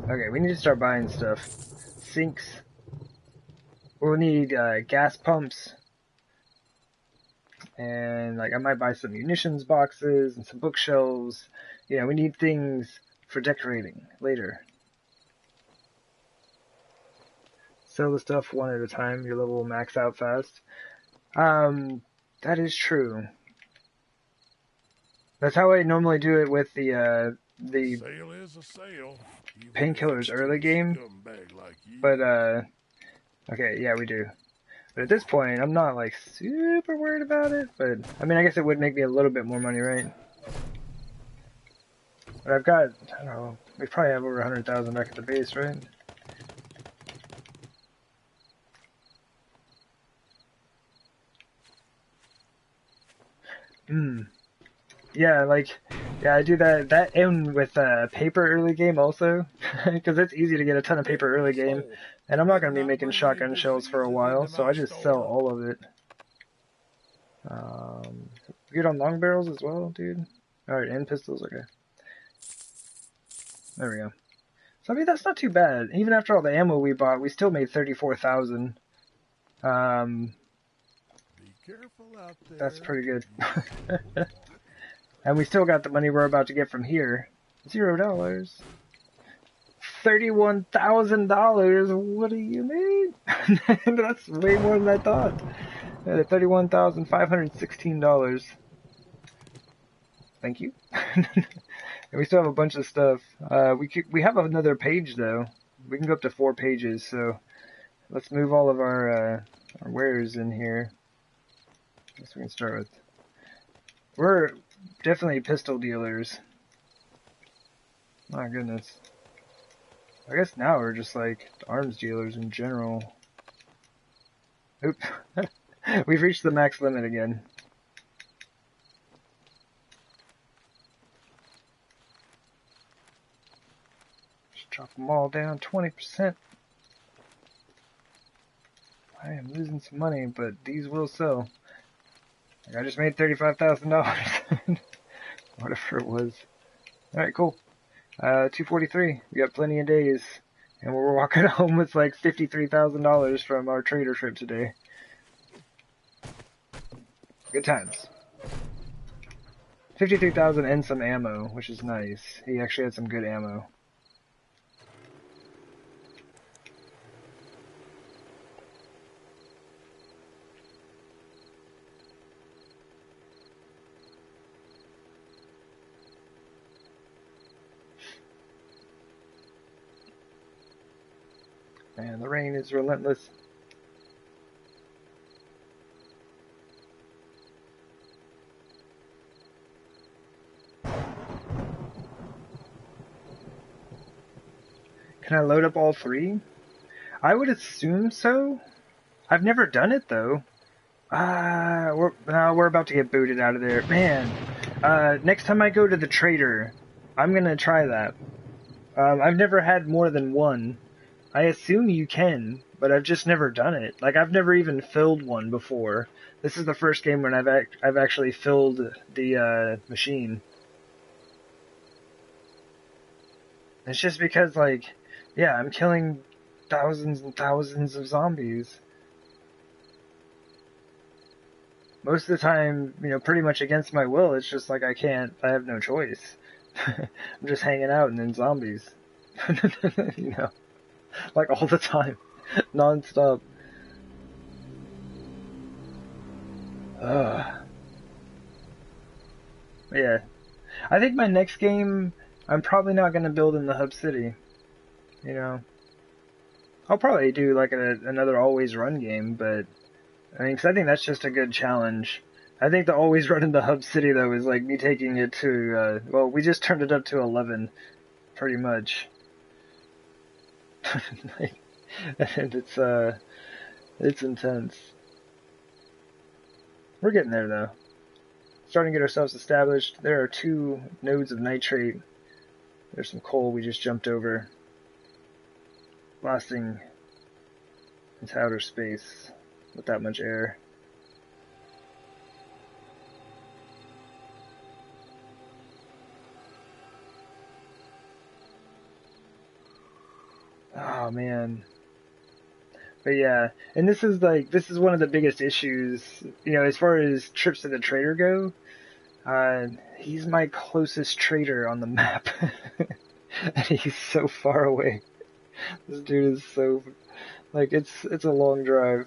Okay, we need to start buying stuff. Sinks. We'll need, gas pumps. And, like, I might buy some munitions boxes and some bookshelves. Yeah, we need things for decorating later. Sell the stuff one at a time. Your level will max out fast. That is true. That's how I normally do it with the Sale is a sale. painkillers early game. Like But, okay, yeah, we do. But at this point, I'm not, like, super worried about it. But, I mean, I guess it would make me a little bit more money, right? But I've got, I don't know, we probably have over 100,000 back at the base, right? Yeah, like, yeah, I do that and with paper early game also, because it's easy to get a ton of paper early game, and I'm not going to be making shotgun shells for a while, so I just sell all of it. Good on long barrels as well, dude. Alright, and pistols, okay. There we go. So, I mean, that's not too bad. Even after all the ammo we bought, we still made 34,000. Be careful out there. That's pretty good. And we still got the money we're about to get from here. $0. $31,000. What do you mean? That's way more than I thought. $31,516. Thank you. And we still have a bunch of stuff. We have another page though. We can go up to 4 pages. So let's move all of our wares in here. I guess we can start with. We're definitely pistol dealers. My goodness. I guess now we're just like arms dealers in general. Oop. We've reached the max limit again. Just drop them all down 20%. I am losing some money, but these will sell. Like I just made $35,000. Whatever it was. Alright, cool. 243. We got plenty of days. And we're walking home with like $53,000 from our trader trip today. Good times. 53,000 and some ammo, which is nice. He actually had some good ammo. Man, the rain is relentless. Can I load up all 3? I would assume so. I've never done it though. We're about to get booted out of there. Man, next time I go to the trader, I'm gonna try that. I've never had more than one. I assume you can, but I've just never done it. Like, I've never even filled one before. This is the first game when I've actually filled the, machine. It's just because, like, yeah, I'm killing thousands and thousands of zombies. Most of the time, you know, pretty much against my will, it's just like I have no choice. I'm just hanging out and then zombies. You know, like all the time, non-stop. Ugh. Yeah. I think my next game, I'm probably not going to build in the hub city, you know. I'll probably do like another always run game, but I mean, 'cause I think that's just a good challenge. I think the always run in the hub city though is like me taking it to, well, we just turned it up to 11, pretty much. And it's intense. We're getting there though. Starting to get ourselves established. There are 2 nodes of nitrate. There's some coal we just jumped over. Blasting into outer space with that much air. Oh man. But yeah, and this is one of the biggest issues, you know, as far as trips to the trader go. He's my closest trader on the map. And he's so far away. This dude is so, like, it's a long drive.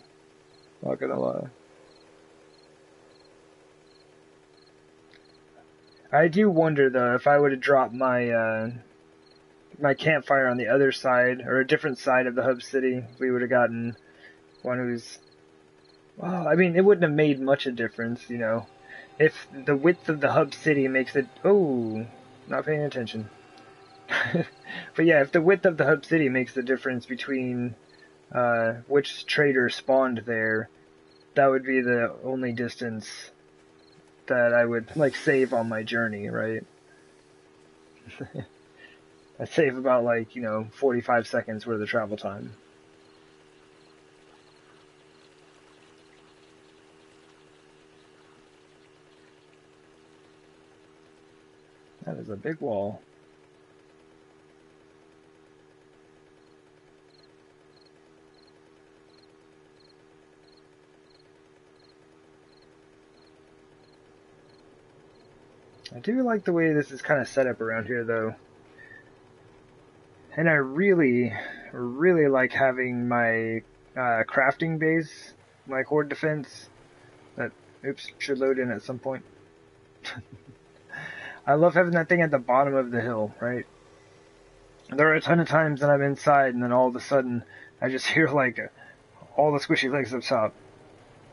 Not gonna lie. I do wonder though if I would have dropped my campfire on the other side or a different side of the hub city, we would have gotten one who's, well, I mean, it wouldn't have made much of a difference, you know. If the width of the hub city makes it, oh, not paying attention. But yeah, if the width of the hub city makes the difference between which trader spawned there, that would be the only distance that I would like save on my journey, right? I save about like, you know, 45 seconds worth of travel time. That is a big wall. I do like the way this is kind of set up around here, though. And I really, really like having my crafting base, my Horde defense. That, oops, should load in at some point. I love having that thing at the bottom of the hill, right? There are a ton of times that I'm inside, and then all of a sudden, I just hear, like, all the squishy legs up top.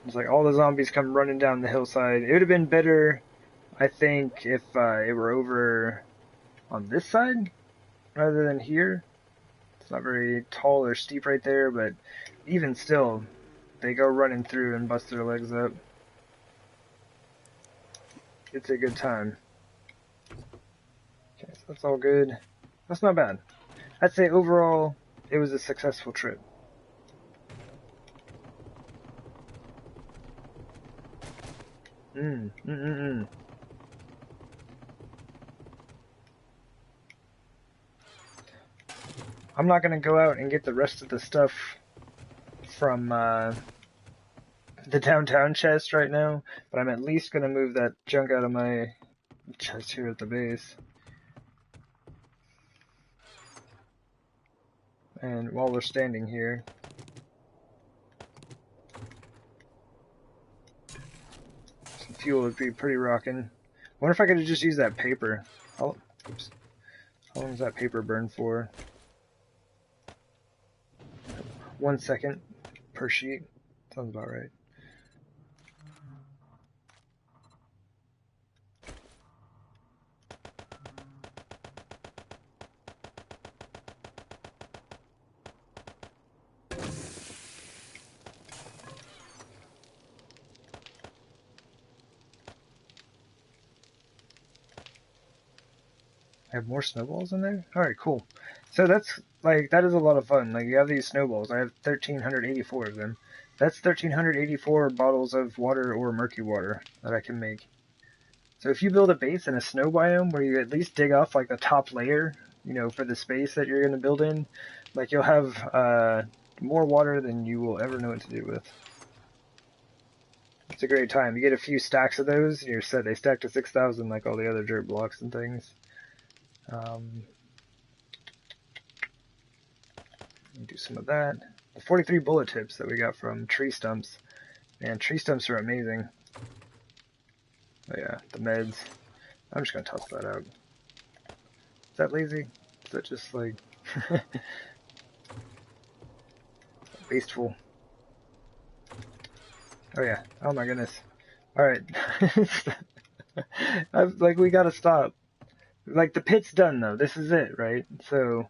It's like all the zombies come running down the hillside. It would have been better, I think, if it were over on this side rather than here. It's not very tall or steep right there, but even still, they go running through and bust their legs up. It's a good time. Okay, so that's all good. That's not bad. I'd say overall, it was a successful trip. I'm not gonna go out and get the rest of the stuff from the downtown chest right now, but I'm at least gonna move that junk out of my chest here at the base. And while we're standing here, some fuel would be pretty rocking. Wonder if I could have just used that paper. How long does that paper burn for? 1 second per sheet. Sounds about right. I have more snowballs in there? Alright, cool. So that's, like, that is a lot of fun. Like, you have these snowballs. I have 1,384 of them. That's 1,384 bottles of water or murky water that I can make. So if you build a base in a snow biome where you at least dig off, like, the top layer, you know, for the space that you're going to build in, Like, you'll have more water than you will ever know what to do with. It's a great time. You get a few stacks of those, and you're set. They stack to 6,000 like all the other dirt blocks and things. Do some of that. The 43 bullet tips that we got from tree stumps. Man, tree stumps are amazing. Oh yeah, the meds. I'm just gonna toss that out. Is that lazy? Is that just like wasteful? Oh yeah. Oh my goodness. Alright. Like, we gotta stop. Like, the pit's done though. This is it, right? So,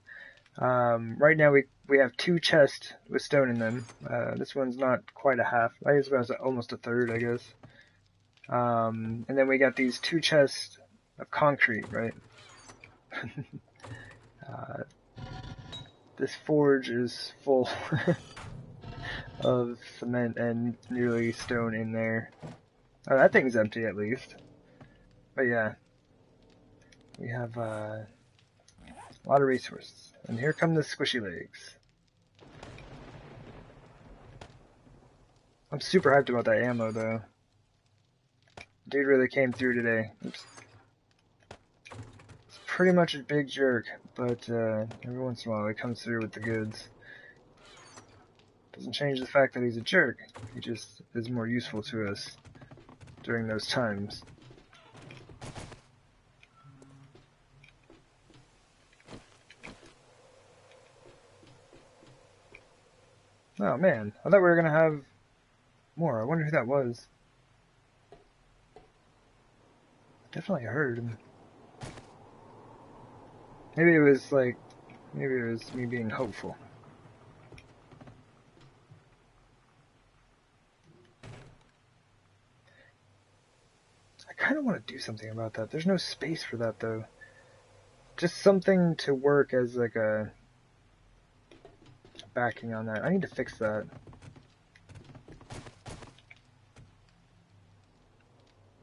right now we have 2 chests with stone in them. This one's not quite a half. I guess it's almost a third, I guess. And then we got these 2 chests of concrete, right? This forge is full of cement and nearly stone in there. Oh, that thing's empty at least. But yeah, we have a lot of resources. And here come the squishy legs. I'm super hyped about that ammo though. Dude really came through today. Oops. It's pretty much a big jerk, but every once in a while he comes through with the goods. Doesn't change the fact that he's a jerk. He just is more useful to us during those times. Oh man, I thought we were gonna have more. I wonder who that was. Definitely heard him. Maybe it was me being hopeful. I kind of want to do something about that. There's no space for that though. Just something to work as like a backing on that. I need to fix that.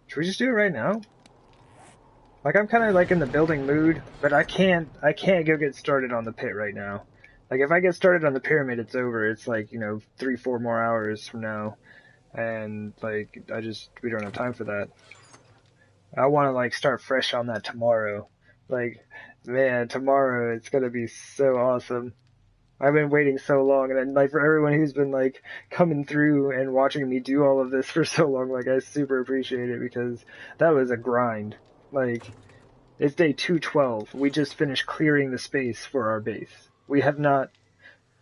Should we just do it right now? Like, I'm kind of like in the building mood, but I can't go get started on the pit right now. Like, if I get started on the pyramid, it's over. It's like, 3-4 more hours from now. And like, we don't have time for that. I want to like start fresh on that tomorrow. Like, man, tomorrow it's gonna be so awesome. I've been waiting so long, and then, like, for everyone who's been like coming through and watching me do all of this for so long, like, I super appreciate it because that was a grind. Like, it's day 212. We just finished clearing the space for our base. We have not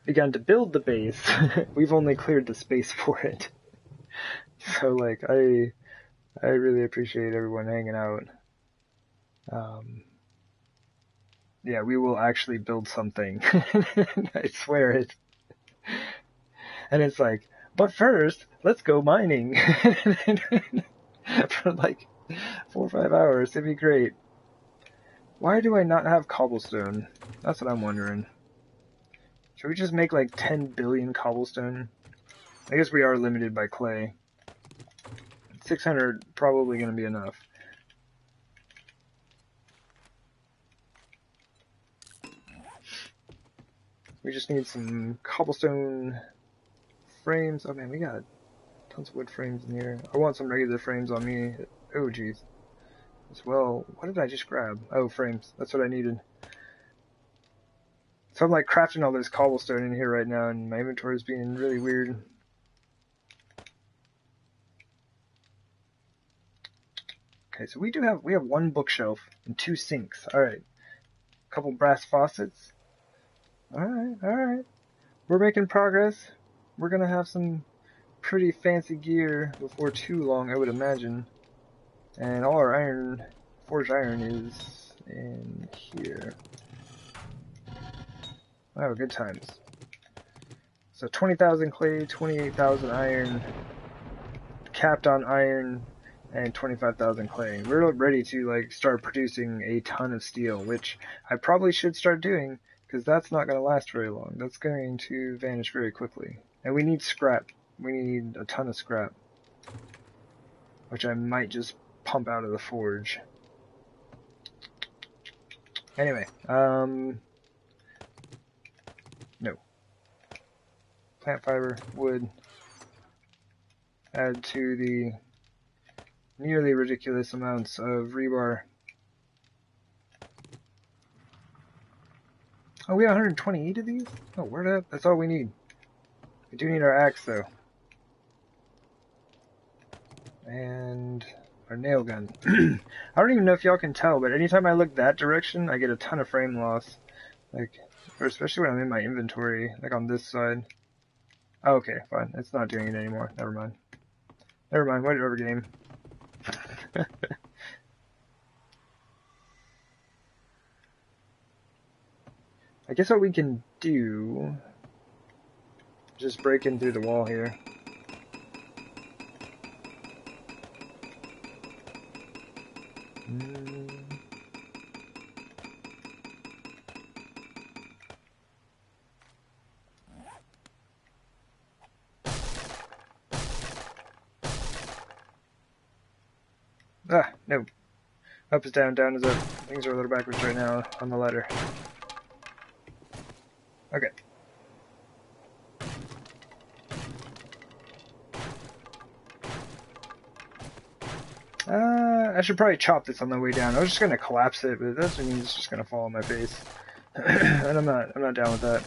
begun to build the base. We've only cleared the space for it. So like, I really appreciate everyone hanging out. Yeah, we will actually build something. I swear it. And it's like, but first, let's go mining. For like 4 or 5 hours. It'd be great. Why do I not have cobblestone? That's what I'm wondering. Should we just make like 10 billion cobblestone? I guess we are limited by clay. 600 probably going to be enough. We just need some cobblestone frames. Oh man, we got tons of wood frames in here. I want some regular frames on me. Oh jeez. As well. What did I just grab? Oh, frames. That's what I needed. So I'm like crafting all this cobblestone in here right now, and my inventory is being really weird. Okay, so we have 1 bookshelf and 2 sinks. All right. A couple brass faucets. All right. We're making progress. We're gonna have some pretty fancy gear before too long, I would imagine. And all our iron, forged iron, is in here. Oh, good times. So 20,000 clay, 28,000 iron, capped on iron, and 25,000 clay. We're ready to like start producing a ton of steel, which I probably should start doing, because that's not going to last very long. That's going to vanish very quickly. And we need scrap. We need a ton of scrap, which I might just pump out of the forge. Anyway, plant fiber, wood. Add to the nearly ridiculous amounts of rebar. Oh, we have 128 of these? Oh, word up. That's all we need. We do need our axe, though. And our nail gun. I don't even know if y'all can tell, but anytime I look that direction, I get a ton of frame loss. Like, or especially when I'm in my inventory, like on this side. Oh, okay, fine. It's not doing it anymore. Never mind. Never mind. Whatever game. I guess what we can do... Just break in through the wall here. Ah, no. Up is down, down is up. Things are a little backwards right now on the ladder. Okay. I should probably chop this on the way down. I was just gonna collapse it, but that doesn't mean it's just gonna fall on my face. And I'm not down with that.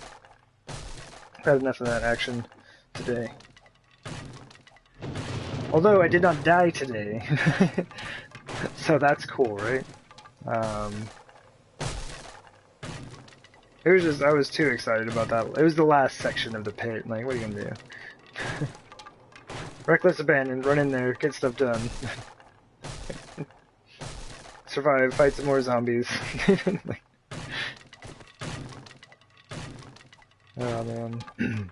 I've had enough of that action today. Although I did not die today. So that's cool, right? It was just, I was too excited about that. It was the last section of the pit. Like, what are you gonna do? Reckless abandon, run in there, get stuff done. Survive, fight some more zombies. Oh man. I'm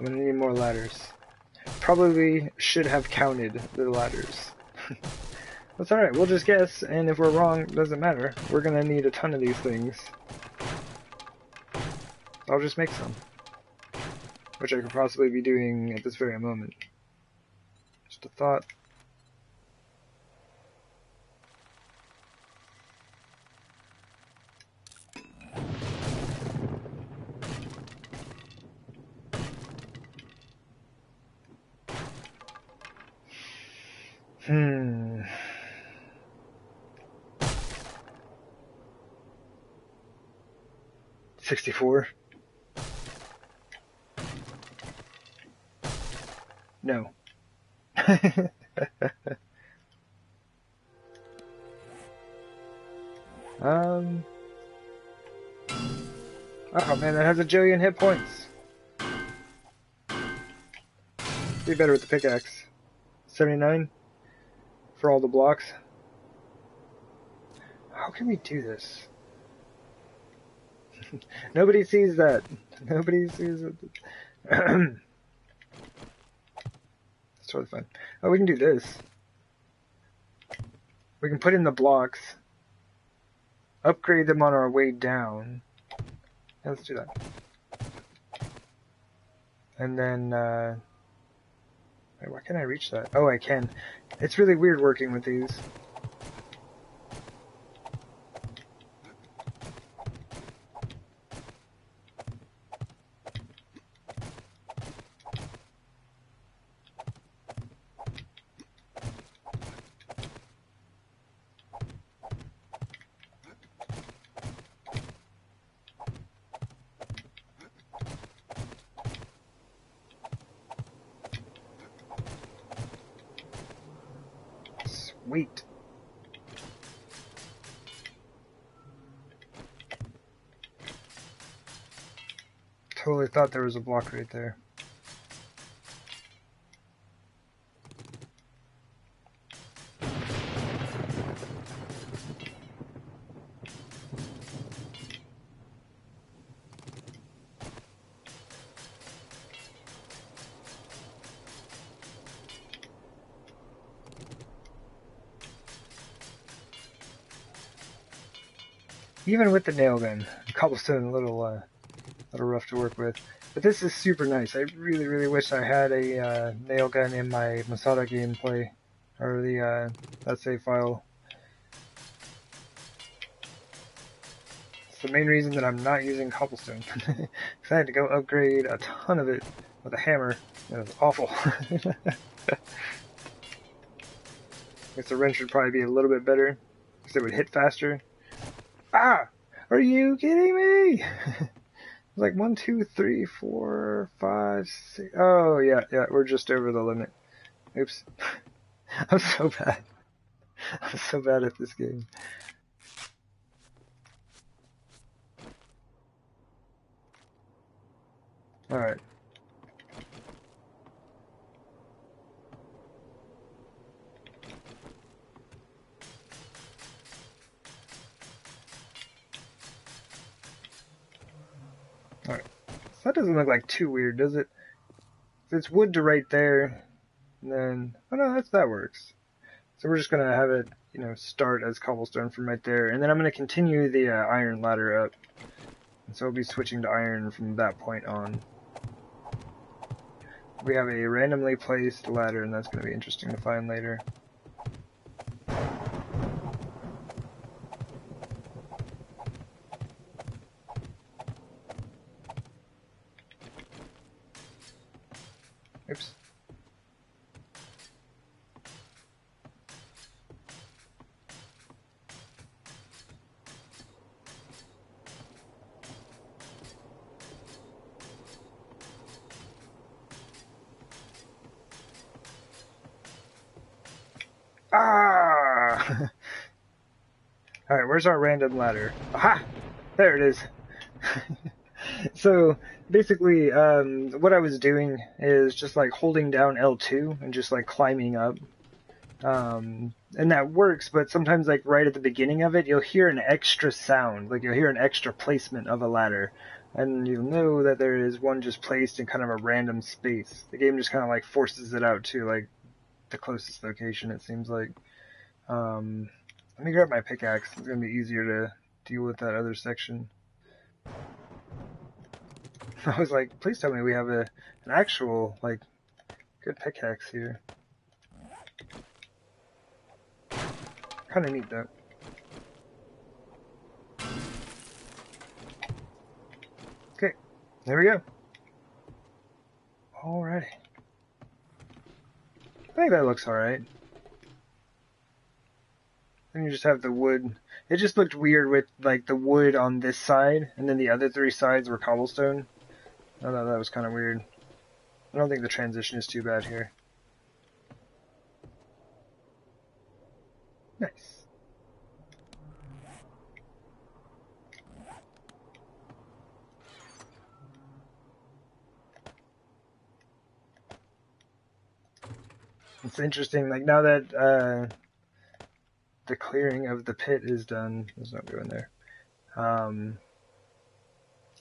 gonna need more ladders. Probably should have counted the ladders. That's alright, we'll just guess, and if we're wrong, it doesn't matter. We're gonna need a ton of these things. I'll just make some. Which I could possibly be doing at this very moment. Just a thought. Hmm. $64? No. Oh man, that has a jillion hit points. Be better with the pickaxe. 79 for all the blocks. How can we do this? Nobody sees that. Nobody sees it. It's totally fine. Oh, we can do this. We can put in the blocks. Upgrade them on our way down. Yeah, let's do that. And then, wait, why can't I reach that? Oh, I can. It's really weird working with these. Sweet. Totally thought there was a block right there. Even with the nail gun, cobblestone a little rough to work with. But this is super nice. I really, really wish I had a nail gun in my Masada gameplay, or the that save file. the main reason that I'm not using cobblestone. Because I had to go upgrade a ton of it with a hammer. It was awful. I guess the wrench would probably be a little bit better, because it would hit faster. Ah! Are you kidding me? Like 1, 2, 3, 4, 5, 6. Oh, yeah, we're just over the limit. Oops. I'm so bad. I'm so bad at this game. Alright. Alright. So that doesn't look like too weird, does it? It's wood to right there, and then... Oh no, that works. So we're just gonna have it, start as cobblestone from right there, and then I'm gonna continue the iron ladder up. And so we'll be switching to iron from that point on. We have a randomly placed ladder, and that's gonna be interesting to find later. Oops. Ah! Alright, where's our random ladder? Aha! There it is. So, basically, what I was doing is just like holding down L2 and just like climbing up. And that works, but sometimes like right at the beginning of it, you'll hear an extra sound, like you'll hear an extra placement of a ladder. And you'll know that there is one just placed in kind of a random space. The game just kind of like forces it out to like the closest location, it seems like. Let me grab my pickaxe. It's going to be easier to deal with that other section. I was like, please tell me we have an actual, like, good pickaxe here. Kind of neat, though. Okay, there we go. Alrighty. I think that looks alright. Then you just have the wood. It just looked weird with, like, the wood on this side, and then the other 3 sides were cobblestone. I thought that was kind of weird. I don't think the transition is too bad here. Nice. It's interesting, like, now that the clearing of the pit is done, there's no go in there.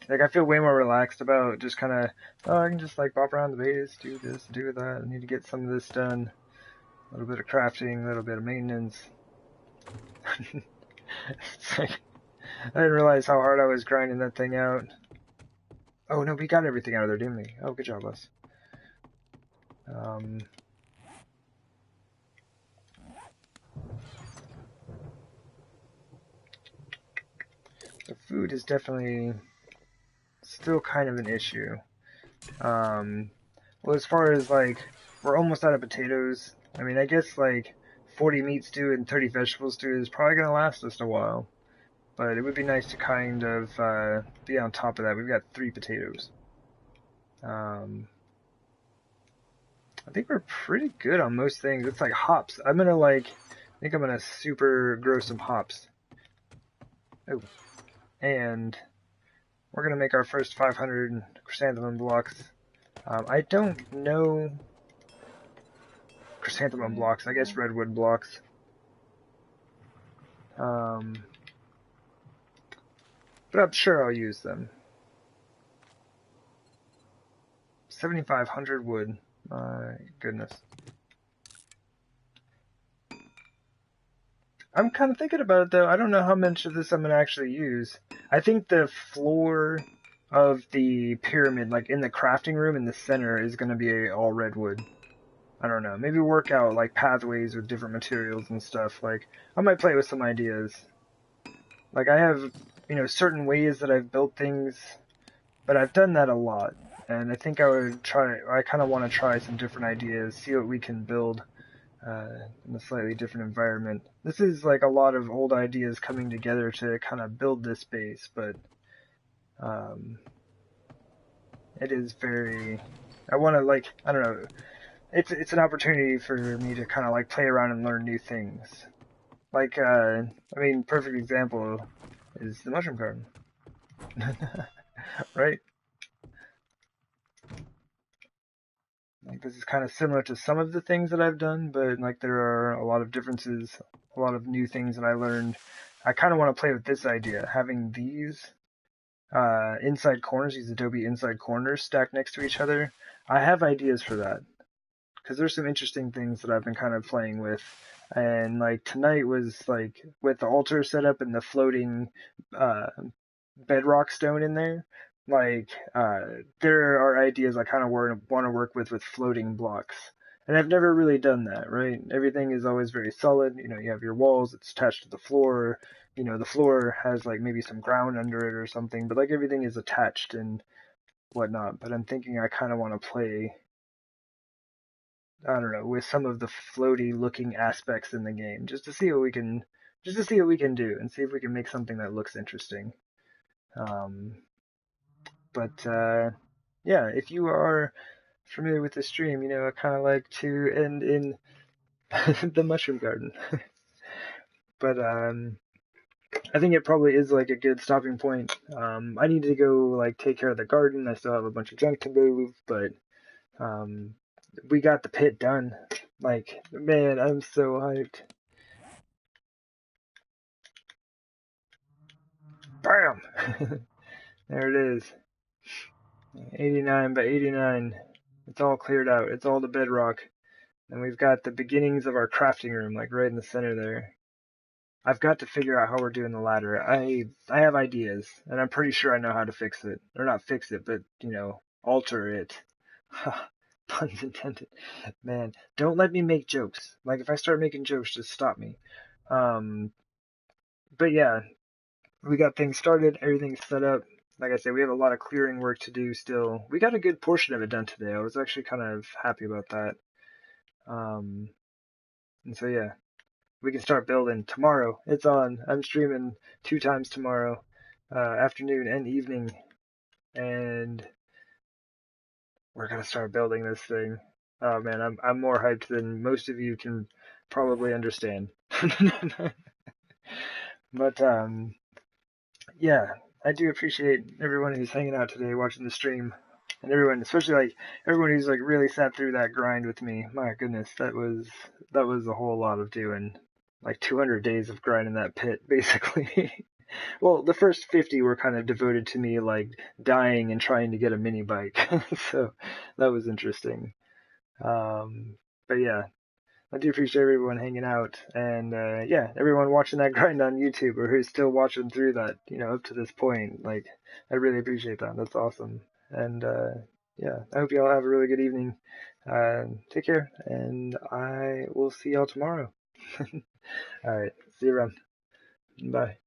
Like, I feel way more relaxed about just kind of, oh, I can just, like, bop around the base, do this, do that. I need to get some of this done. A little bit of crafting, a little bit of maintenance. It's like, I didn't realize how hard I was grinding that thing out. Oh, no, we got everything out of there, didn't we? Oh, good job, us. The food is definitely still kind of an issue. Well, as far as, like, we're almost out of potatoes. I mean, I guess, like, 40 meat stew and 30 vegetable stew is probably going to last us a while. But it would be nice to kind of be on top of that. We've got 3 potatoes. I think we're pretty good on most things. It's like hops. I think I'm gonna super grow some hops. Oh. And we're gonna make our first 500 chrysanthemum blocks. I don't know chrysanthemum blocks, I guess redwood blocks. But I'm sure I'll use them. 7,500 wood. My goodness. I'm kind of thinking about it, though. I don't know how much of this I'm going to actually use. I think the floor of the pyramid, like in the crafting room in the center, is going to be all redwood. I don't know. Maybe work out like pathways with different materials and stuff. Like, I might play with some ideas. Like, I have, certain ways that I've built things, but I've done that a lot. And I think I kind of want to try some different ideas, see what we can build in a slightly different environment. This is like a lot of old ideas coming together to kind of build this base, but um, it is very. I want to I don't know. It's an opportunity for me to kind of like play around and learn new things. Perfect example is the mushroom garden, right? Like this is kind of similar to some of the things that I've done, but like there are a lot of differences, a lot of new things that I learned. I kind of want to play with this idea, having these inside corners, these Adobe inside corners stacked next to each other. I have ideas for that because there's some interesting things that I've been kind of playing with. And like tonight was like with the altar set up and the floating uh, bedrock stone in there. Like there are ideas I kind of want to work with floating blocks, and I've never really done that. Right? Everything is always very solid. You have your walls; it's attached to the floor. The floor has like maybe some ground under it or something, but like everything is attached and whatnot. But I'm thinking I kind of want to play, I don't know, with some of the floaty looking aspects in the game, just to see what we can do and see if we can make something that looks interesting. Um, but yeah, if you are familiar with the stream, I kind of like to end in the mushroom garden. But I think it probably is like a good stopping point. I need to go like take care of the garden. I still have a bunch of junk to move, but um, we got the pit done. Like, man, I'm so hyped. Bam! There it is. 89 by 89. It's all cleared out. It's all the bedrock. And we've got the beginnings of our crafting room, like right in the center there. I've got to figure out how we're doing the ladder. I have ideas, and I'm pretty sure I know how to fix it. Or not fix it, but, alter it. Puns intended. Man, don't let me make jokes. Like, if I start making jokes, just stop me. Um, but yeah, we got things started, everything's set up. Like I said, we have a lot of clearing work to do still. We got a good portion of it done today. I was actually kind of happy about that. Um, and so yeah, we can start building tomorrow. It's on. I'm streaming 2 times tomorrow, afternoon and evening, and we're gonna start building this thing. Oh man, I'm more hyped than most of you can probably understand. But yeah, I do appreciate everyone who's hanging out today, watching the stream, and everyone, especially like everyone who's like really sat through that grind with me. My goodness, that was a whole lot of doing. Like 200 days of grinding that pit, basically. Well, the first 50 were kind of devoted to me like dying and trying to get a mini bike, so that was interesting. But yeah, I do appreciate everyone hanging out, and yeah, everyone watching that grind on YouTube or who's still watching through that, up to this point. Like, I really appreciate that. That's awesome. And yeah, I hope y'all have a really good evening. Take care, and I will see y'all tomorrow. All right, see you around. Bye.